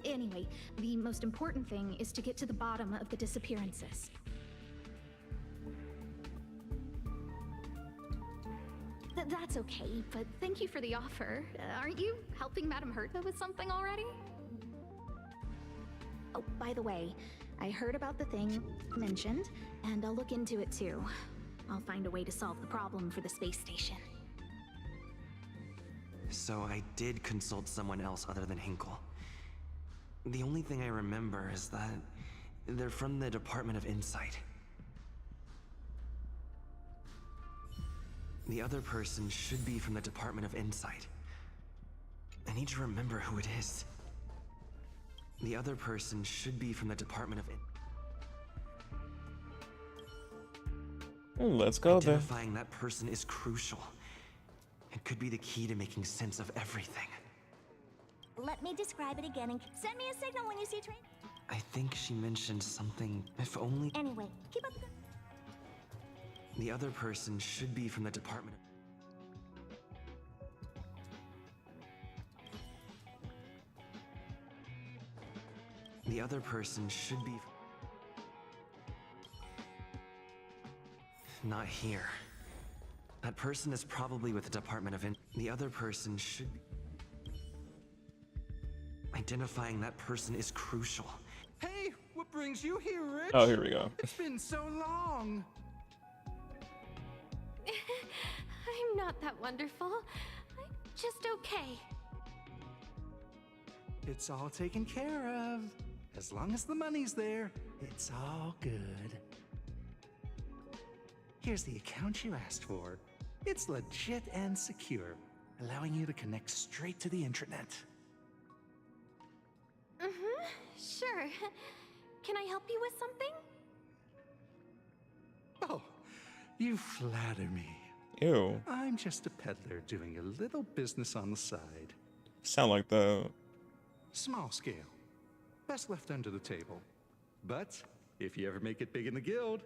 Anyway, the most important thing is to get to the bottom of the disappearances. That's okay, but thank you for the offer. Aren't you helping Madame Herta with something already? Oh, by the way, I heard about the thing mentioned, and I'll look into it too. I'll find a way to solve the problem for the space station. So I did consult someone else other than Hinkle. The only thing I remember is that they're from the Department of Insight. The other person should be from the Department of Insight. I need to remember who it is. The other person should be from the Department of Let's go there. Identifying that person is crucial. It could be the key to making sense of everything. Let me describe it again and send me a signal when you see train. I think she mentioned something, if only... Anyway, keep up the... The other person should be from the Department of... The other person should be... Not here. That person is probably with the Department of The other person should be... Identifying that person is crucial. Hey, what brings you here, Rich? Oh, here we go. It's been so long. I'm not that wonderful. I'm just okay. It's all taken care of. As long as the money's there, it's all good. Here's the account you asked for. It's legit and secure, allowing you to connect straight to the intranet. Sure. Can I help you with something? Oh, you flatter me. Ew. I'm just a peddler doing a little business on the side. Sound like the... Small scale. Best left under the table. But if you ever make it big in the guild,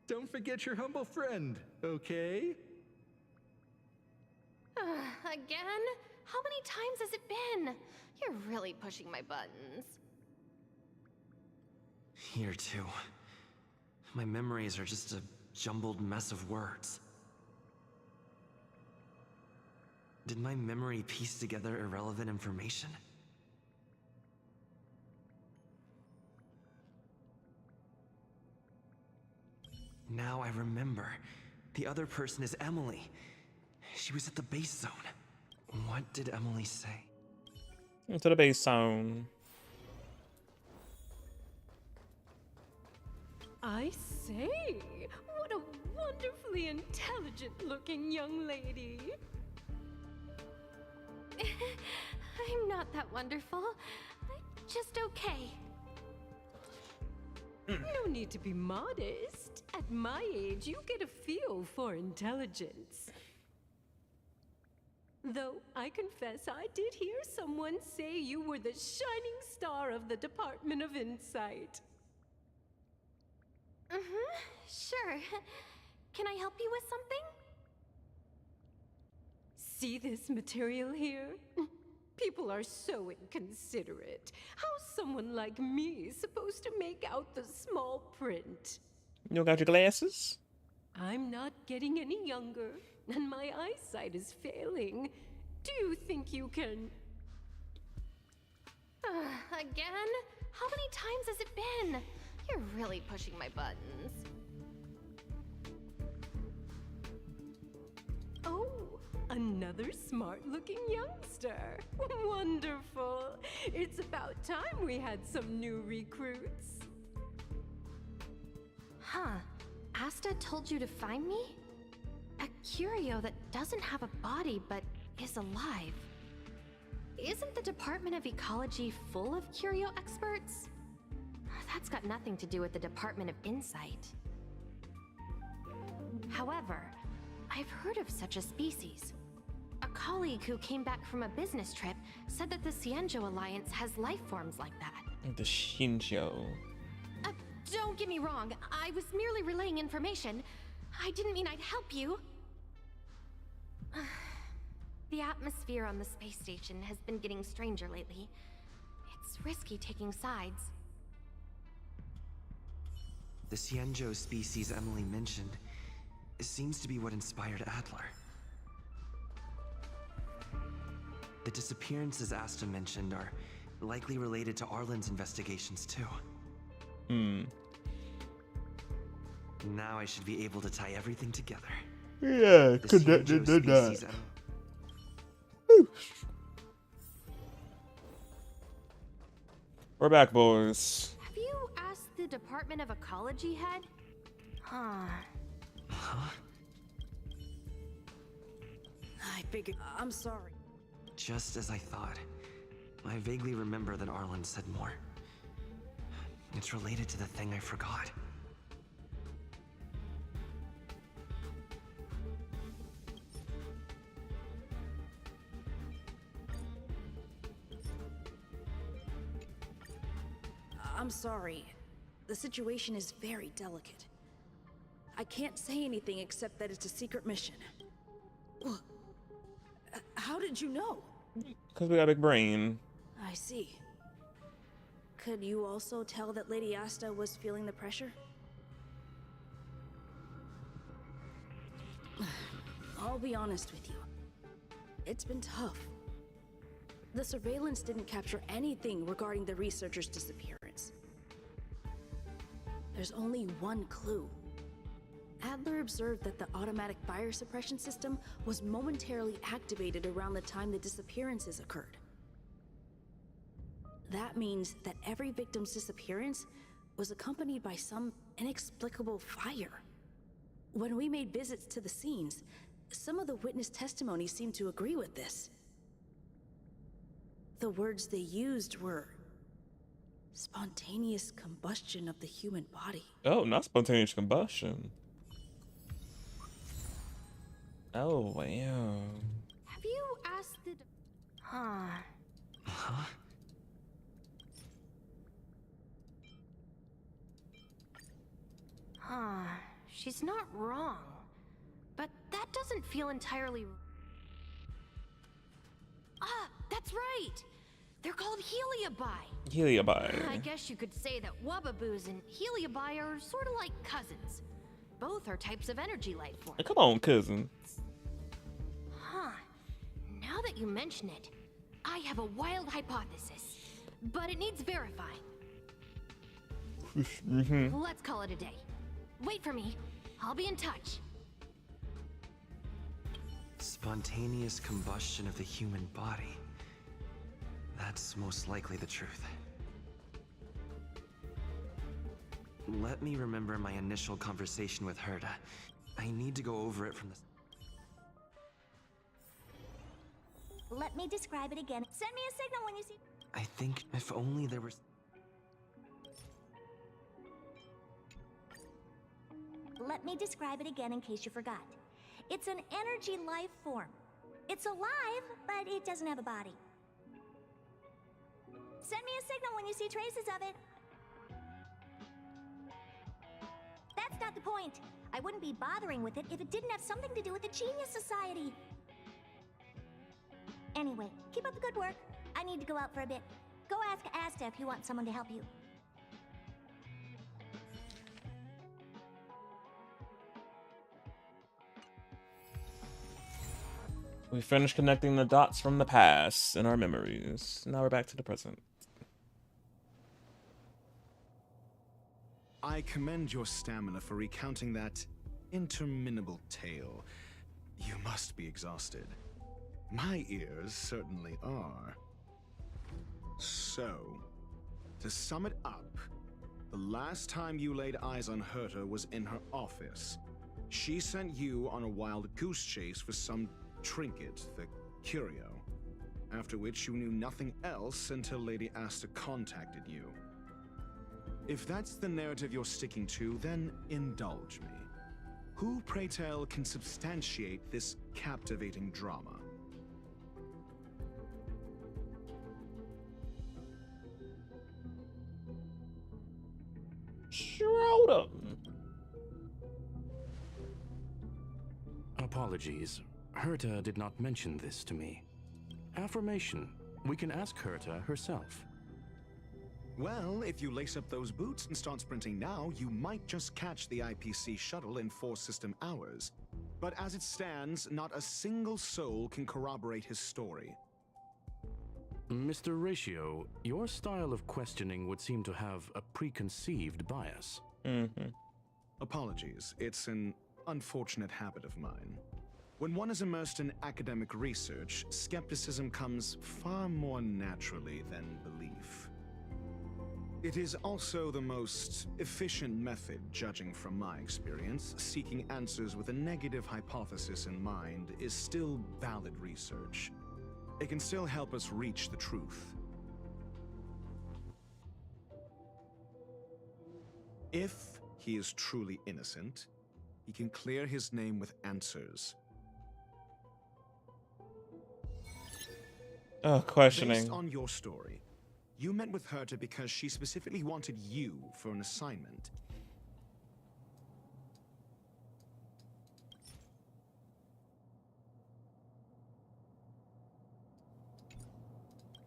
don't forget your humble friend, okay? Again? How many times has it been? You're really pushing my buttons. Here, too. My memories are just a jumbled mess of words. Did my memory piece together irrelevant information? Now I remember. The other person is Emily. She was at the base zone. What did Emily say? Into the base zone. I say, what a wonderfully intelligent-looking young lady. I'm not that wonderful. I'm just okay. No need to be modest. At my age, you get a feel for intelligence. Though I confess I did hear someone say you were the shining star of the Department of Insight. Sure. Can I help you with something? See this material here? People are so inconsiderate. How's someone like me supposed to make out the small print? You got your glasses? I'm not getting any younger, and my eyesight is failing. Do you think you can... Again? How many times has it been? You're really pushing my buttons. Oh, another smart-looking youngster. Wonderful. It's about time we had some new recruits. Huh. Asta told you to find me? A curio that doesn't have a body but is alive. Isn't the Department of Ecology full of curio experts? That's got nothing to do with the Department of Insight. However, I've heard of such a species. A colleague who came back from a business trip said that the Xianzhou Alliance has life forms like that. The Shinjo. Don't get me wrong, I was merely relaying information. I didn't mean I'd help you. The atmosphere on the space station has been getting stranger lately. It's risky taking sides. The Xianzhou species Emily mentioned seems to be what inspired Adler. The disappearances Asta mentioned are likely related to Arlen's investigations too. Now I should be able to tie everything together. Yeah, The connected to Xianzhou species that. We're back, boys. Have you asked the Department of Ecology head? Huh? I figured. I'm sorry. Just as I thought. I vaguely remember that Arlen said more. It's related to the thing I forgot. I'm sorry. The situation is very delicate. I can't say anything except that it's a secret mission. How did you know? Because we got a big brain. I see. Could you also tell that Lady Asta was feeling the pressure? I'll be honest with you. It's been tough. The surveillance didn't capture anything regarding the researcher's disappearance. There's only one clue. Adler observed that the automatic fire suppression system was momentarily activated around the time the disappearances occurred. That means that every victim's disappearance was accompanied by some inexplicable fire. When we made visits to the scenes, some of the witness testimony seemed to agree with this. The words they used were Spontaneous combustion of the human body. Oh, not spontaneous combustion. Oh, wow. Have you asked the... Huh. Huh? Huh. She's not wrong. But that doesn't feel entirely... Ah, that's right! They're called Heliobi. Heliobi. I guess you could say that Wubbaboos and Heliobi are sort of like cousins. Both are types of energy life forms. Come on, cousin. Huh. Now that you mention it, I have a wild hypothesis, but it needs verifying. Let's call it a day. Wait for me. I'll be in touch. Spontaneous combustion of the human body. That's most likely the truth. Let me remember my initial conversation with Herta. I need to go over it from the... Let me describe it again. Send me a signal when you see... I think if only there was... Let me describe it again in case you forgot. It's an energy life form. It's alive, but it doesn't have a body. Send me a signal when you see traces of it. That's not the point. I wouldn't be bothering with it if it didn't have something to do with the Genius Society. Anyway, keep up the good work. I need to go out for a bit. Go ask Asta if you want someone to help you. We finished connecting the dots from the past in our memories. Now we're back to the present. I commend your stamina for recounting that interminable tale. You must be exhausted. My ears certainly are. So, to sum it up, the last time you laid eyes on Herta was in her office. She sent you on a wild goose chase for some trinket, the curio. After which you knew nothing else until Lady Asta contacted you. If that's the narrative you're sticking to, then indulge me. Who, pray tell, can substantiate this captivating drama? Schroeder. Apologies. Herta did not mention this to me. Affirmation. We can ask Herta herself. Well, if you lace up those boots and start sprinting now, you might just catch the IPC shuttle in 4 system hours. But as it stands, not a single soul can corroborate his story. Mr. Ratio, your style of questioning would seem to have a preconceived bias. Apologies, it's an unfortunate habit of mine. When one is immersed in academic research, skepticism comes far more naturally than belief. It is also the most efficient method, judging from my experience. Seeking answers with a negative hypothesis in mind is still valid research. It can still help us reach the truth. If he is truly innocent, he can clear his name with answers. Questioning. Based on your story, you met with Herta because she specifically wanted you for an assignment.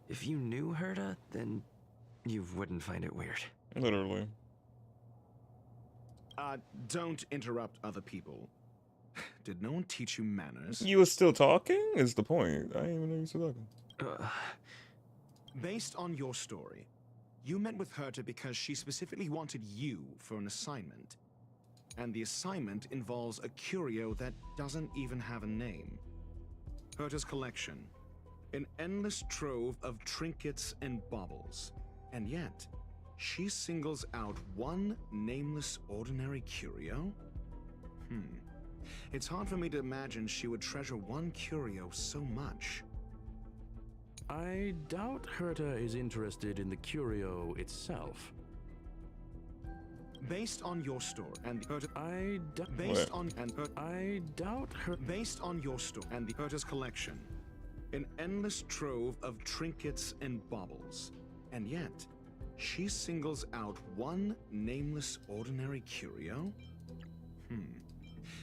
If you knew Herta, then you wouldn't find it weird. Literally. Don't interrupt other people. Did no one teach you manners? You were still talking? Is the point. I didn't even know you were still talking. Based on your story, you met with Herta because she specifically wanted you for an assignment. And the assignment involves a curio that doesn't even have a name. Herta's collection. An endless trove of trinkets and baubles. And yet, she singles out one nameless ordinary curio? It's hard for me to imagine she would treasure one curio so much. I doubt Herta is interested in the curio itself. Based on your store and the Herta, based on your store and the Herta's collection, an endless trove of trinkets and baubles, and yet she singles out one nameless ordinary curio.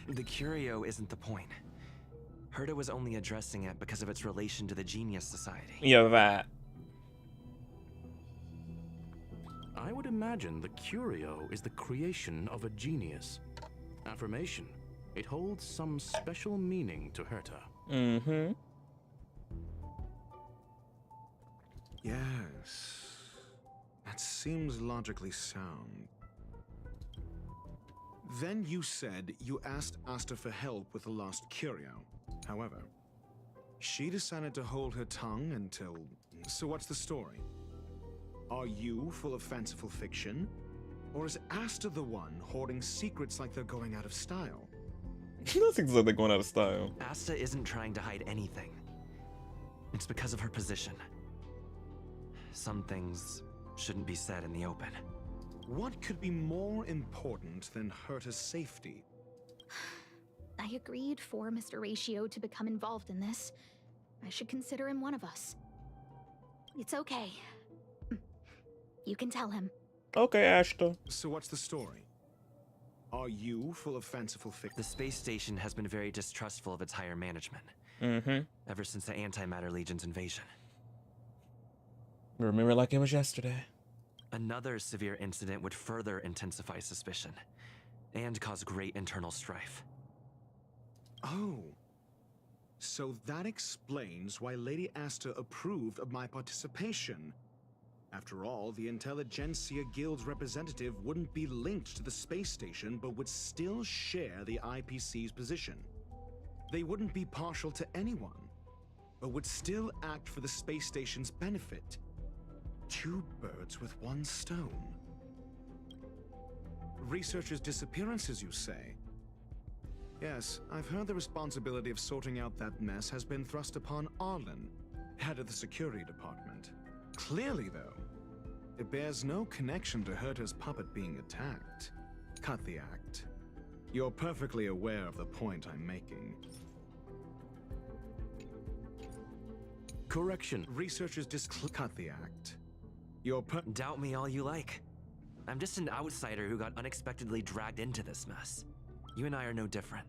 The curio isn't the point. Herta was only addressing it because of its relation to the Genius Society. Yeah, that. I would imagine the curio is the creation of a genius. Affirmation. It holds some special meaning to Herta. Mm-hmm. Yes. That seems logically sound. Then you said you asked Asta for help with the lost curio. However, she decided to hold her tongue until... So what's the story? Are you full of fanciful fiction? Or is Asta the one hoarding secrets like they're going out of style? Nothing's like they're going out of style. Asta isn't trying to hide anything. It's because of her position. Some things shouldn't be said in the open. What could be more important than Herta's safety? I agreed for Mr. Ratio to become involved in this. I should consider him one of us. It's okay. You can tell him. Okay, Ashta. So what's the story? Are you full of fanciful fiction? The space station has been very distrustful of its higher management. Mm-hmm. Ever since the Antimatter Legion's invasion. Remember like it was yesterday. Another severe incident would further intensify suspicion and cause great internal strife. Oh. So that explains why Lady Asta approved of my participation. After all, the Intelligentsia Guild's representative wouldn't be linked to the space station, but would still share the IPC's position. They wouldn't be partial to anyone, but would still act for the space station's benefit. Two birds with one stone. Researchers' disappearances, you say? Yes, I've heard the responsibility of sorting out that mess has been thrust upon Arlen, head of the security department. Clearly, though, it bears no connection to Herta's puppet being attacked. Cut the act. You're perfectly aware of the point I'm making. Correction. Researchers cut the act. Doubt me all you like. I'm just an outsider who got unexpectedly dragged into this mess. You and I are no different.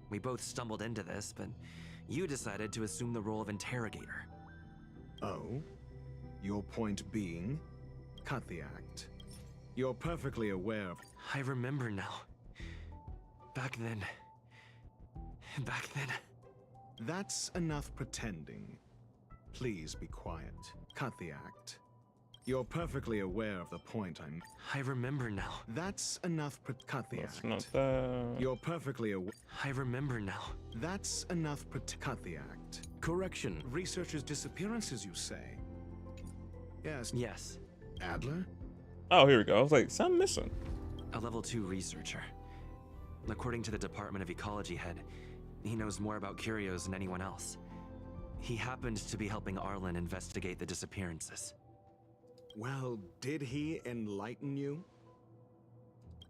We both stumbled into this, but you decided to assume the role of interrogator. Oh? Your point being? Cut the act. You're perfectly aware of... I remember now. Back then... That's enough pretending. Please be quiet. Cut the act. You're perfectly aware of the point I'm... I remember now. That's enough cut the act. Not that. You're perfectly aware... I remember now. That's enough cut the act. Correction. Researchers' disappearances, you say? Yes. Yes. Adler? Oh, here we go. I was like, something missing. A level 2 researcher. According to the Department of Ecology head, he knows more about curios than anyone else. He happened to be helping Arlen investigate the disappearances. Well, did he enlighten you?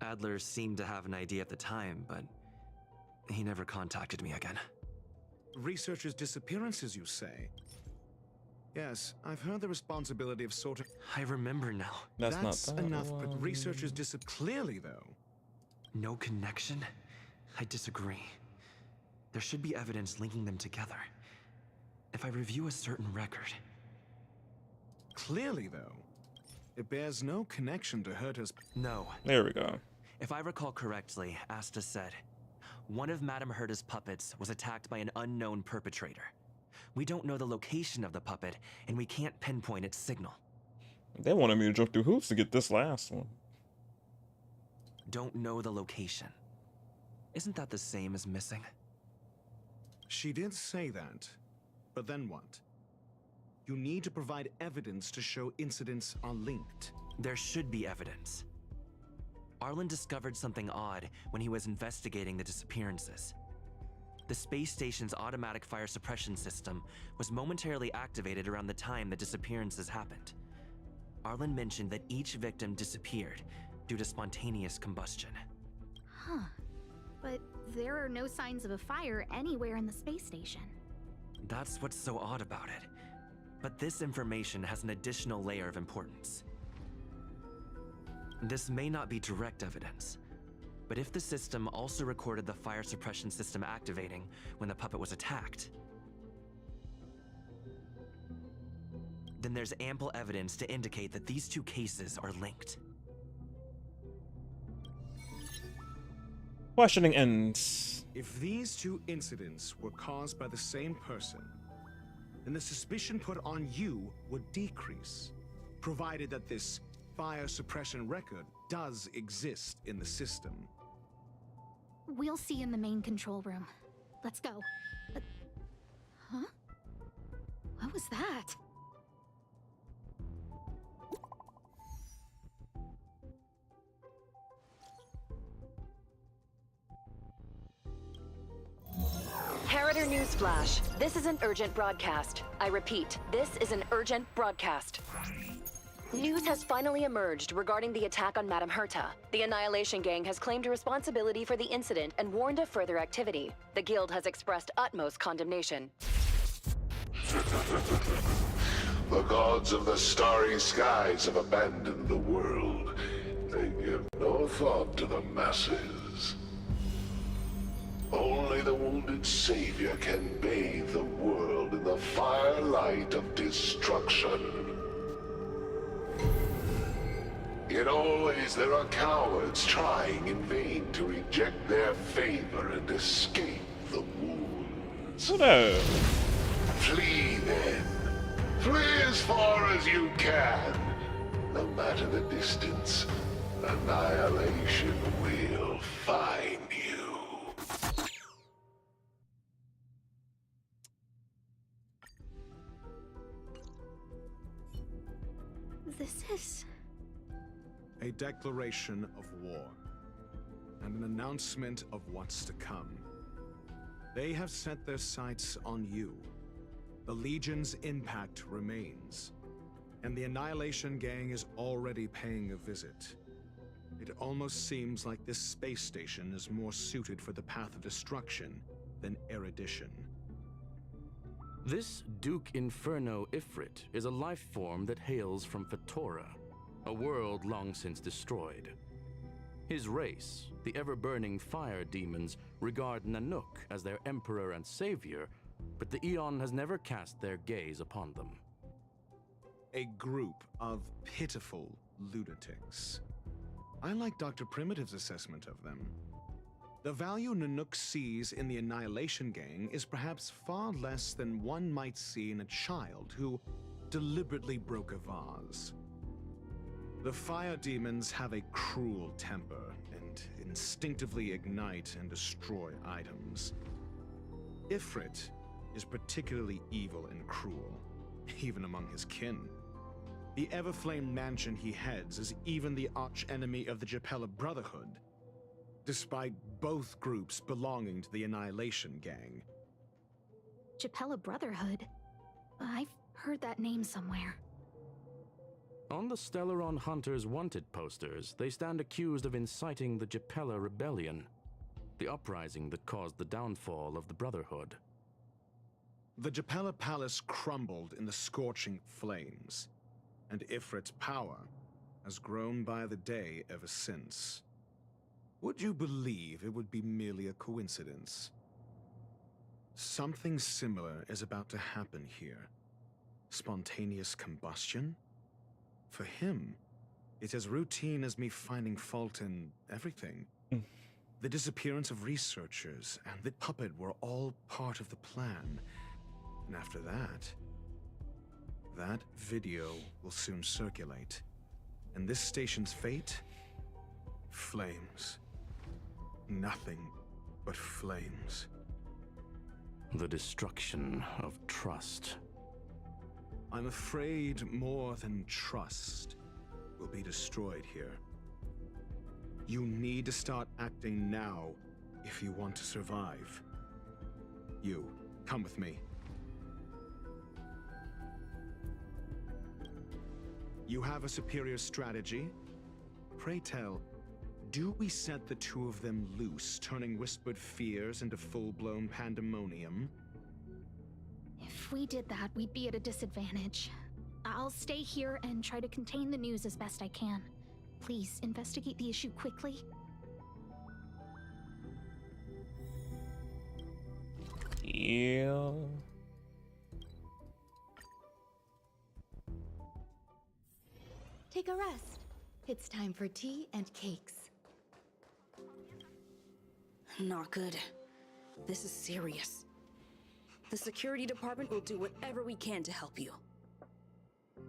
Adler seemed to have an idea at the time, but he never contacted me again. Researchers' disappearances, you say? Yes, I've heard the responsibility of sorting... I remember now. That's enough, but researchers clearly, though. No connection? I disagree. There should be evidence linking them together. If I review a certain record... Clearly, though, it bears no connection to Herta's... No. There we go. If I recall correctly, Asta said, one of Madame Herta's puppets was attacked by an unknown perpetrator. We don't know the location of the puppet, and we can't pinpoint its signal. They wanted me to jump through hoops to get this last one. Don't know the location. Isn't that the same as missing? She did say that, but then what? You need to provide evidence to show incidents are linked. There should be evidence. Arlen discovered something odd when he was investigating the disappearances. The space station's automatic fire suppression system was momentarily activated around the time the disappearances happened. Arlen mentioned that each victim disappeared due to spontaneous combustion. Huh. But there are no signs of a fire anywhere in the space station. That's what's so odd about it. But this information has an additional layer of importance. This may not be direct evidence, but if the system also recorded the fire suppression system activating when the puppet was attacked, then there's ample evidence to indicate that these two cases are linked. Questioning ends. If these two incidents were caused by the same person, then the suspicion put on you would decrease, provided that this fire suppression record does exist in the system. We'll see in the main control room. Let's go. Huh? What was that? Harrider Newsflash. This is an urgent broadcast. I repeat, this is an urgent broadcast. News has finally emerged regarding the attack on Madame Herta. The Annihilation Gang has claimed responsibility for the incident and warned of further activity. The Guild has expressed utmost condemnation. The gods of the starry skies have abandoned the world. They give no thought to the masses. Only the wounded savior can bathe the world in the firelight of destruction. Yet always there are cowards trying in vain to reject their favor and escape the wounds. Hello. Flee then. Flee as far as you can. No matter the distance, annihilation will find you. This is... A declaration of war, and an announcement of what's to come. They have set their sights on you. The Legion's impact remains, and the Annihilation Gang is already paying a visit. It almost seems like this space station is more suited for the path of destruction than erudition. This Duke Inferno Ifrit is a life form that hails from Fetora, a world long since destroyed. His race, the ever-burning fire demons, regard Nanook as their emperor and savior, but the Eon has never cast their gaze upon them. A group of pitiful lunatics. I like Dr. Primitive's assessment of them. The value Nanook sees in the Annihilation Gang is perhaps far less than one might see in a child who deliberately broke a vase. The fire demons have a cruel temper and instinctively ignite and destroy items. Ifrit is particularly evil and cruel, even among his kin. The Everflame mansion he heads is even the arch-enemy of the Japella Brotherhood, despite both groups belonging to the Annihilation Gang. Japella Brotherhood? I've heard that name somewhere. On the Stellaron Hunters wanted posters, they stand accused of inciting the Japella Rebellion, the uprising that caused the downfall of the Brotherhood. The Japella Palace crumbled in the scorching flames, and Ifrit's power has grown by the day ever since. Would you believe it would be merely a coincidence? Something similar is about to happen here. Spontaneous combustion? For him, it's as routine as me finding fault in everything. The disappearance of researchers and the puppet were all part of the plan. And after that video will soon circulate. And this station's fate? Flames. Nothing but flames. The destruction of trust. I'm afraid more than trust will be destroyed here. You need to start acting now if you want to survive. You, come with me. You have a superior strategy? Pray tell, do we set the two of them loose, turning whispered fears into full-blown pandemonium? If we did that, we'd be at a disadvantage. I'll stay here and try to contain the news as best I can. Please, investigate the issue quickly. Yeah. Take a rest. It's time for tea and cakes. Not good. This is serious. The security department will do whatever we can to help you.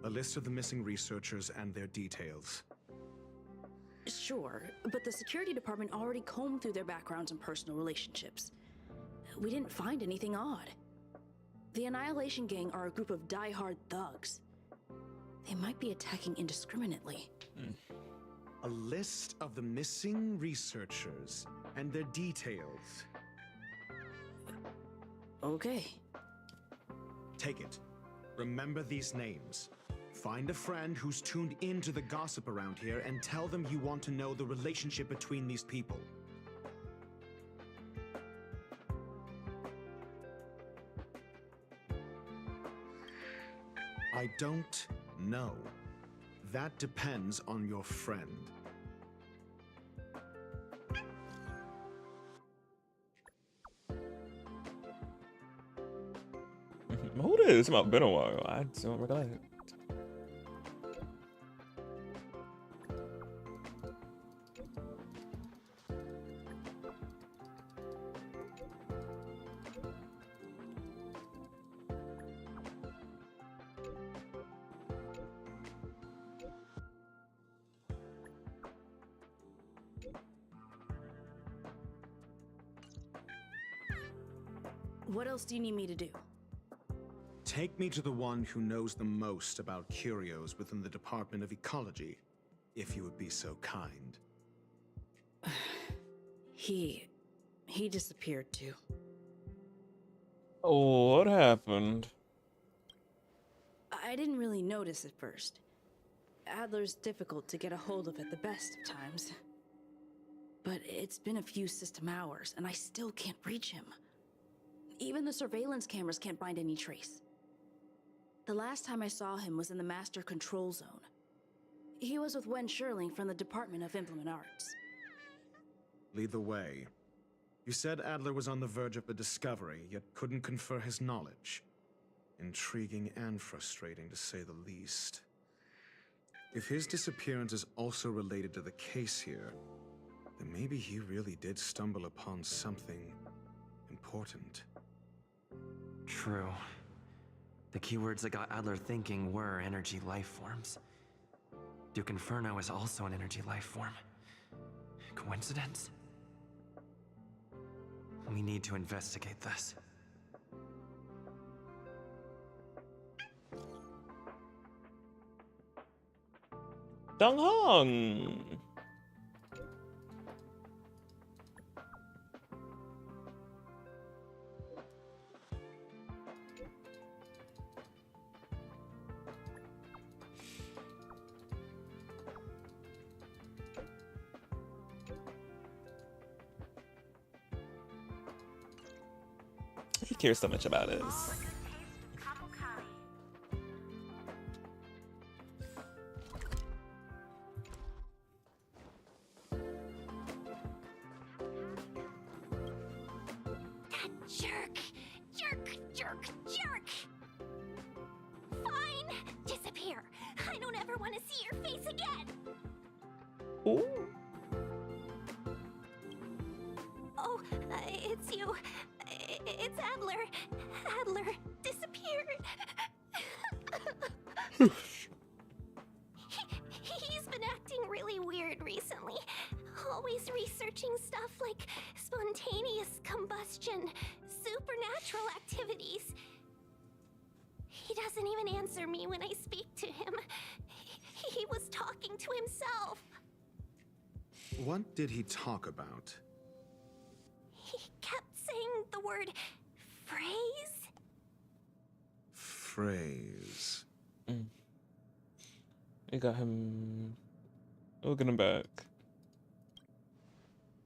A list of the missing researchers and their details. Sure, but the security department already combed through their backgrounds and personal relationships. We didn't find anything odd. The Annihilation Gang are a group of die-hard thugs. They might be attacking indiscriminately. A list of the missing researchers and their details. Okay. Take it. Remember these names. Find a friend who's tuned into the gossip around here and tell them you want to know the relationship between these people. I don't know. That depends on your friend. Who this? It's been a while. I don't recollect. What else do you need me to do? Take me to the one who knows the most about curios within the Department of Ecology, if you would be so kind. He disappeared too. Oh, what happened? I didn't really notice at first. Adler's difficult to get a hold of at the best of times. But it's been a few system hours, and I still can't reach him. Even the surveillance cameras can't find any trace. The last time I saw him was in the Master Control Zone. He was with Wen Sherling from the Department of Implement Arts. Lead the way. You said Adler was on the verge of a discovery, yet couldn't confer his knowledge. Intriguing and frustrating, to say the least. If his disappearance is also related to the case here, then maybe he really did stumble upon something important. True. The keywords that got Adler thinking were energy life forms. Duke Inferno is also an energy life form. Coincidence? We need to investigate this. Dong Hong! He cares so much about us. Jerk! Jerk! Jerk! Jerk! Fine! Disappear! I don't ever want to see your face again! Ooh. Oh, it's you. It's Adler. Adler disappeared. He's been acting really weird recently. Always researching stuff like spontaneous combustion, supernatural activities. He doesn't even answer me when I speak to him. He was talking to himself. What did he talk about? He kept saying the word phrase? Phrase. You got him. We'll get him back.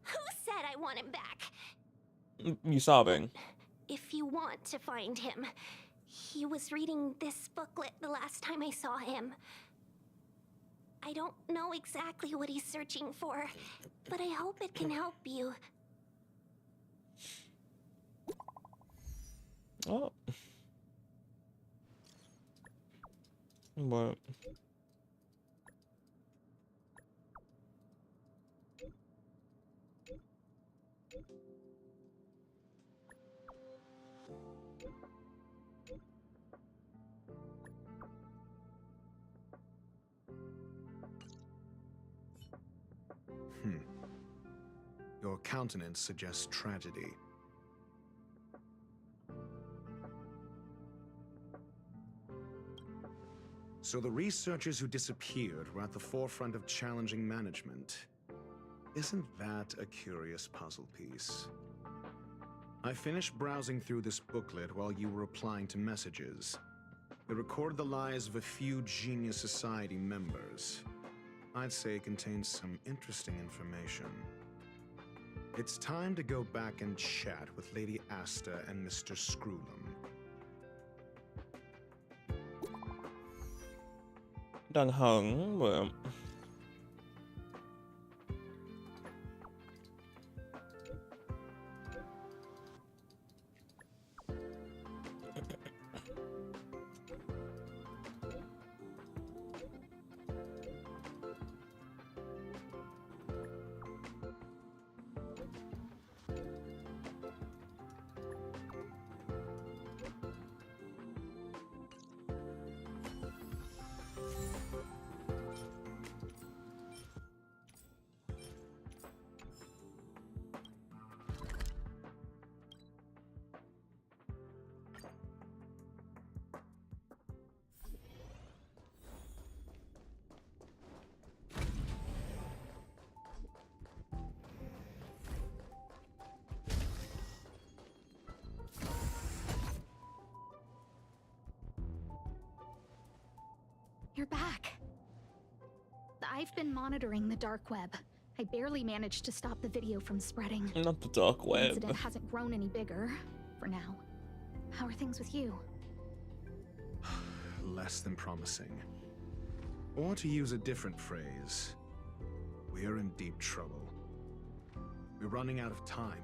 Who said I want him back? You sobbing. If you want to find him, he was reading this booklet the last time I saw him. I don't know exactly what he's searching for, but I hope it can help you. Oh. What? Your countenance suggests tragedy. So the researchers who disappeared were at the forefront of challenging management. Isn't that a curious puzzle piece? I finished browsing through this booklet while you were replying to messages. It recorded the lives of a few Genius Society members. I'd say it contains some interesting information. It's time to go back and chat with Lady Asta and Mr. Screwlum. Đang hứng mà. You're back. I've been monitoring the dark web. I barely managed to stop the video from spreading. Not the dark The web. incident hasn't grown any bigger, for now. How are things with you? Less than promising. Or to use a different phrase, we're in deep trouble. We're running out of time.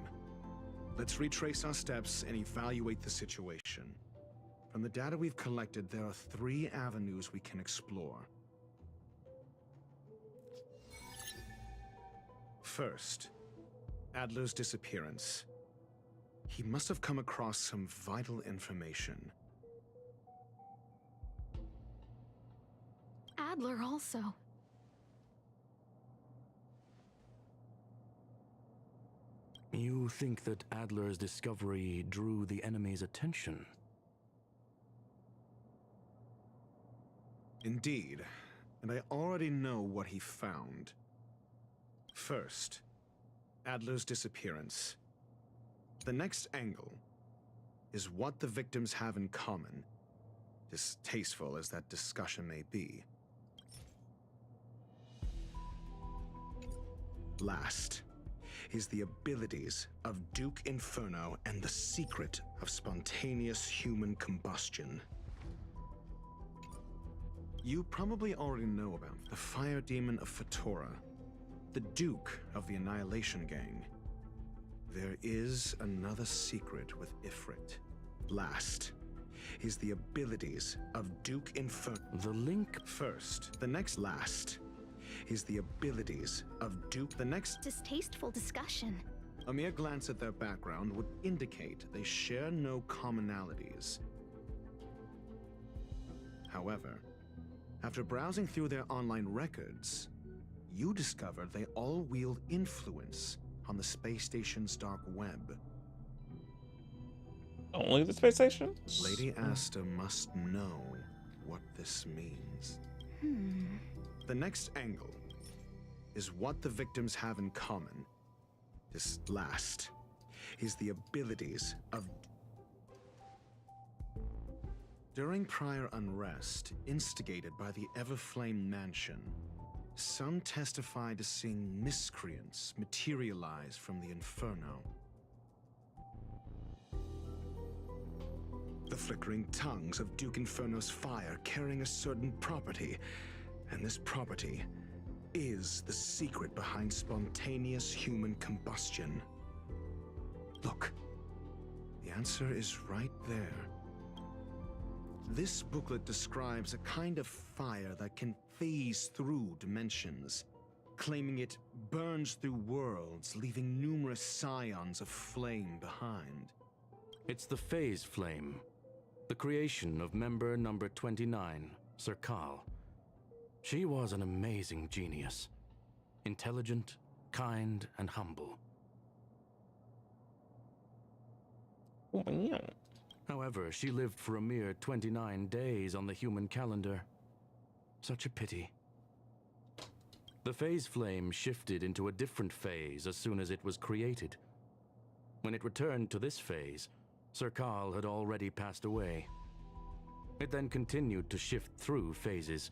Let's retrace our steps and evaluate the situation. From the data we've collected, there are 3 avenues we can explore. First, Adler's disappearance. He must have come across some vital information. Adler also. You think that Adler's discovery drew the enemy's attention? Indeed, and I already know what he found. First, Adler's disappearance. The next angle is what the victims have in common, distasteful as that discussion may be. Last is the abilities of Duke Inferno and the secret of spontaneous human combustion. You probably already know about the Fire Demon of Fatora, the Duke of the Annihilation Gang. There is another secret with Ifrit. Last is the abilities of Duke Inferno. The link? First, the next last is the abilities of Duke. The next distasteful discussion. A mere glance at their background would indicate they share no commonalities. However, after browsing through their online records, you discover they all wield influence on the space station's dark web. Only the space station? Lady Asta must know what this means. The next angle is what the victims have in common. This last is the abilities of During prior unrest, instigated by the Everflame Mansion, some testified to seeing miscreants materialize from the Inferno. The flickering tongues of Duke Inferno's fire carrying a certain property, and this property is the secret behind spontaneous human combustion. Look, the answer is right there. This booklet describes a kind of fire that can phase through dimensions, claiming it burns through worlds, leaving numerous scions of flame behind. It's the phase flame, the creation of member number 29, Sir Karl. She was an amazing genius, intelligent, kind, and humble. Oh, yeah. However, she lived for a mere 29 days on the human calendar. Such a pity. The phase flame shifted into a different phase as soon as it was created. When it returned to this phase, Sir Karl had already passed away. It then continued to shift through phases,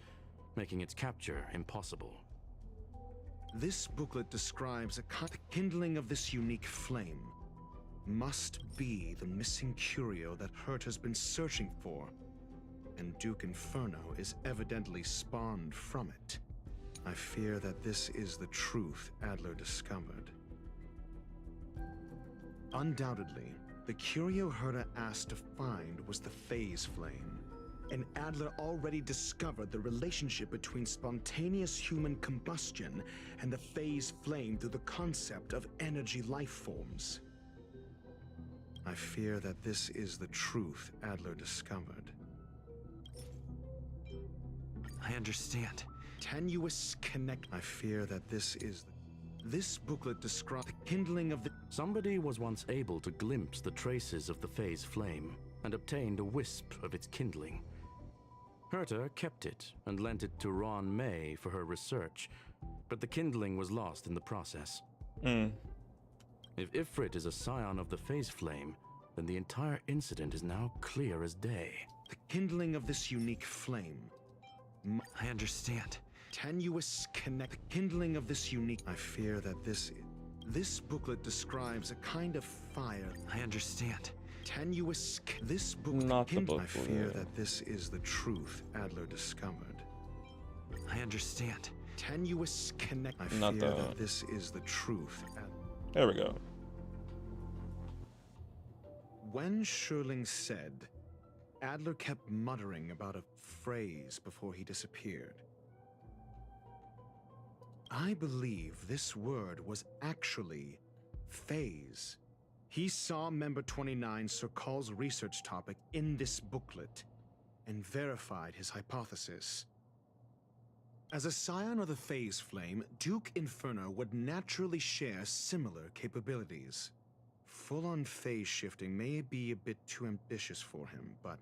making its capture impossible. This booklet describes the kindling of this unique flame must be the missing curio that Herta's been searching for, and Duke Inferno is evidently spawned from it. I fear that this is the truth Adler discovered. Undoubtedly, the curio Herta asked to find was the phase flame, and Adler already discovered the relationship between spontaneous human combustion and the phase flame through the concept of energy life forms. I fear that this is the truth Adler discovered. I understand. Tenuous connect. I fear that this is... This booklet describes the kindling of the... Somebody was once able to glimpse the traces of the phase flame and obtained a wisp of its kindling. Herta kept it and lent it to Ron May for her research, but the kindling was lost in the process. If Ifrit is a scion of the phase flame, then the entire incident is now clear as day. The kindling of this unique flame... I understand. Tenuous connect... The kindling of this unique... I fear that this booklet describes a kind of fire... I understand. Tenuous... This book... Not the book. I fear that this is the truth Adler discovered. I understand. Tenuous connect... I Not fear the... that this is the truth. There we go. When Sherling said, Adler kept muttering about a phrase before he disappeared. I believe this word was actually phase. He saw member 29 Sir Karl's research topic in this booklet and verified his hypothesis. As a scion of the phase flame, Duke Inferno would naturally share similar capabilities. Full-on phase shifting may be a bit too ambitious for him, but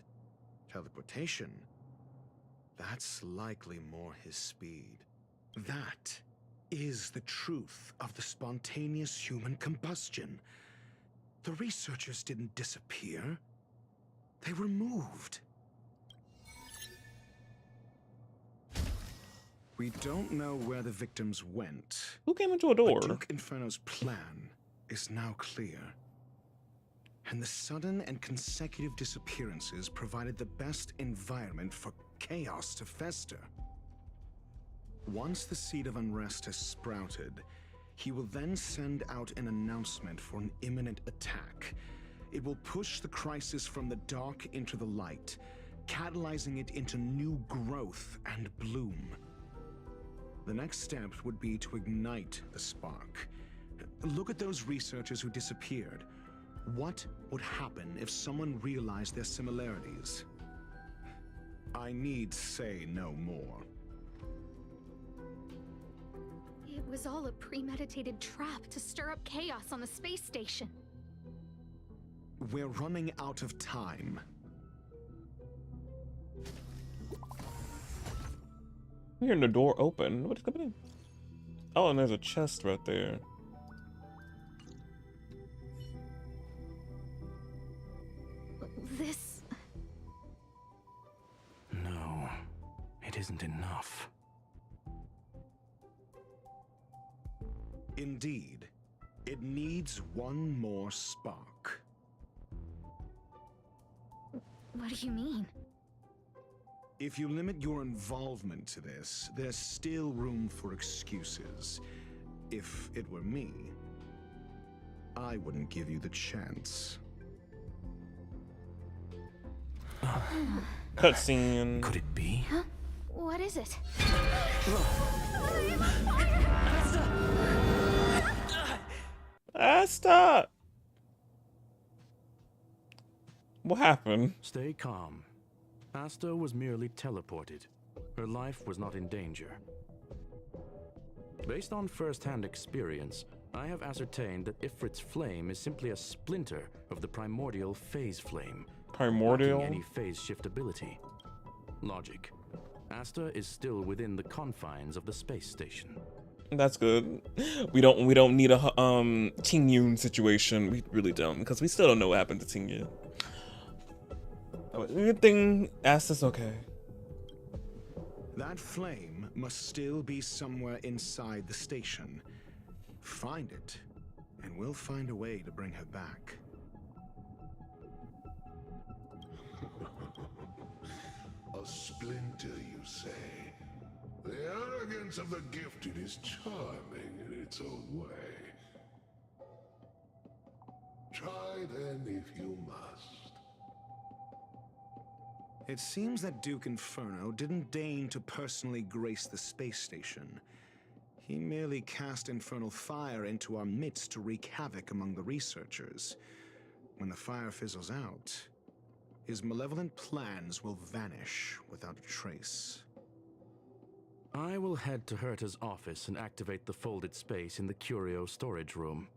teleportation, that's likely more his speed. That is the truth of the spontaneous human combustion. The researchers didn't disappear. They were moved. We don't know where the victims went. Who came into a door? But Duke Inferno's plan is now clear. And the sudden and consecutive disappearances provided the best environment for chaos to fester. Once the seed of unrest has sprouted, he will then send out an announcement for an imminent attack. It will push the crisis from the dark into the light, catalyzing it into new growth and bloom. The next step would be to ignite the spark. Look at those researchers who disappeared. What would happen if someone realized their similarities? I need say no more. It was all a premeditated trap to stir up chaos on the space station. We're running out of time. I'm hearing the door open. What is coming in? Oh, and there's a chest right there. This... isn't enough. Indeed, it needs one more spark. What do you mean? If you limit your involvement to this, there's still room for excuses. If it were me, I wouldn't give you the chance. Cutscene. Could it be? Huh? What is it? Asta! What happened? Stay calm. Asta was merely teleported. Her life was not in danger. Based on first-hand experience, I have ascertained that Ifrit's flame is simply a splinter of the primordial phase flame. Primordial? Lacking any phase shift ability. Logic. Asta is still within the confines of the space station. That's good. We don't need a Ting Yun situation. We really don't, because we still don't know what happened to Ting Yun. Good thing Asta's okay. That flame must still be somewhere inside the station. Find it, and we'll find a way to bring her back. A splinter, you say? The arrogance of the gifted is charming in its own way. Try then if you must. It seems that Duke Inferno didn't deign to personally grace the space station. He merely cast infernal fire into our midst to wreak havoc among the researchers. When the fire fizzles out, his malevolent plans will vanish without a trace. I will head to Herta's office and activate the folded space in the curio storage room.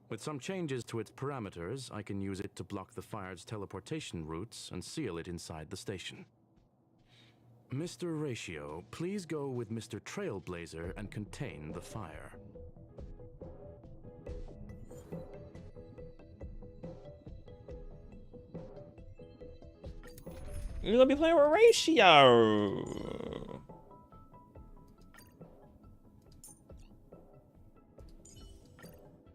With some changes to its parameters, I can use it to block the fire's teleportation routes and seal it inside the station. Mr. Ratio, please go with Mr. Trailblazer and contain the fire. You're gonna be playing with Ratio.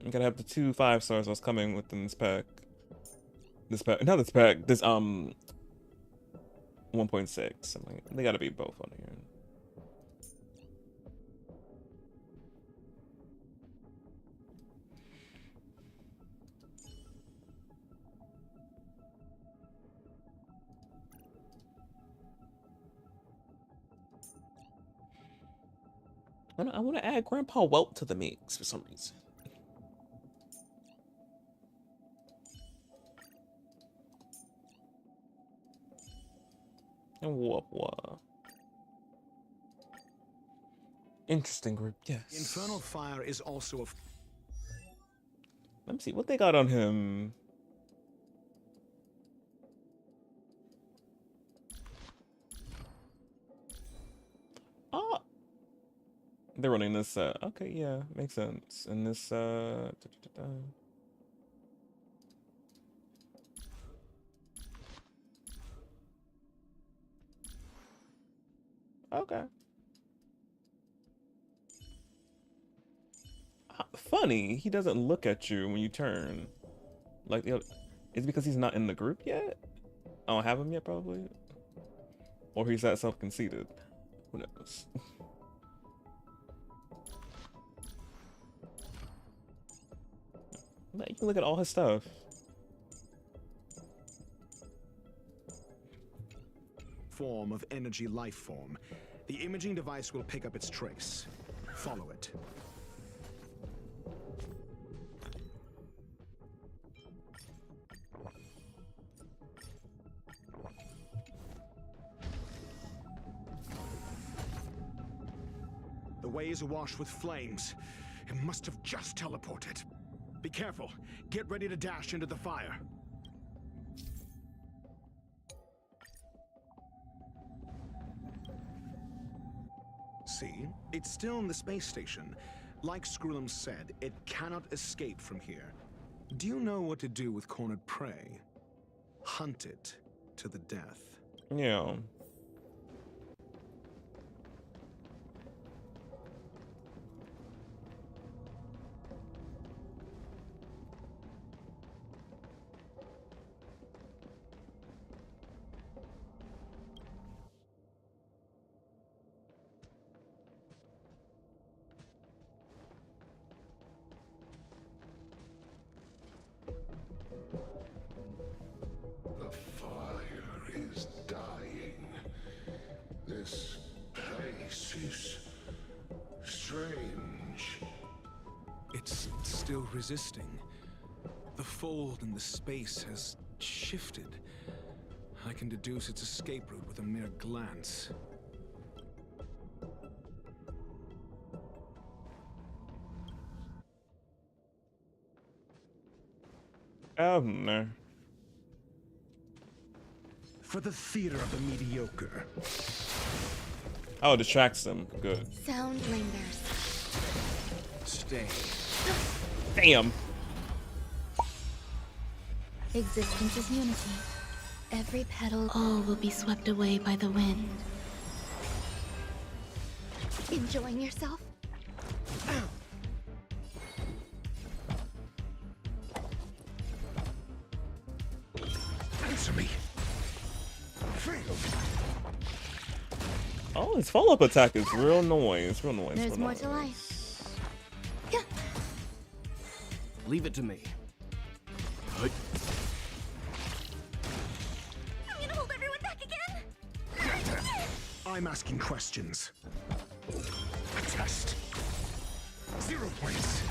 I'm gonna have the 2 5-stars that's coming within this pack. Not this pack. This 1.6. I'm like, they gotta be both on here. I want to add Grandpa Welt to the mix for some reason. And what? Interesting group, yes. Infernal fire is also a... Let me see what they got on him. Oh, they're running this. Okay, yeah, makes sense. And this. Okay. Funny, he doesn't look at you when you turn. Like, is it because he's not in the group yet? I don't have him yet, probably. Or he's that self-conceited. Who knows? But you can look at all his stuff. Form of energy life form. The imaging device will pick up its trace. Follow it. The way is awash with flames. It must have just teleported. Be careful. Get ready to dash into the fire. See? It's still in the space station. Like Screwlum said, it cannot escape from here. Do you know what to do with cornered prey? Hunt it to the death. Yeah. still resisting. The fold in the space has shifted. I can deduce its escape route with a mere glance. Oh no. For the theater of the mediocre. Oh, it distracts them. Good. Sound lingers. Stay. Damn. Existence is unity. Every petal, all will be swept away by the wind. Enjoying yourself? Answer me. Oh, his follow-up attack is real noise. Real noise. There's real more noise. to life. Leave it to me. I'm gonna hold everyone back again. I'm asking questions. A test. 0 points.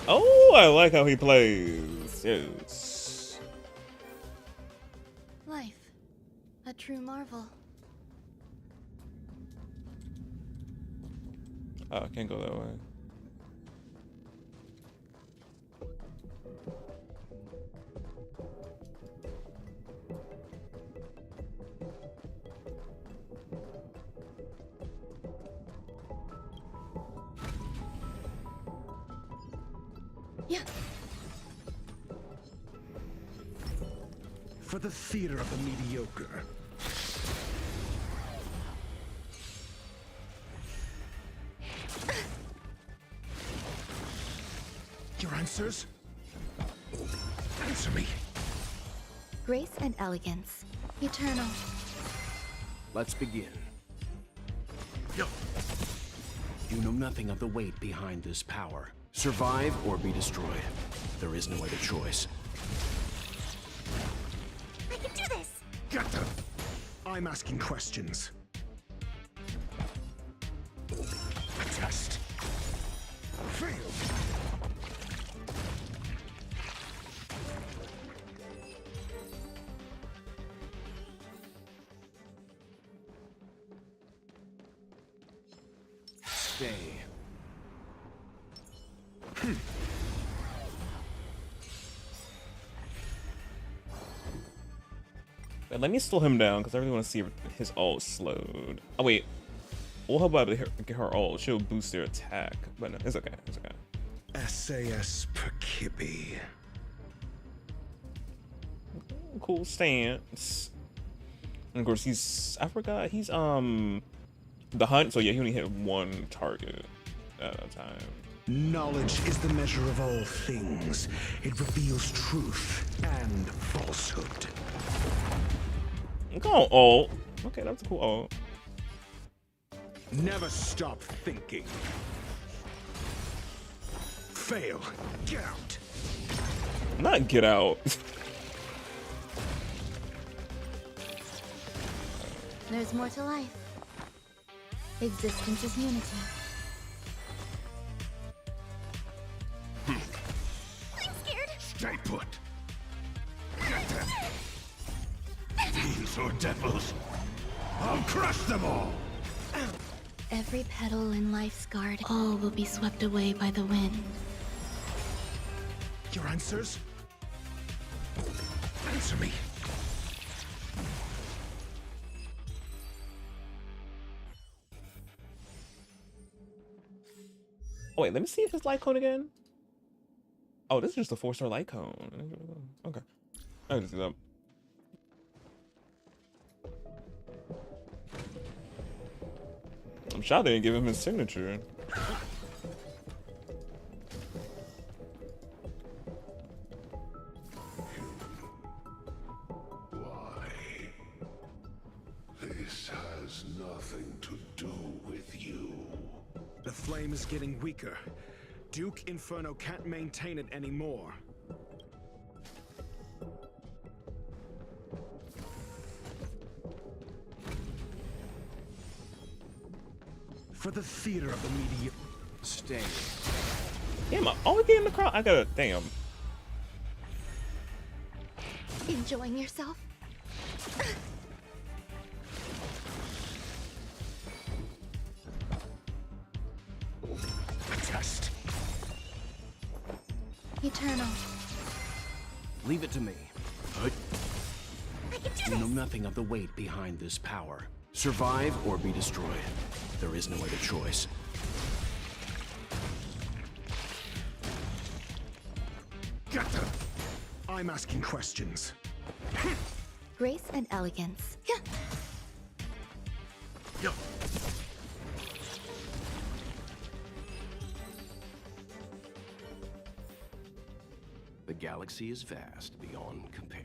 Oh, I like how he plays. Yes. Life. A true marvel. Oh, I can't go that way. Yeah. For the theater of the mediocre. Your answers? Answer me. Grace and elegance. Eternal. Let's begin. You know nothing of the weight behind this power. Survive or be destroyed. There is no other choice. I can do this. Get them. I'm asking questions. A test. Fail. Stay. Wait, let me slow him down because I really want to see his ult slowed. Oh wait, well, how about get her ult? She'll boost their attack, but no, it's okay. It's okay. SAS Perkibi. Cool stance. And of course I forgot he's the hunt, so yeah, he only hit one target at a time. Knowledge is the measure of all things. It reveals truth and falsehood. Go on, ult. Okay, that's a cool ult. Never stop thinking. Fail. Get out. Not get out. There's more to life. Existence is unity. I'm scared. Stay put. Fiends or devils, I'll crush them all. Every petal in life's garden, all will be swept away by the wind. Your answers? Answer me. Oh wait, let me see his light cone again. Oh, this is just a 4-star light cone. Okay, I can just do that. I'm shocked they didn't give him his signature. Why? This has nothing to do with you. The flame is getting weaker. Duke Inferno can't maintain it anymore. For the theater of the media. Stay. Damn, I always get in the crowd. I gotta, damn. Enjoying yourself? Test. Eternal. Leave it to me. You know nothing of the weight behind this power. Survive or be destroyed. There is no other choice. Get them! I'm asking questions. Grace and elegance. Yeah. Yo. The galaxy is vast beyond compare.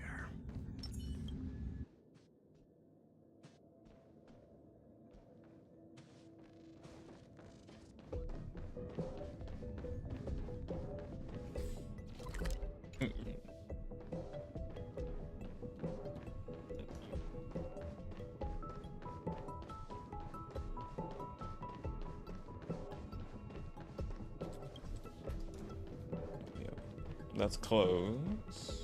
That's close.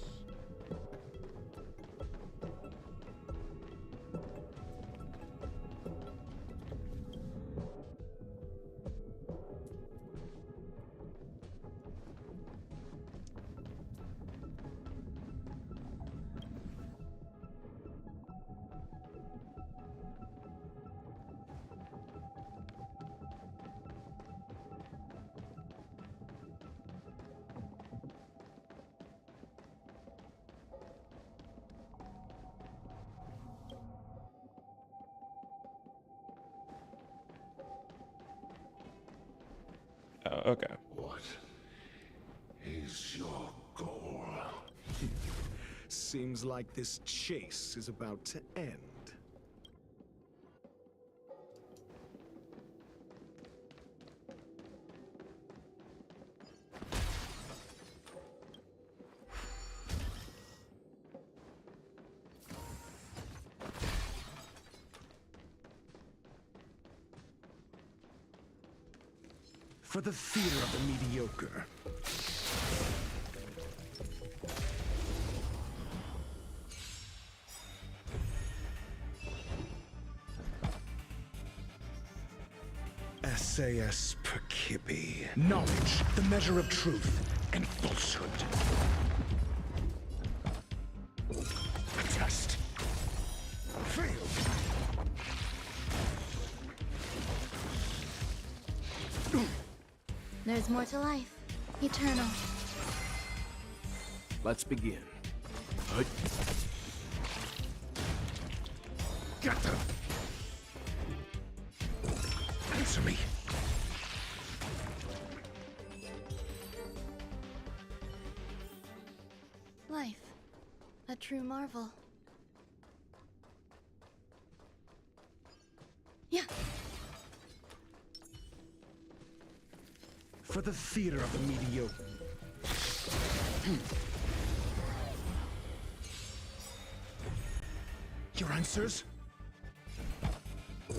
Okay. What is your goal? Seems like this chase is about to end. For the theater of the mediocre. SAS Perkibi. Knowledge, the measure of truth and falsehood. A test. Failed. There's more to life. Eternal. Let's begin. Get them! Answer me. Life. A true marvel. Yeah. For the theater of the mediocre. Your answers? A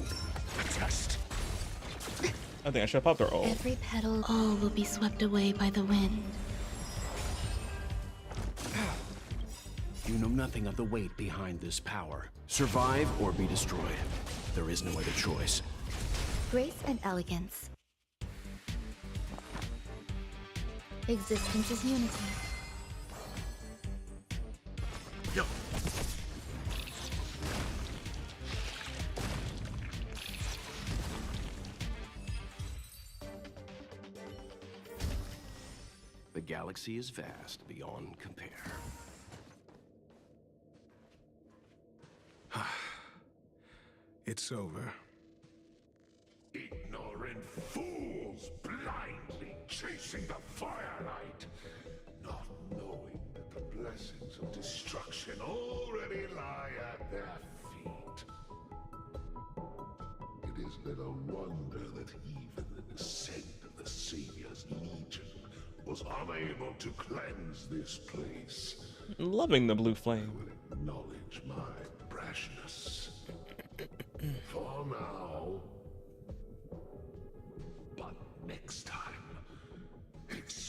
test. I think I should pop their all. Every petal, all will be swept away by the wind. You know nothing of the weight behind this power. Survive or be destroyed. There is no other choice. Grace and elegance. Existence is unity. Yo. The galaxy is vast beyond compare. It's over. Ignorant fools blindly chasing the firelight, not knowing that the blessings of destruction already lie at their feet. It is little wonder that even the descent of the Savior's Legion was unable to cleanse this place. Loving the blue flame. I will acknowledge my brashness. For now. But next time, it's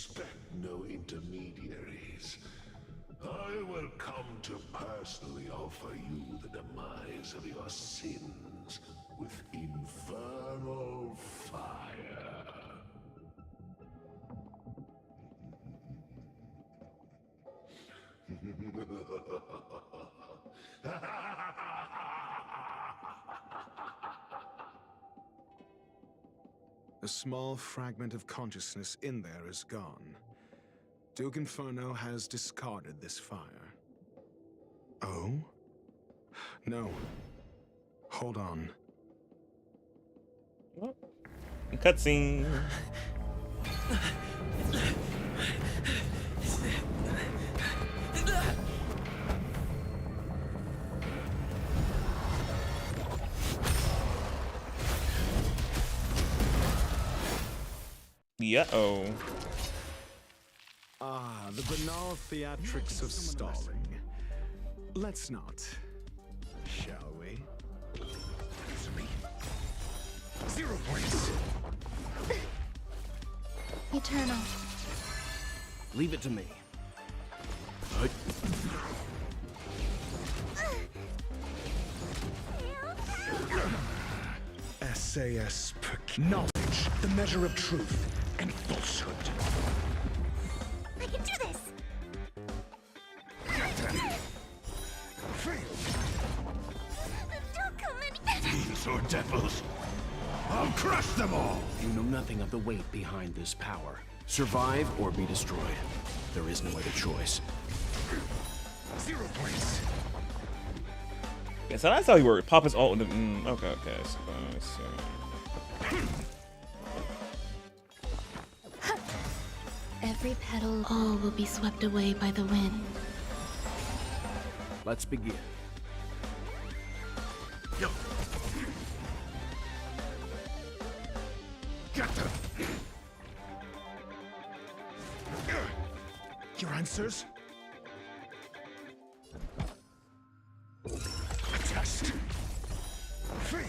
intermediaries. I will come to personally offer you the demise of your sins with infernal fire. A small fragment of consciousness in there is gone. Duke Inferno has discarded this fire. Oh? No. Hold on. Cutscene. Yeah-oh. Ah, the banal theatrics of stalling. Let's not, shall we? 0 points. Eternal. Leave it to me. SAS knowledge, the measure of truth and falsehood. I can do this! Don't come any Fiends or devils, I'll crush them all! You know nothing of the weight behind this power. Survive or be destroyed. There is no other choice. 0 points. Yeah, so that's how he worked. Pop his ult. Okay. So, Every petal, all will be swept away by the wind. Let's begin. Yo. Got them. Your answers? A test. Fail.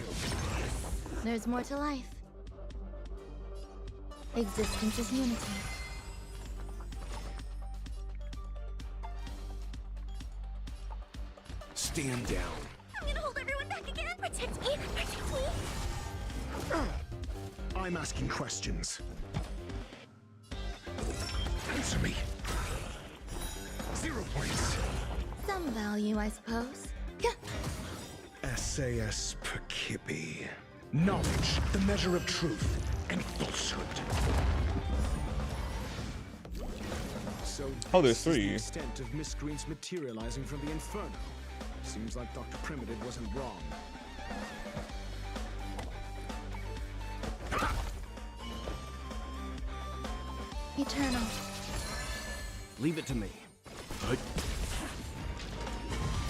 There's more to life. Existence is unity. Stand down. I'm gonna hold everyone back again. Protect me. Protect me. I'm asking questions. Answer me. 0 points. Some value, I suppose. SAS Perkibi. Knowledge, the measure of truth and falsehood. So oh, there's this is 3. the extent of miscreants materializing from the Inferno. Seems like Dr. Primitive wasn't wrong. Eternal. Leave it to me.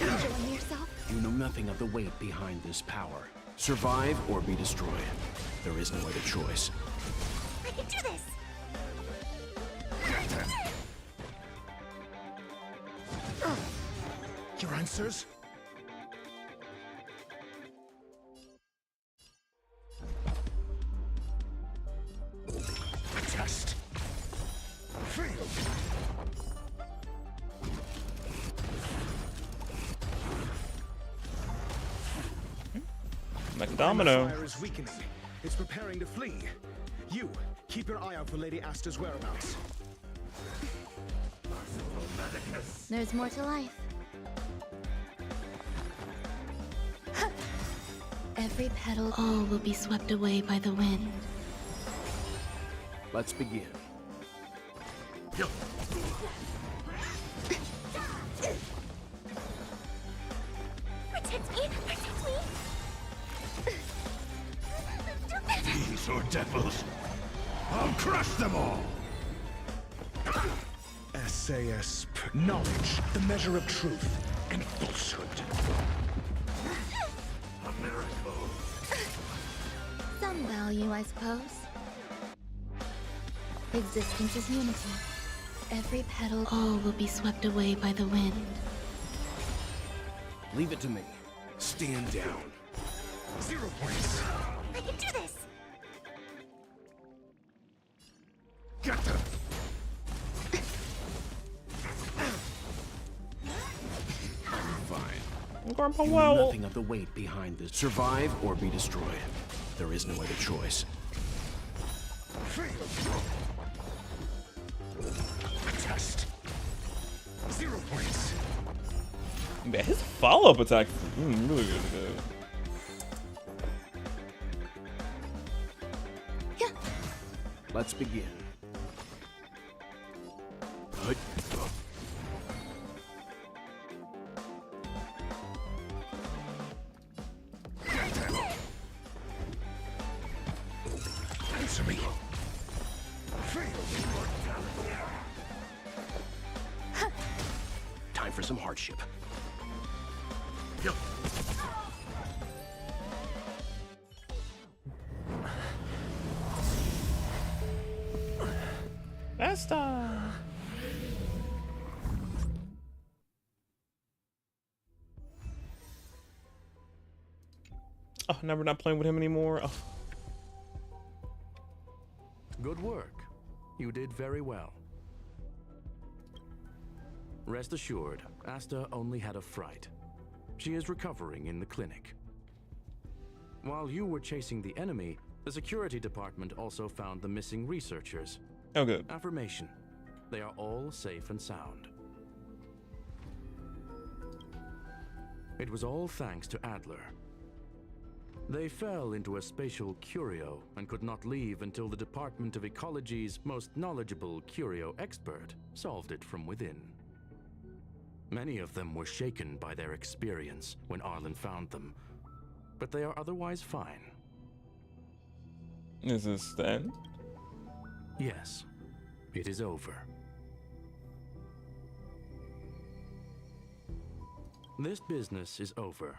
Enjoying yourself? You know nothing of the weight behind this power. Survive or be destroyed. There is no other choice. I can do this. Your answers? A test. Fail. Like a domino. The fire is weakening. It's preparing to flee. You, keep your eye out for Lady Asta's whereabouts. There's more to life. Every petal, all will be swept away by the wind. Let's begin. Yo. Protect me. Protect me. Fiends or devils, I'll crush them all! SAS knowledge, the measure of truth and falsehood. A miracle. Some value, I suppose. Existence is unity. Every petal, all will be swept away by the wind. Leave it to me. Stand down. 0 points. I can do this. Got them. burn my You know well. nothing of the weight behind this. Survive or be destroyed. There is no other choice. Test. 0 points. Man, his follow-up attack is really good. Let's begin. Answer me. Time for some hardship. Basta. Oh, never not playing with him anymore. Oh. Good work. You did very well. Rest assured, Asta only had a fright. She is recovering in the clinic. While you were chasing the enemy, the security department also found the missing researchers. Oh, good. Affirmation. They are all safe and sound. It was all thanks to Adler. They fell into a spatial curio and could not leave until the Department of Ecology's most knowledgeable curio expert solved it from within. Many of them were shaken by their experience when Arlen found them, but they are otherwise fine. Is this the end? Yes, it is over. This business is over,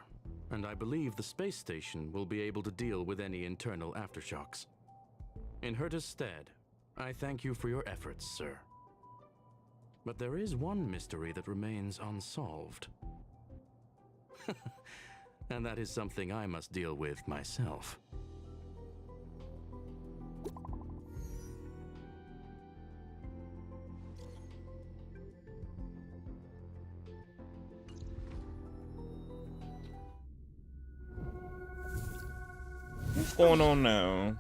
and I believe the space station will be able to deal with any internal aftershocks. In Herta's stead, I thank you for your efforts, sir. But there is one mystery that remains unsolved. And that is something I must deal with myself. What's going on now?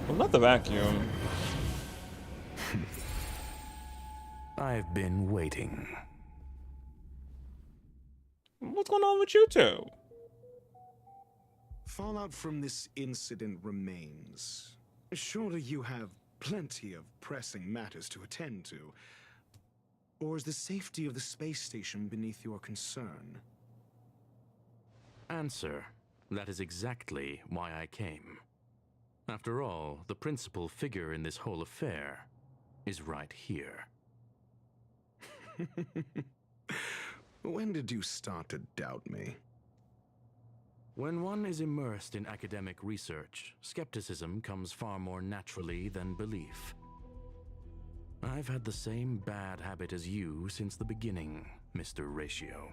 Well, not the vacuum. I've been waiting. What's going on with you two? Fallout from this incident remains. Surely you have plenty of pressing matters to attend to. Or is the safety of the space station beneath your concern? Answer. That is exactly why I came. After all, the principal figure in this whole affair is right here. When did you start to doubt me? When one is immersed in academic research, skepticism comes far more naturally than belief. I've had the same bad habit as you since the beginning, Mr. Ratio.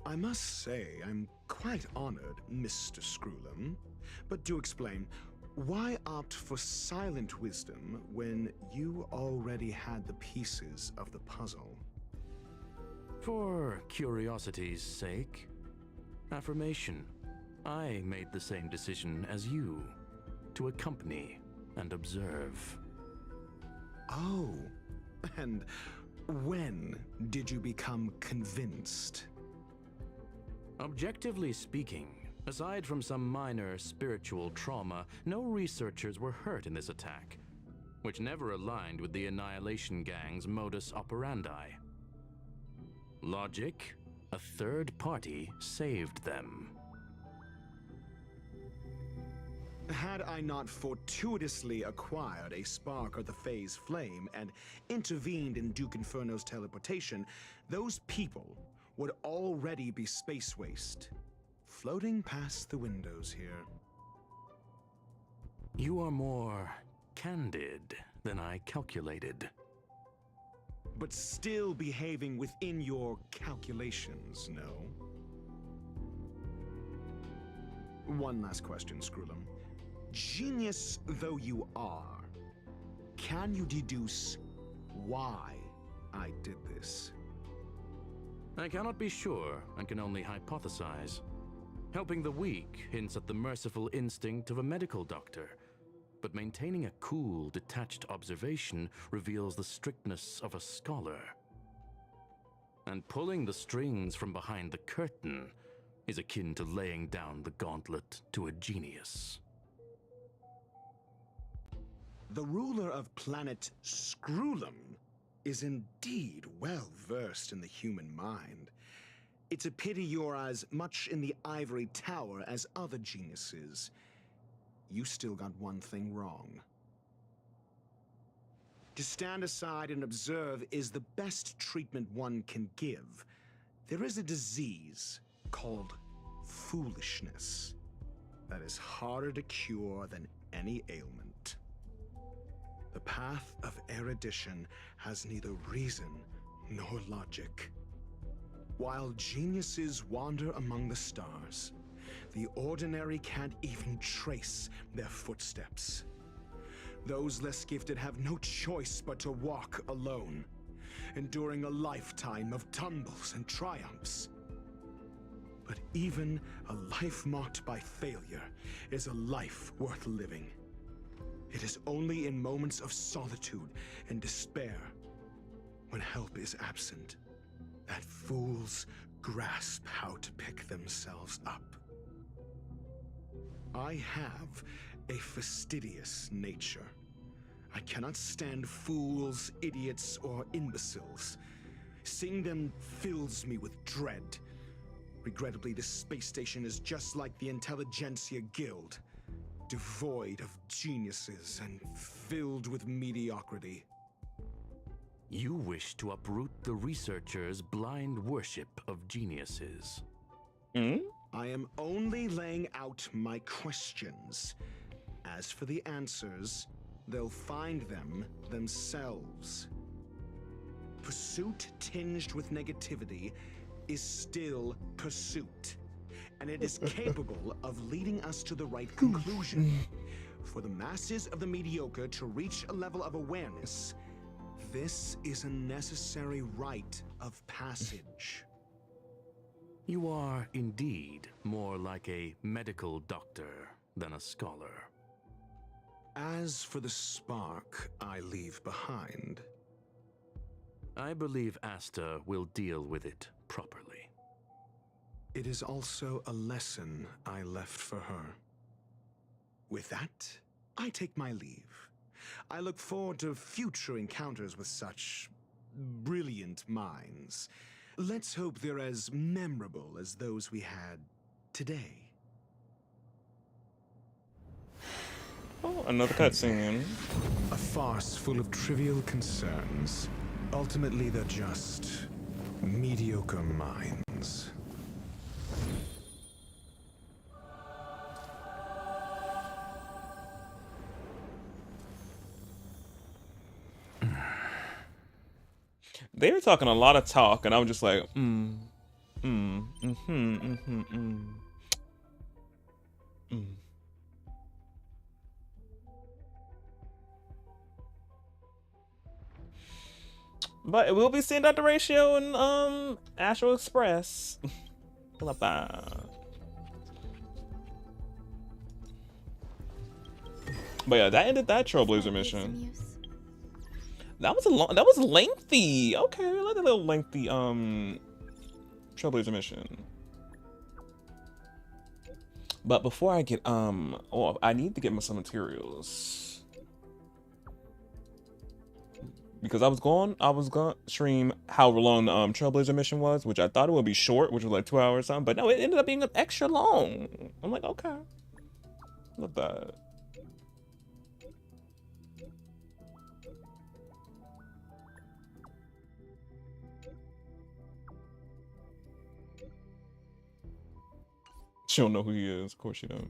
I must say, I'm quite honored, Mr. Screwlum. But do explain, why opt for silent wisdom when you already had the pieces of the puzzle? For curiosity's sake. Affirmation. I made the same decision as you, to accompany and observe. Oh, and when did you become convinced? Objectively speaking, aside from some minor spiritual trauma, no researchers were hurt in this attack, which never aligned with the Annihilation Gang's modus operandi. Logic? A third party saved them. Had I not fortuitously acquired a spark of the phase flame and intervened in Duke Inferno's teleportation, those people would already be space waste, floating past the windows here. You are more candid than I calculated. But still behaving within your calculations, no? One last question, Screwlum. Genius though you are, can you deduce why I did this? I cannot be sure and can only hypothesize. Helping the weak hints at the merciful instinct of a medical doctor, but maintaining a cool, detached observation reveals the strictness of a scholar. And pulling the strings from behind the curtain is akin to laying down the gauntlet to a genius. The ruler of planet Scrulum is indeed well versed in the human mind. It's a pity you're as much in the ivory tower as other geniuses. You still got one thing wrong. To stand aside and observe is the best treatment one can give. There is a disease called foolishness that is harder to cure than any ailment. The path of erudition has neither reason nor logic. While geniuses wander among the stars, the ordinary can't even trace their footsteps. Those less gifted have no choice but to walk alone, enduring a lifetime of tumbles and triumphs. But even a life marked by failure is a life worth living. It is only in moments of solitude and despair, when help is absent, that fools grasp how to pick themselves up. I have a fastidious nature. I cannot stand fools, idiots, or imbeciles. Seeing them fills me with dread. Regrettably, this space station is just like the Intelligentsia Guild, devoid of geniuses and filled with mediocrity. You wish to uproot the researchers' blind worship of geniuses. I am only laying out my questions. As for the answers, they'll find them themselves. Pursuit tinged with negativity is still pursuit, and it is capable of leading us to the right conclusion. For the masses of the mediocre to reach a level of awareness, this is a necessary rite of passage. You are indeed more like a medical doctor than a scholar. As for the spark I leave behind, I believe Asta will deal with it properly. it is also a lesson I left for her. With that, I take my leave. I look forward to future encounters with such brilliant minds. Let's hope they're as memorable as those we had today. Oh, another cutscene. A farce full of trivial concerns. Ultimately, they're just mediocre minds. They were talking a lot of talk, and I was just like, But we'll be seeing Dr. Ratio and Astral Express. Love that. But yeah, that ended that Trailblazer mission. That was lengthy. Okay, I like a little lengthy Trailblazer mission. But before I get oh, I need to get some materials. Because I was going to stream how long the Trailblazer mission was, which I thought it would be short, which was like 2 hours or something, but no, it ended up being extra long. I'm like, okay. Not bad. She don't know who he is. Of course she don't.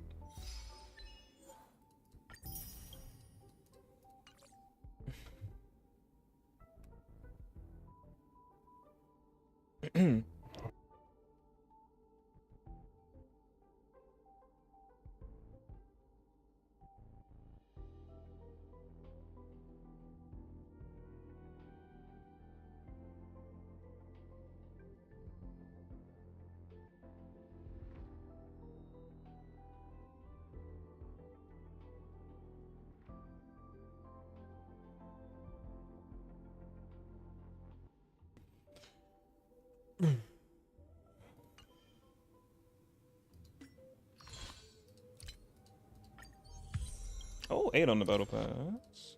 Level 8 on the battle pass.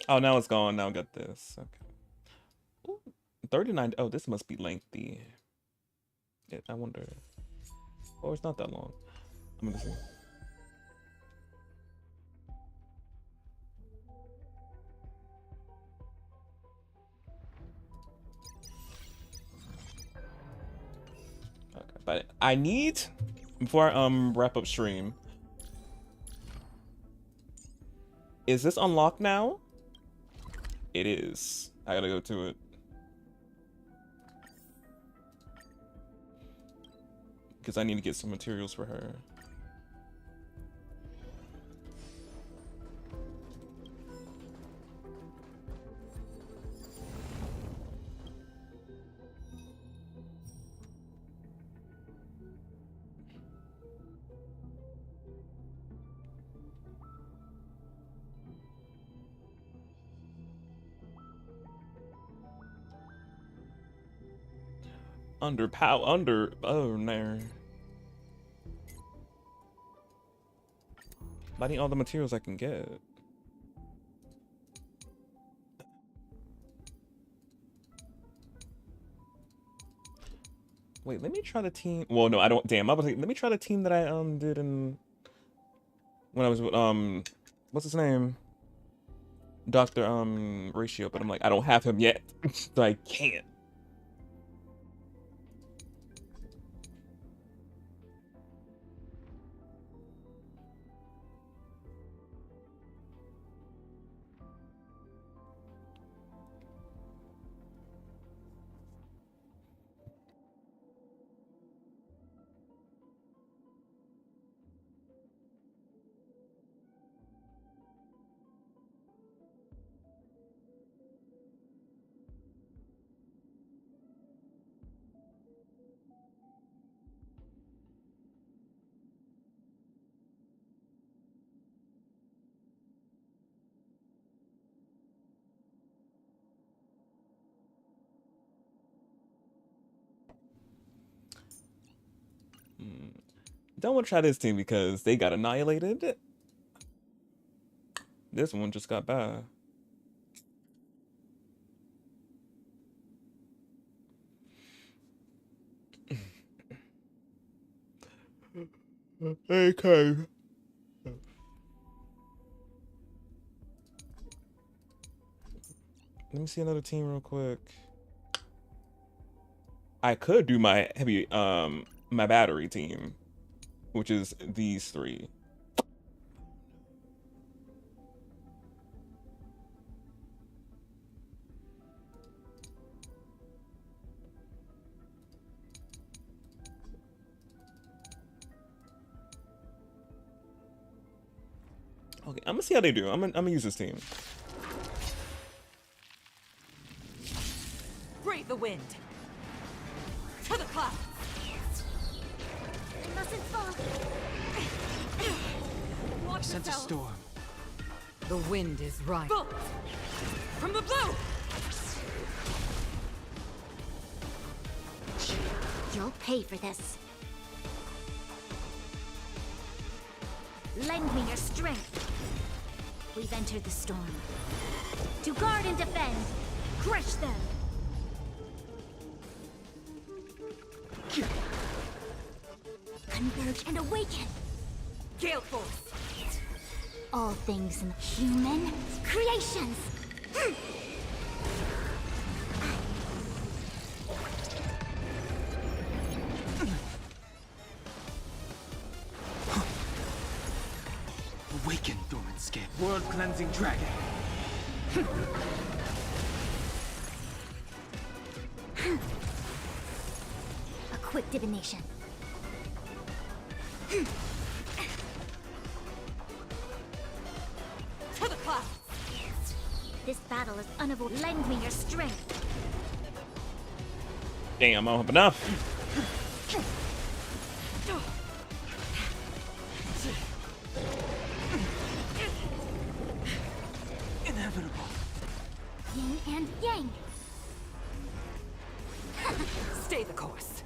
Oh, now it's gone. Now I got this. Okay. Ooh, 39. Oh, this must be lengthy. Yeah, I wonder. Oh, it's not that long. I'm gonna see. Okay, but I need, before I wrap up stream, is this unlocked now? It is. I gotta go to it. Because I need to get some materials for her. Oh no. I need all the materials I can get. Wait, let me try the team. Well, no, I don't. Damn, I was like, let me try the team that I did in when I was with what's his name? Dr. Ratio, but I'm like, I don't have him yet, so I can't. Don't want to try this team because they got annihilated. This one just got bad. Okay. Let me see another team real quick. I could do my heavy my battery team, which is these three. Okay, I'm gonna see how they do. I'm gonna use this team. Brave the wind. To the clouds. Mustn't fall. Watch Sense a yourself. storm. The wind is right. Bolt from the blue. You'll pay for this. Lend me your strength. We've entered the storm. To guard and defend. Crush them. Converge and awaken. Gale force. All things in human creations. Awaken, dormant skin. World-cleansing dragon. A quick divination. To the clouds. This battle is unavoidable. Lend me your strength. Damn, I don't have enough. Inevitable. Yin and yang. Stay the course.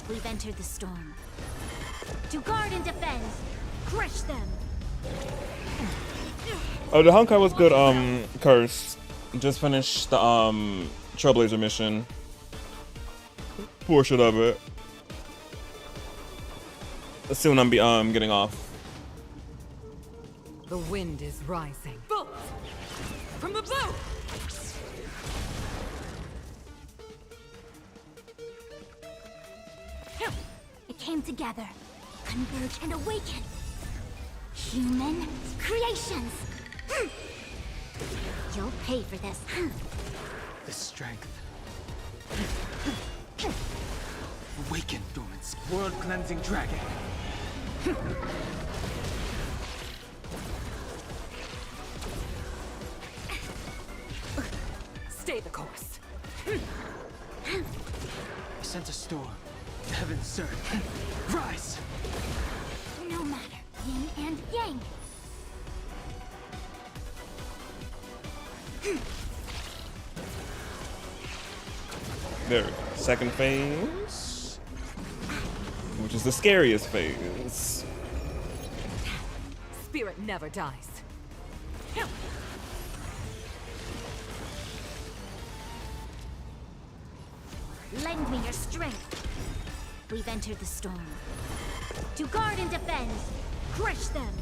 We've entered the storm. To guard and defend, crush them. Oh, the Honkai was good. Curse. Just finished the Trailblazer mission. Portion of it. Soon I'm getting off. The wind is rising. Bolt! From the blue! It came together. Converge and awaken. Human creations. You'll pay for this. The strength. Awaken, dormant. World-cleansing dragon. Stay the course. I sense a storm. Heaven surge. Rise! No matter. Yin and yang. There we go. Second phase. Which is the scariest phase. Spirit never dies. Lend me your strength. We've entered the storm. To guard and defend, crush them.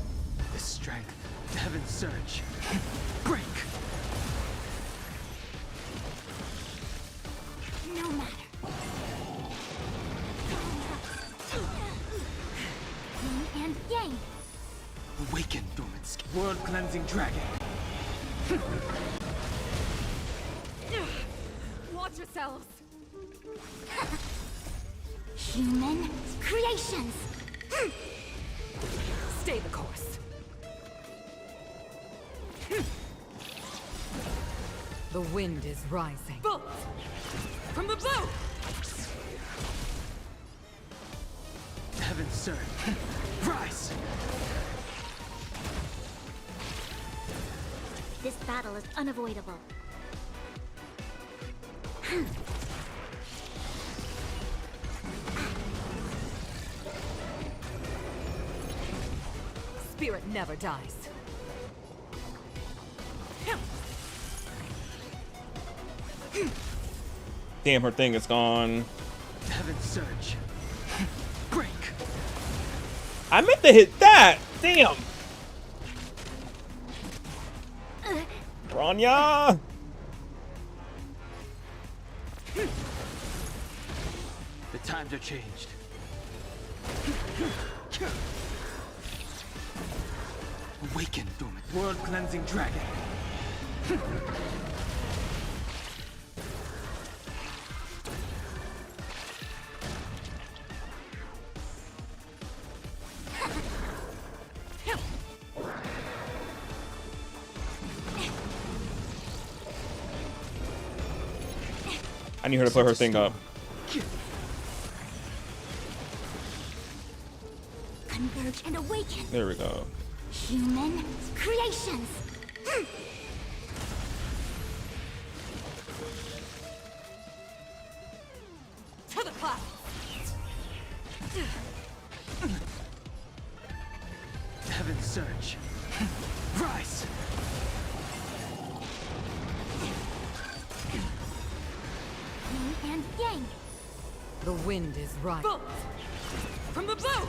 The strength. Heaven surge. Break! No matter. Yin and yang. Awaken, dormant. World-cleansing dragon. Watch yourselves. Human creations. Stay the course. The wind is rising. Bolt! From the blue! Heaven surge. Rise! This battle is unavoidable. Spirit never dies. Damn, her thing is gone. Heaven surge. Break! I meant to hit that! Damn! Bronya! The times are changed. Awaken, dormant. World-cleansing dragon. I need her to put her thing up. Converge and awaken. There we go. Human creations. To the clouds. Heaven surge. Rise! Yin and yang. The wind is right. Bolt! From the blue!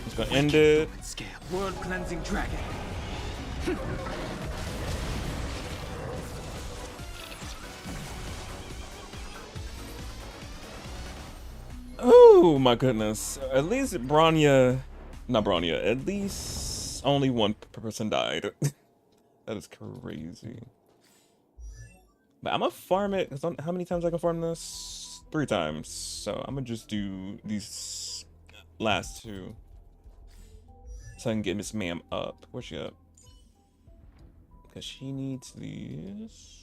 It's gonna end it. Scale. World-cleansing dragon. Oh my goodness. At least Bronya, not Bronya, at least only one person died. That is crazy. But I'm gonna farm it. How many times I can farm this? 3 times. So I'm gonna just do these last 2. So I can get Miss Ma'am up. Where's she at? Because she needs these.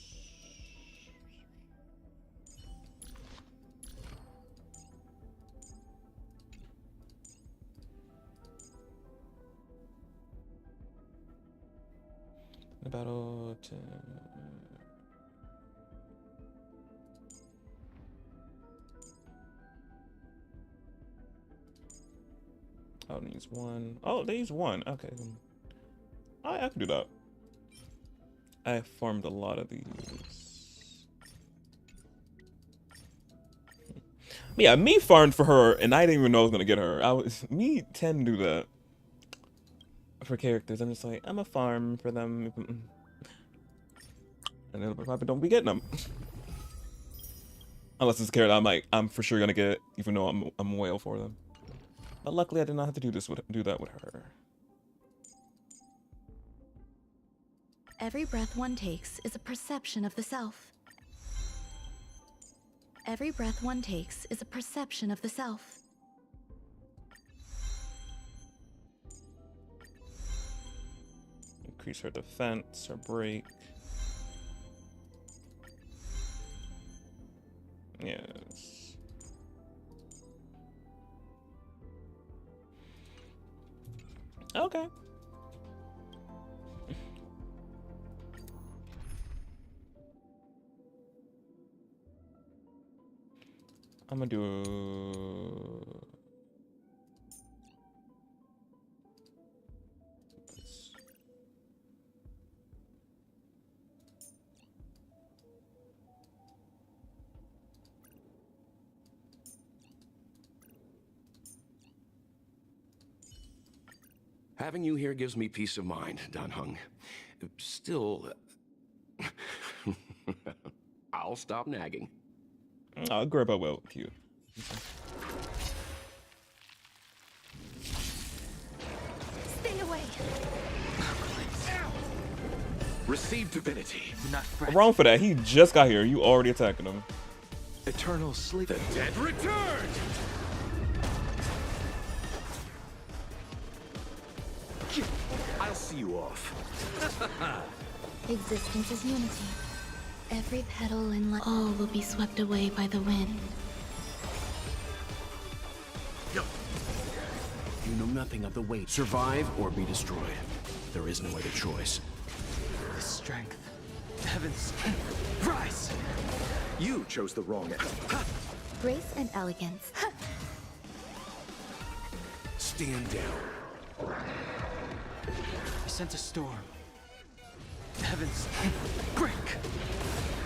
Battle to... Oh, it needs one. Oh, they use one. Okay. I can do that. I farmed a lot of these. Yeah, me farmed for her, and I didn't even know I was gonna get her. Me tend to do that for characters. I'm just like, I'm a farm for them, and then probably don't be getting them. Unless it's a character I'm for sure gonna get, even though I'm whale for them. But luckily, I did not have to do that with her. Every breath one takes is a perception of the self. Every breath one takes is a perception of the self. Increase her defense, her break. Yes. Okay. I'm gonna do this. Having you here gives me peace of mind, Dan Hung. Still, I'll stop nagging. I'll grab a well with you. Stay away. Receive divinity. Wrong for that. He just got here. You already attacking him. Eternal sleep. The dead return. I'll see you off. Existence is unity. Every petal in life, all will be swept away by the wind. You know nothing of the weight. Survive or be destroyed. There is no other choice. The strength. Heavens. Rise! You chose the wrong end. Grace and elegance. Stand down. I sense a storm. Heavens. Break!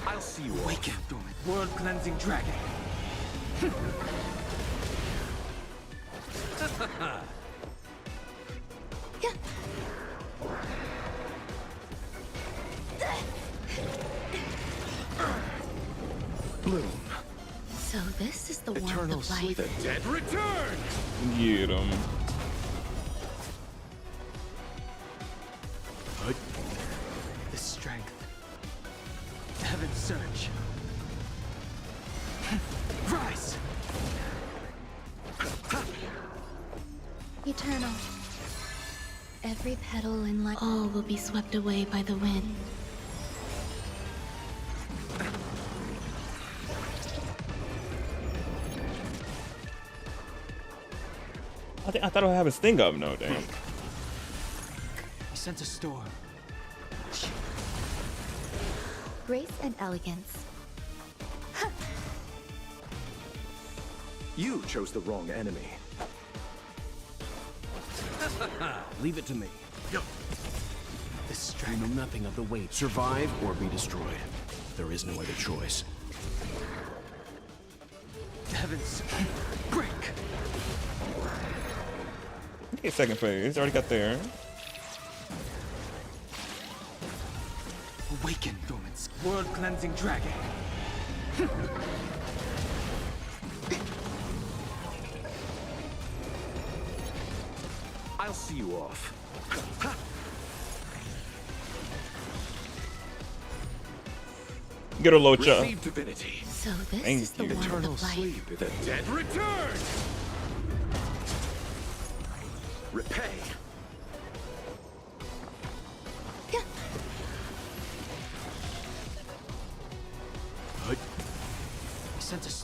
I'll see you off. Awaken, dormant, world-cleansing dragon. Bloom. So this is the Eternal warmth of sleep. life. The dead return. Get him. The strength. Heaven surge. Rise! Eternal. Every petal in life, all will be swept away by the wind. I thought I would have his thing up. No, damn. I sense a storm. Grace and elegance. You chose the wrong enemy. Leave it to me. The strength. You know nothing of the weight. Survive or be destroyed. There is no other choice. Heavens. Break! Okay, second phase. Already got there. Awaken, dormant, world-cleansing dragon. I'll see you off. Get her Locha. Receive divinity. So this Thank is the you. warmth Eternal of life. sleep. The dead return. Repay.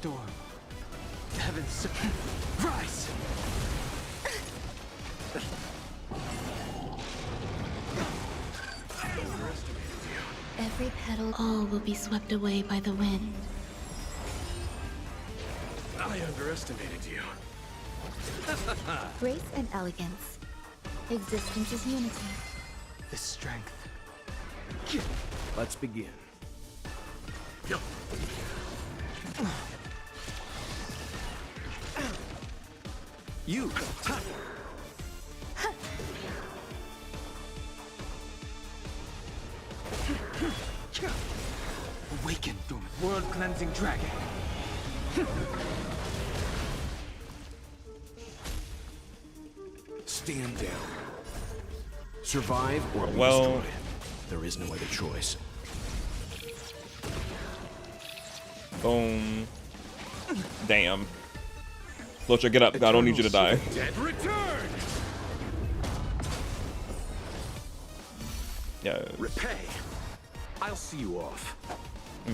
storm. Heavens, rise! Every petal, all will be swept away by the wind. I underestimated you. Grace and elegance. Existence is unity. The strength. Let's begin. You! Awaken, Doom. World-cleansing dragon. Stand down. Survive or be Well- destroyed. There is no other choice. Boom. Damn. Locha, get up. I don't need you to die. Dead return! Yeah. Repay. I'll see you off.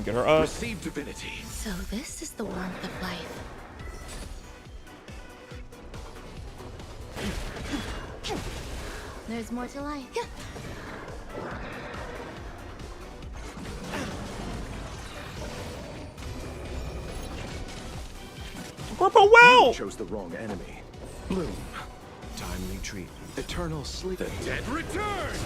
Get her up. Receive divinity. So this is the warmth of life. There's more to life. Purple well! You chose the wrong enemy. Bloom. Timely treatment. Eternal sleep. The dead return!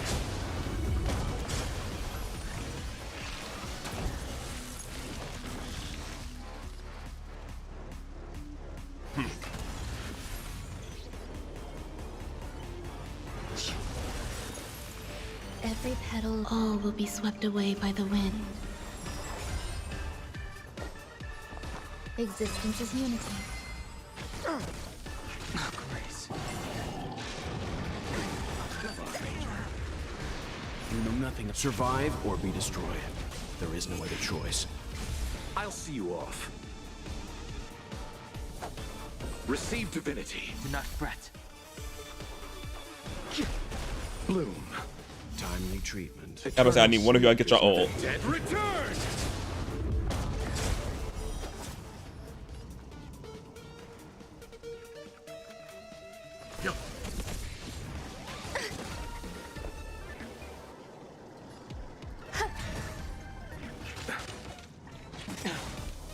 Every petal, all will be swept away by the wind. Existence is unity. Grace. You know nothing of survive or be destroyed. There is no other choice. I'll see you off. Receive divinity. Do not fret. Bloom. Timely treatment. I was say I need one of y'all to get your ult. Dead return!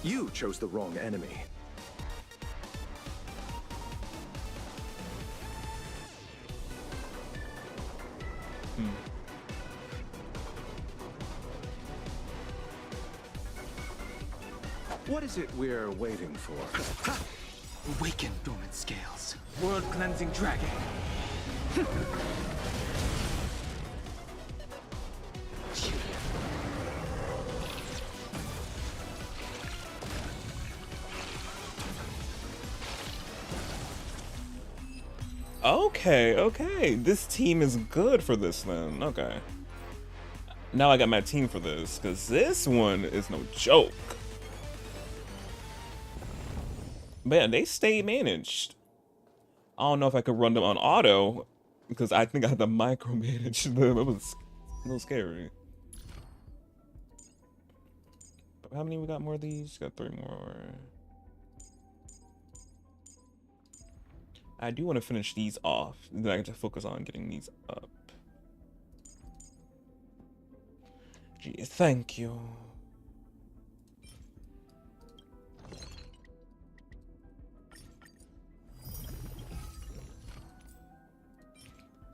You chose the wrong enemy. What is it we're waiting for? Awaken, dormant scales. World-cleansing dragon. Okay. This team is good for this then. Okay. Now I got my team for this, because this one is no joke. Man, they stay managed. I don't know if I could run them on auto, because I think I had to micromanage them. It was a little scary. But how many we got more of these? Got 3 more. I do want to finish these off, and then I get to focus on getting these up. Gee, thank you.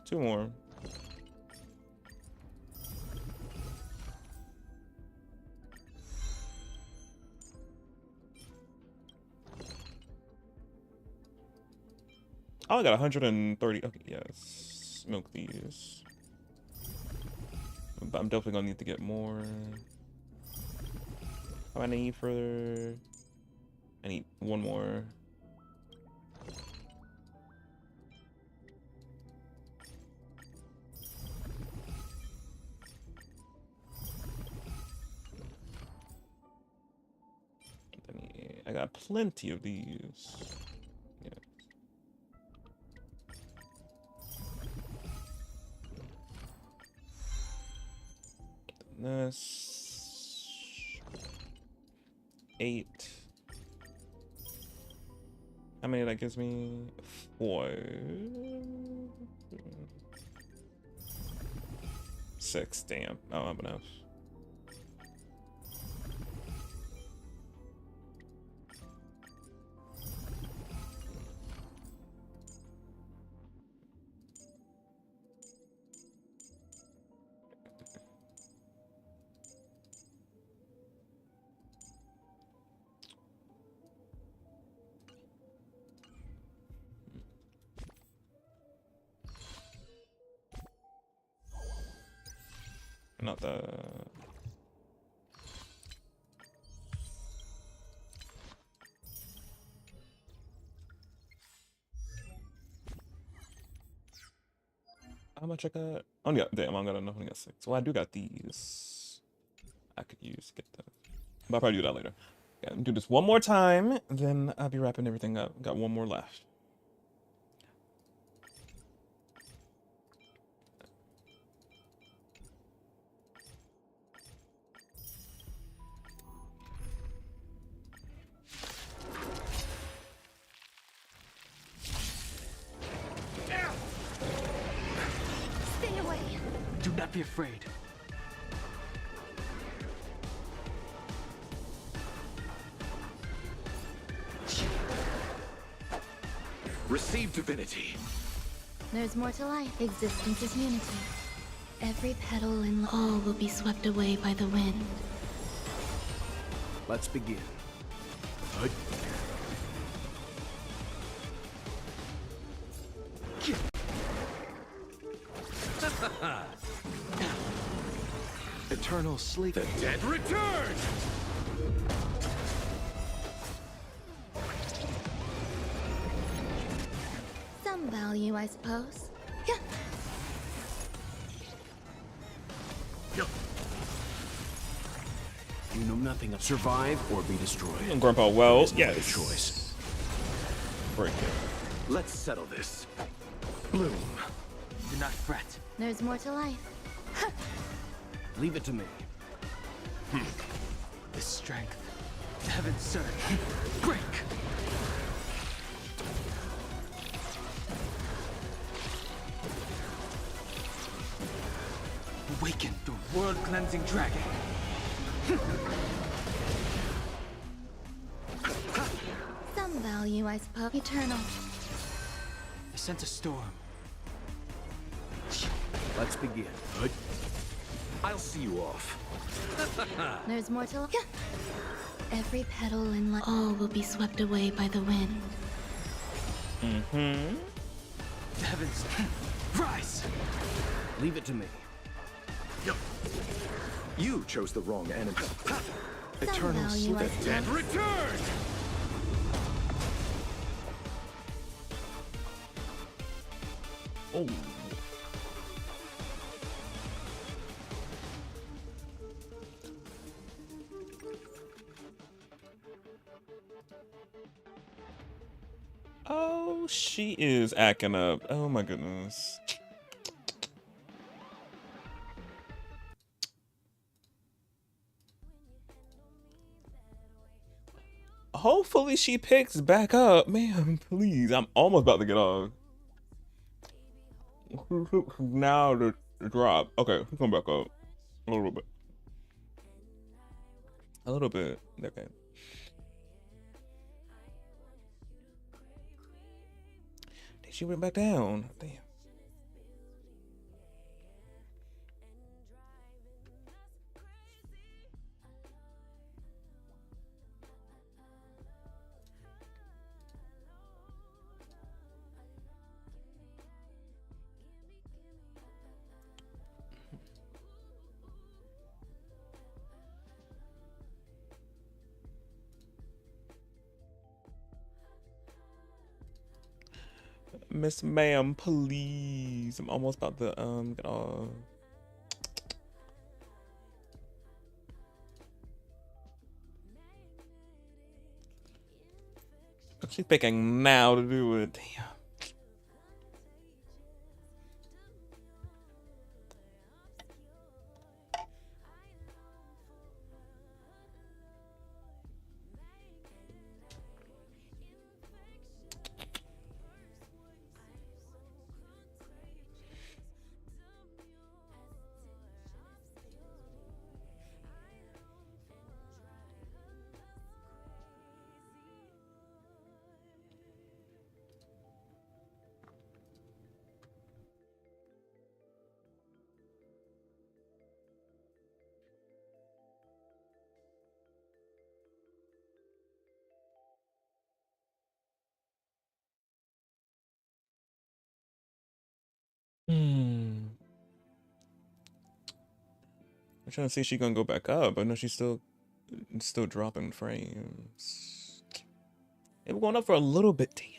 Two more. Oh, I got 130. Okay, yes. Milk these. But I'm definitely gonna need to get more. How many I need further? I need one more. I got plenty of these. Yeah. This 8. How many that gives me? 4. 6. Damn. I don't have enough. Not the... How much I got? Only got, damn, I don't got enough. I only got 6. Well, I do got these. I could use to get that. But I'll probably do that later. Yeah, do this one more time, and then I'll be wrapping everything up. Got one more left. Stay away. Do not be afraid. Receive divinity. There's more to life. Existence is unity. Every petal and all will be swept away by the wind. Let's begin. Eternal sleep. The dead return! Some value, I suppose. Yeah. You know nothing of survive or be destroyed. And Grandpa, well, There is no yes. other choice. Break it. Let's settle this. Bloom. Do not fret. There's more to life. Leave it to me. The strength. Heaven's surge. Break! Awaken the world-cleansing dragon. Some value, I suppose. Eternal. I sense a storm. Let's begin. I'll see you off. There's more to life. Every petal and all will be swept away by the wind. Mm-hmm. Heavens, rise! Leave it to me. You chose the wrong enemy. Eternal sleep. The dead return! Oh. Oh, she is acting up. Oh my goodness. Hopefully she picks back up. Man, please. I'm almost about to get off. Now the drop. Okay, come back up. A little bit. A little bit. Okay. She went back down. Damn. Miss Ma'am, please. I'm almost about to get off. She's picking now to do it. Damn. I'm trying to see if she's gonna go back up, but no, she's still dropping frames. It was going up for a little bit. Damn.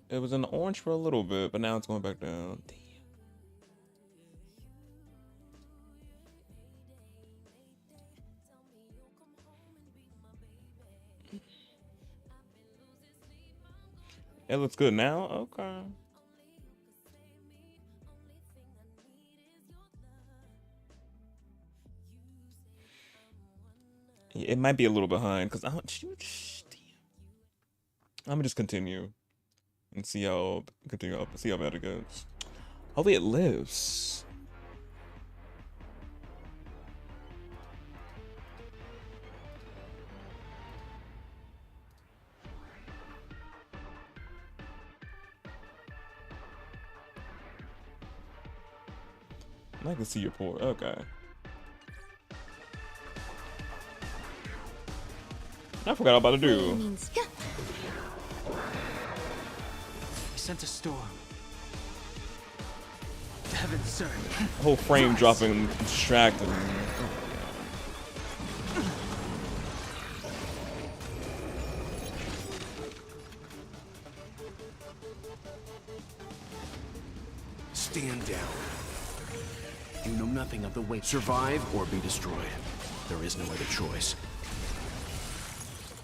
It was in the orange for a little bit, but now it's going back down. Damn. It looks good now? Okay. Yeah, it might be a little behind because I don't. Damn. I'm gonna just continue and see how bad it goes. Hopefully it lives. I can see your port. Okay. I forgot what I'm about to do. Sent a storm. Heaven, sir. Whole frame dropping, distracting. Stand down. You know nothing of the way. Survive or be destroyed. There is no other choice.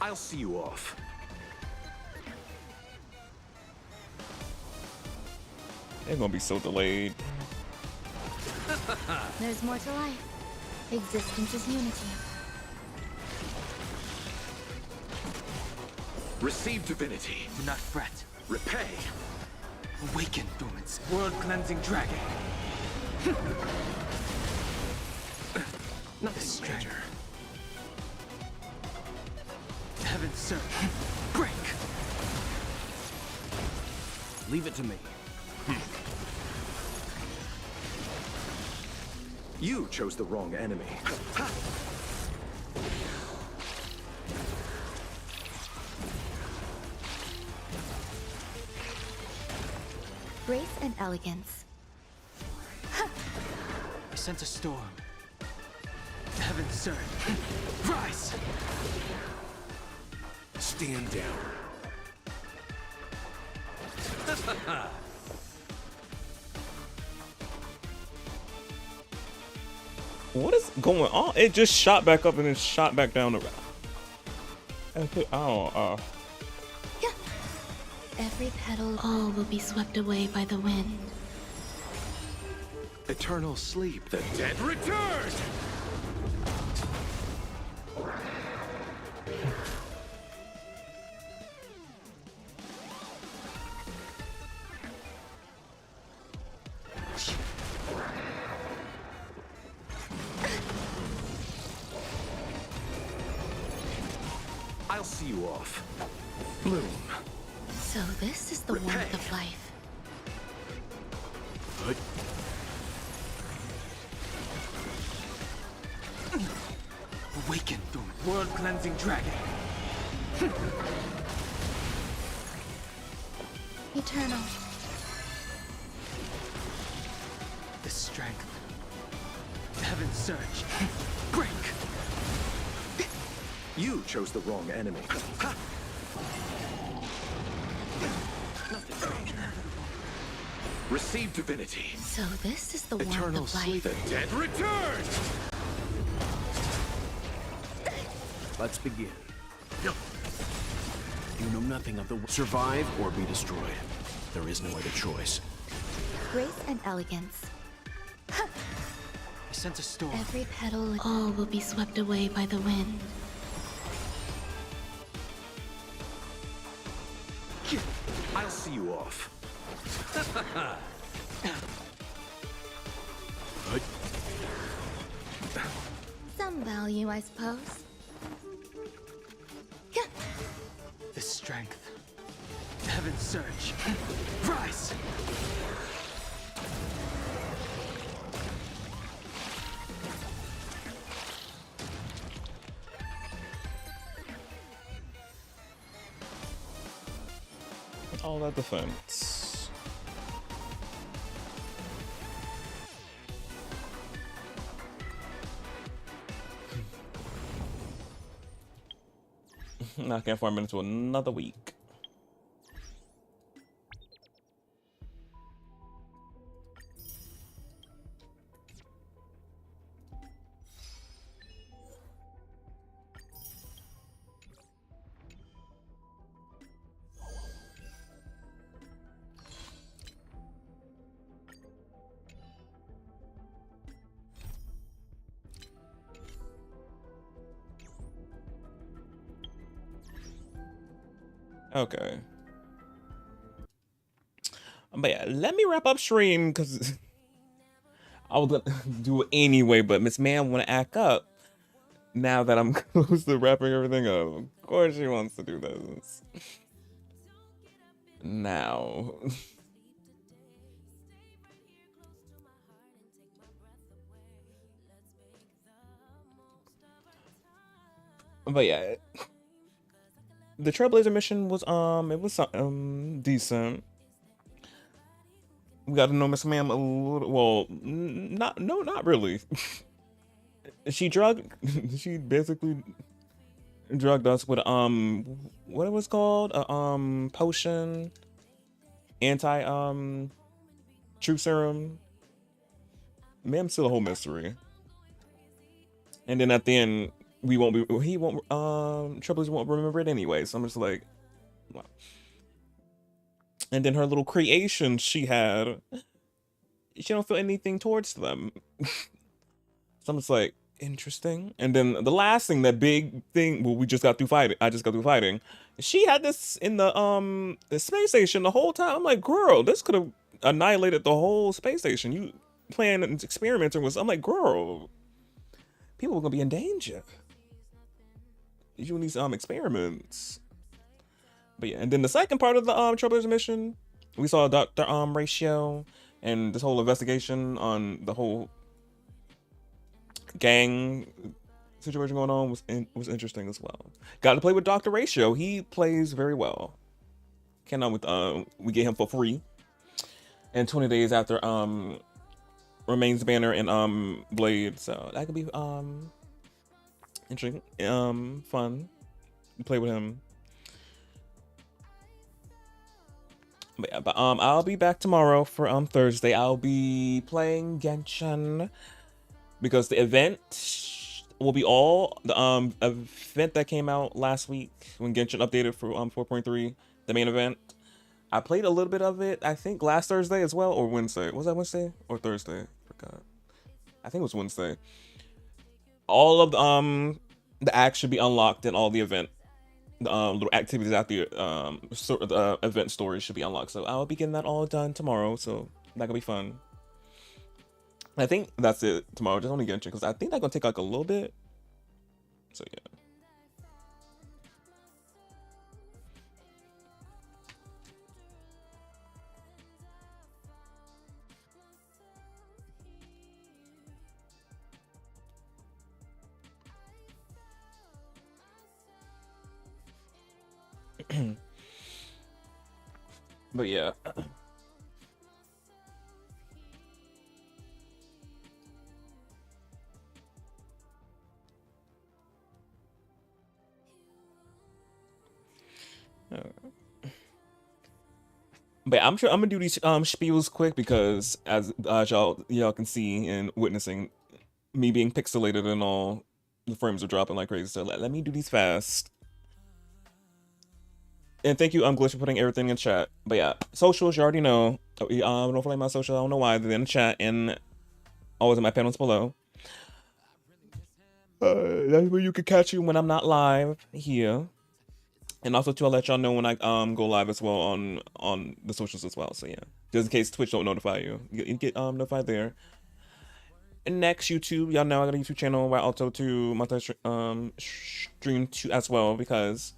I'll see you off. They're gonna be so delayed. There's more to life. Existence is unity. Receive divinity. Do not fret. Repay. Awaken, Thorns. World-cleansing dragon. Nothing, stranger. Heaven, sir. Break. Leave it to me. You chose the wrong enemy. Grace and elegance. I sent a storm. Heaven, sir. Rise! Stand down. What is going on? It just shot back up and then shot back down the route. Oh, Every petal, all will be swept away by the wind. Eternal sleep. The dead Return! I'll see you off. Bloom. So this is the warmth of life. Good. Awaken, Thorn. World-cleansing dragon. Eternal. The strength. Heaven's surge. Break! You chose the wrong enemy. Receive divinity. So this is the Eternal warmth of sleep. life. The dead return! Let's begin. You know nothing of the survive or be destroyed. There is no other choice. Grace and elegance. I sense a storm. Every petal, all will be swept away by the wind. I'll see you off. Some value, I suppose. The strength. Heaven's surge. Rise! All that defense. Not gonna farm into another week. Okay. But yeah, let me wrap up stream because I was gonna do it anyway, but Miss Man want to act up now that I'm close to wrapping everything up. Of course she wants to do this. Now. But yeah. The Trailblazer mission was it was decent. We got to know Miss Ma'am a little. Well, not really. She basically drugged us with what it was called, a potion, anti truth serum. Ma'am's still a whole mystery. And then at the end, Trailblazers won't remember it anyway. So I'm just like, wow. And then her little creations she had, she don't feel anything towards them. So I'm just like, interesting. And then the last thing, that big thing, well, I just got through fighting. She had this in the space station the whole time. I'm like, girl, this could have annihilated the whole space station. You playing and experimenting with. I'm like, girl, people are gonna be in danger. You doing these experiments. But yeah, and then the second part of the Trailblazer mission, we saw Dr. Ratio and this whole investigation on the whole gang situation going on was interesting as well. Got to play with Dr. Ratio. He plays very well. Cannot with we get him for free. And 20 days after Remains Banner and Blade, so that could be interesting, fun. Play with him. But yeah, I'll be back tomorrow for Thursday. I'll be playing Genshin because the event will be all the event that came out last week when Genshin updated for 4.3, the main event. I played a little bit of it, I think last Thursday as well, or Wednesday. Was that Wednesday or Thursday? Forgot. I think it was Wednesday. All of the acts should be unlocked in all the event. Little activities at the event stories should be unlocked. So I'll be getting that all done tomorrow. So that could be fun. I think that's it tomorrow. Just only Genshin because I think that's gonna take like a little bit. So yeah. But yeah. But I'm sure I'm gonna do these spiels quick because as y'all can see and witnessing me being pixelated and all, the frames are dropping like crazy. So let me do these fast. And thank you, Glitch, for putting everything in chat. But yeah, socials, you already know. Don't forget my social. I don't know why. They're in the chat and always in my panels below. That's where you can catch you when I'm not live here. And also, too, I'll let y'all know when I go live as well on the socials as well. So yeah, just in case Twitch don't notify you, you get notified there. And next, YouTube, y'all know I got a YouTube channel where I also do stream to as well because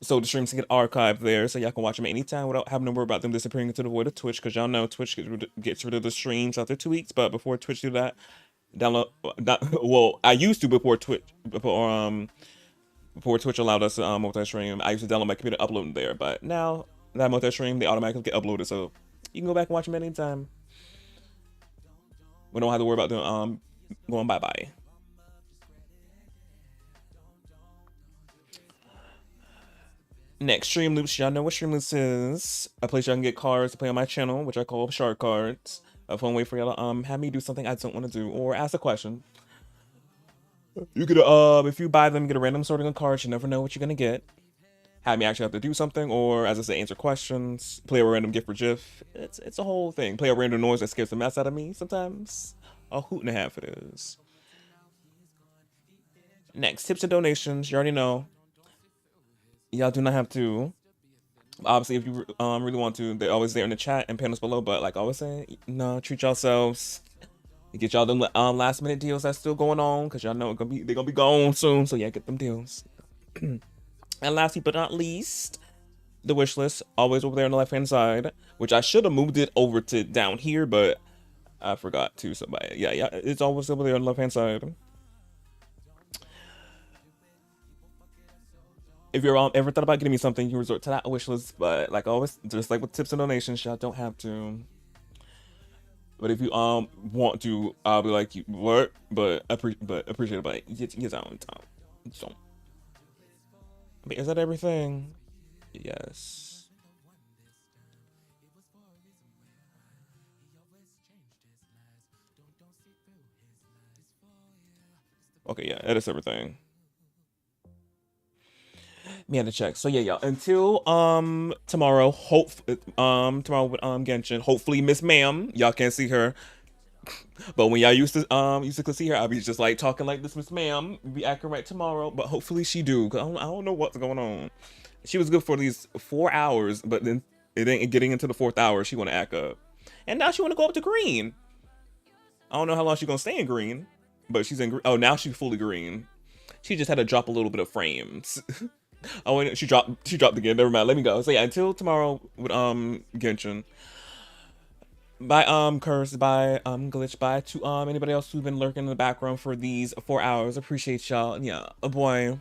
so the streams can get archived there, so y'all can watch them anytime without having to worry about them disappearing into the void of Twitch. Because y'all know Twitch gets rid of the streams after 2 weeks, but before Twitch do that, well, I used to before Twitch allowed us to multi-stream. I used to download my computer, upload them there, but now that multi-stream, they automatically get uploaded, so you can go back and watch them anytime. We don't have to worry about them going bye-bye. Next, Stream Loops. Y'all know what Stream Loops is. A place y'all can get cards to play on my channel, which I call shard cards. A fun way for y'all to have me do something I don't want to do or ask a question. You could if you buy them, get a random sorting of cards. You never know what you're gonna get. Have me actually have to do something, or as I say, answer questions. Play a random gift for GIF. It's a whole thing. Play a random noise that scares the mess out of me. Sometimes a hoot and a half it is. Next, tips and donations. You already know. Y'all do not have to. Obviously, if you really want to, they're always there in the chat and panels below. But like I always say, no, treat yourselves. Get y'all them last minute deals that's still going on, because y'all know they're gonna be gone soon. So yeah, get them deals. And lastly but not least, the wish list, always over there on the left hand side, which I should have moved it over to down here, but I forgot to. So yeah, it's always over there on the left hand side. If you're ever thought about getting me something, you resort to that wish list. But like always, just like with tips and donations, y'all don't have to. But if you want to, I'll be like, what? But appreciate it. But you don't. But is that everything? Yes. Okay, yeah, that is everything. Me had to check. So yeah, y'all. Until tomorrow, tomorrow with Genshin. Hopefully, Miss Ma'am, y'all can't see her. But when y'all used to see her, I'll be just like talking like this, Miss Ma'am. Be acting right tomorrow. But hopefully she do. Cause I don't know what's going on. She was good for these 4 hours, but then getting into the 4th hour, she want to act up. And now she want to go up to green. I don't know how long she's gonna stay in green, but she's in. Oh, now she's fully green. She just had to drop a little bit of frames. Oh, wait, she dropped again. Never mind. Let me go. So yeah, until tomorrow with Genshin. Bye Curse, bye Glitch, bye to anybody else who's been lurking in the background for these 4 hours. Appreciate y'all. And yeah, boy.